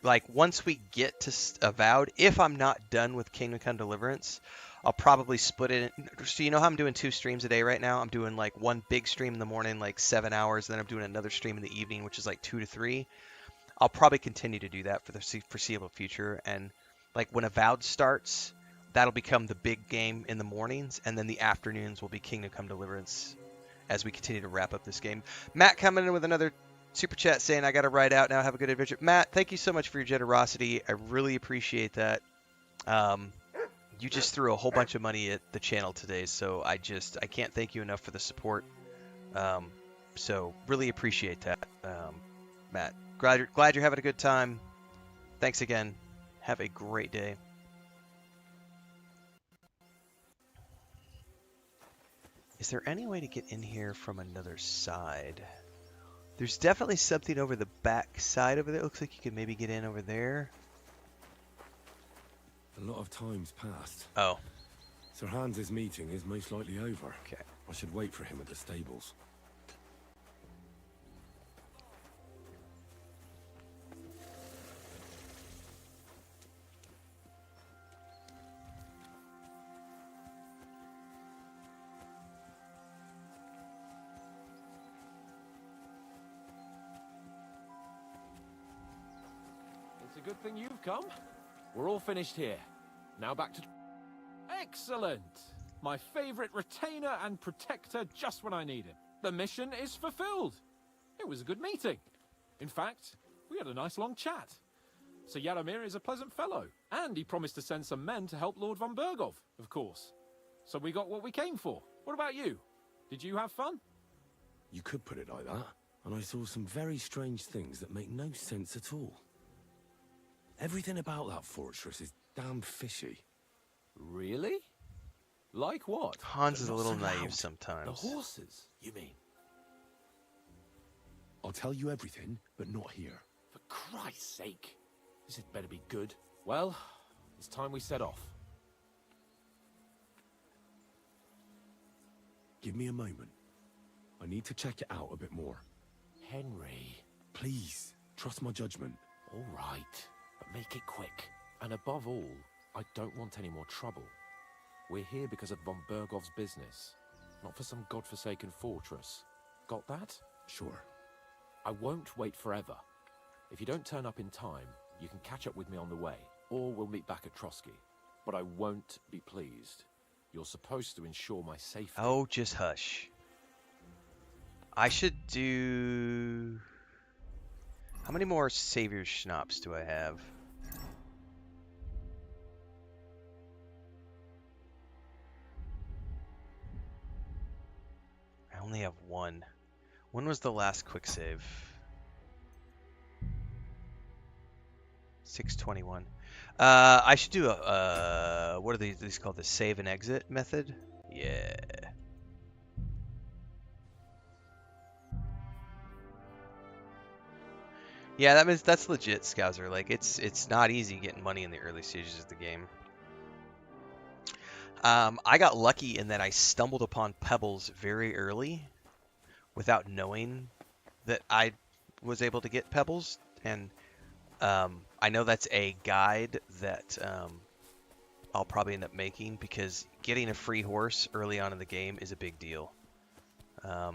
like, once we get to Avowed, if I'm not done with Kingdom Come Deliverance, I'll probably split it in. So you know how I'm doing 2 streams a day right now? I'm doing, like, one big stream in the morning, like 7 hours, then I'm doing another stream in the evening, which is like 2 to 3. I'll probably continue to do that for the foreseeable future, and, like, when Avowed starts, that'll become the big game in the mornings, and then the afternoons will be Kingdom Come Deliverance as we continue to wrap up this game. Matt coming in with another super chat saying, I got to ride out now. Have a good adventure. Matt, thank you so much for your generosity. I really appreciate that. You just threw a whole bunch of money at the channel today, so I can't thank you enough for the support. So really appreciate that, Matt. Glad you're having a good time. Thanks again. Have a great day. Is there any way to get in here from another side? There's definitely something over the back side over there. It looks like you could maybe get in over there. A lot of time's passed. Oh. Sir Hans's meeting is most likely over. Okay. I should wait for him at the stables. It's a good thing you've come. We're all finished here. Now back to... Excellent! My favorite retainer and protector just when I need him. The mission is fulfilled. It was a good meeting. In fact, we had a nice long chat. Sir Yaromir is a pleasant fellow, and he promised to send some men to help Lord von Bergov, of course. So we got what we came for. What about you? Did you have fun? You could put it like that. And I saw some very strange things that make no sense at all. Everything about that fortress is damn fishy. Really? Like what? Hans is a They're little not so naive loud. sometimes. The horses, you mean? I'll tell you everything, but not here. For Christ's sake. This had better be good. Well, it's time we set off. Give me a moment. I need to check it out a bit more. Henry. Please, trust my judgment. All right, but make it quick. And above all, I don't want any more trouble. We're here because of von Bergov's business, not for some godforsaken fortress. Got that? Sure. I won't wait forever. If you don't turn up in time, you can catch up with me on the way, or we'll meet back at Trotsky. But I won't be pleased. You're supposed to ensure my safety. Oh, just hush. I should do... How many more Savior Schnapps do I have? I only have one. When was the last quick save? 621. I should do a, what are these called? The save and exit method? Yeah. Yeah, that means that's legit, Scouser. Like, it's not easy getting money in the early stages of the game. I got lucky in that I stumbled upon pebbles very early without knowing that I was able to get pebbles, and I know that's a guide that I'll probably end up making, because getting a free horse early on in the game is a big deal. Oh,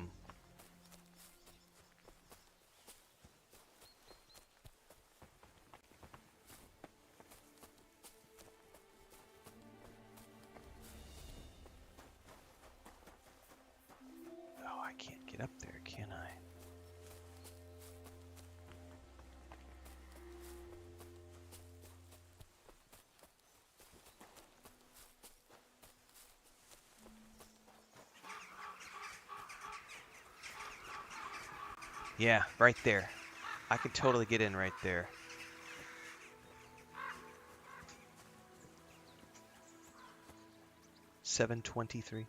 I can't get up there, can I? Yeah, right there. I could totally get in right there. $7.23.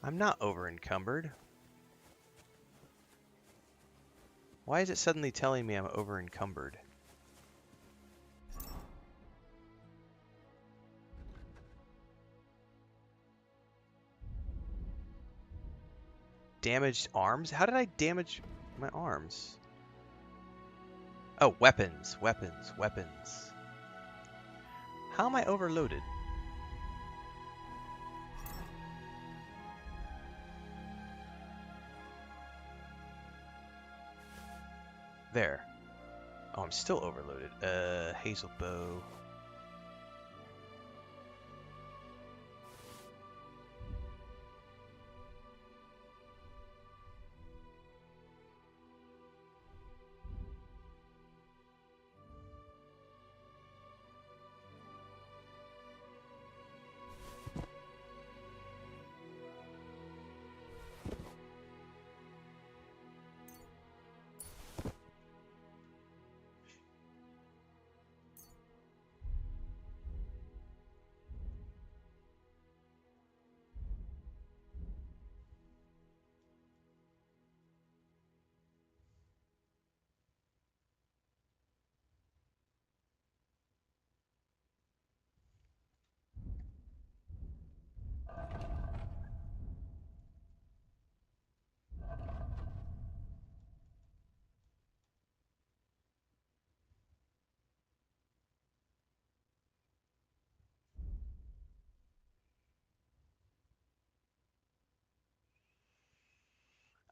I'm not over encumbered. Why is it suddenly telling me I'm over encumbered? Damaged arms? How did I damage my arms? Oh, weapons, weapons, weapons. How am I overloaded? There. Oh, I'm still overloaded. Hazel bow.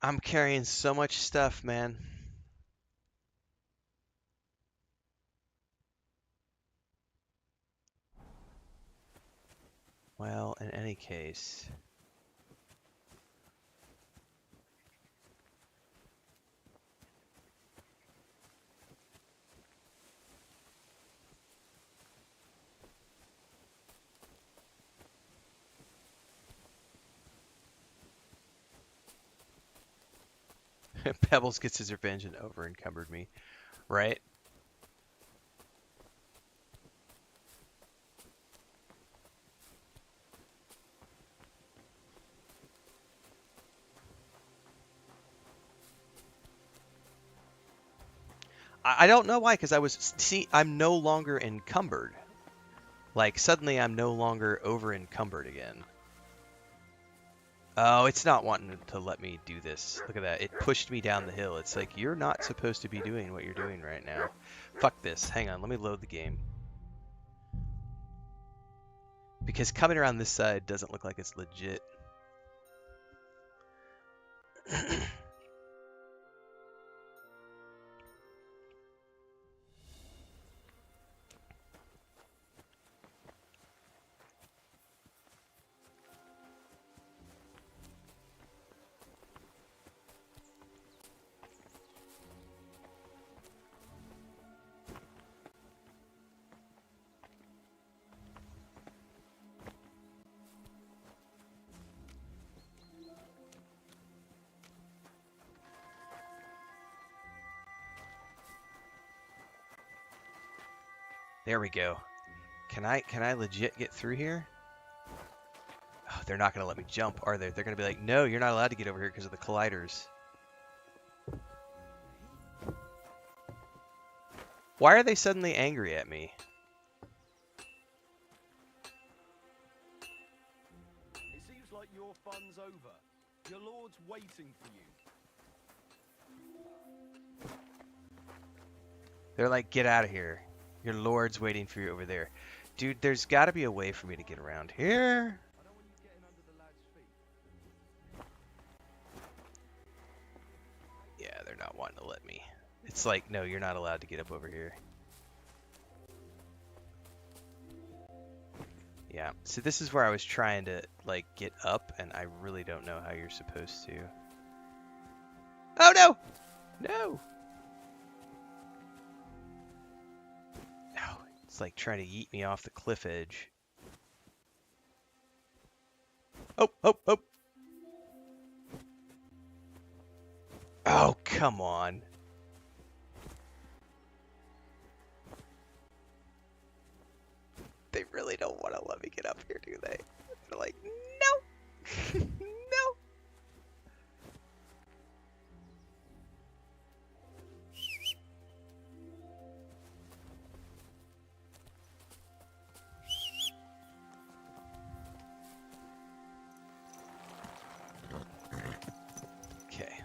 I'm carrying so much stuff, man. Well, in any case... Pebbles gets his revenge and over encumbered me, right? I don't know why, because I'm no longer encumbered. Like, suddenly I'm no longer over encumbered again. Oh, it's not wanting to let me do this. Look at that. It pushed me down the hill. It's like, you're not supposed to be doing what you're doing right now. Fuck this. Hang on, let me load the game. Because coming around this side doesn't look like it's legit. There we go. Can I legit get through here? Oh, they're not going to let me jump, are they? They're going to be like, no, you're not allowed to get over here because of the colliders. Why are they suddenly angry at me? It seems like your fun's over. Your lord's waiting for you. They're like, get out of here. Your lord's waiting for you over there. Dude, there's got to be a way for me to get around here. I don't want you getting under the lad's feet. Yeah, they're not wanting to let me. It's like, no, you're not allowed to get up over here. Yeah, so this is where I was trying to, like, get up, and I really don't know how you're supposed to. Oh, no! No! No, it's like trying to yeet me off the cliff edge. Oh, oh, oh! Oh, come on. They really don't want to let me get up here, do they? They're like, no! No! Okay.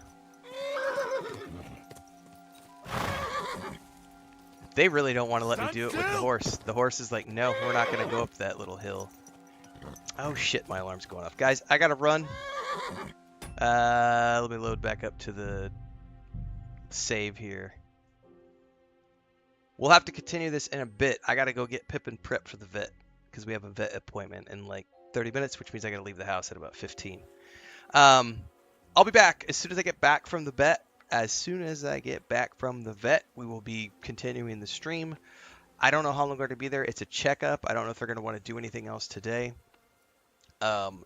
They really don't want to let me do it with the horse. The horse is like, no, we're not going to go up that little hill. Oh shit, my alarm's going off. Guys, I gotta run. Let me load back up to the save here. We'll have to continue this in a bit. I gotta go get Pippin prepped for the vet, because we have a vet appointment in like 30 minutes, which means I gotta leave the house at about 15. I'll be back as soon as I get back from the vet. As soon as I get back from the vet, we will be continuing the stream. I don't know how long we're going to be there. It's a checkup. I don't know if they're going to want to do anything else today. Probably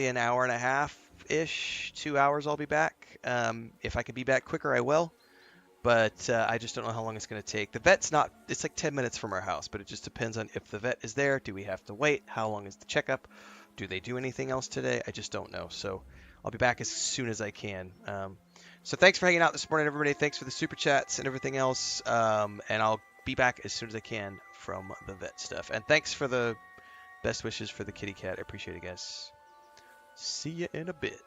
an hour and a half-ish, 2 hours I'll be back. If I can be back quicker, I will. But I just don't know how long it's going to take. The vet's not, it's like 10 minutes from our house, but it just depends on if the vet is there. Do we have to wait? How long is the checkup? Do they do anything else today? I just don't know. So I'll be back as soon as I can. So thanks for hanging out this morning, everybody. Thanks for the super chats and everything else. And I'll be back as soon as I can from the vet stuff. And thanks for the best wishes for the kitty cat. I appreciate it, guys. See you in a bit.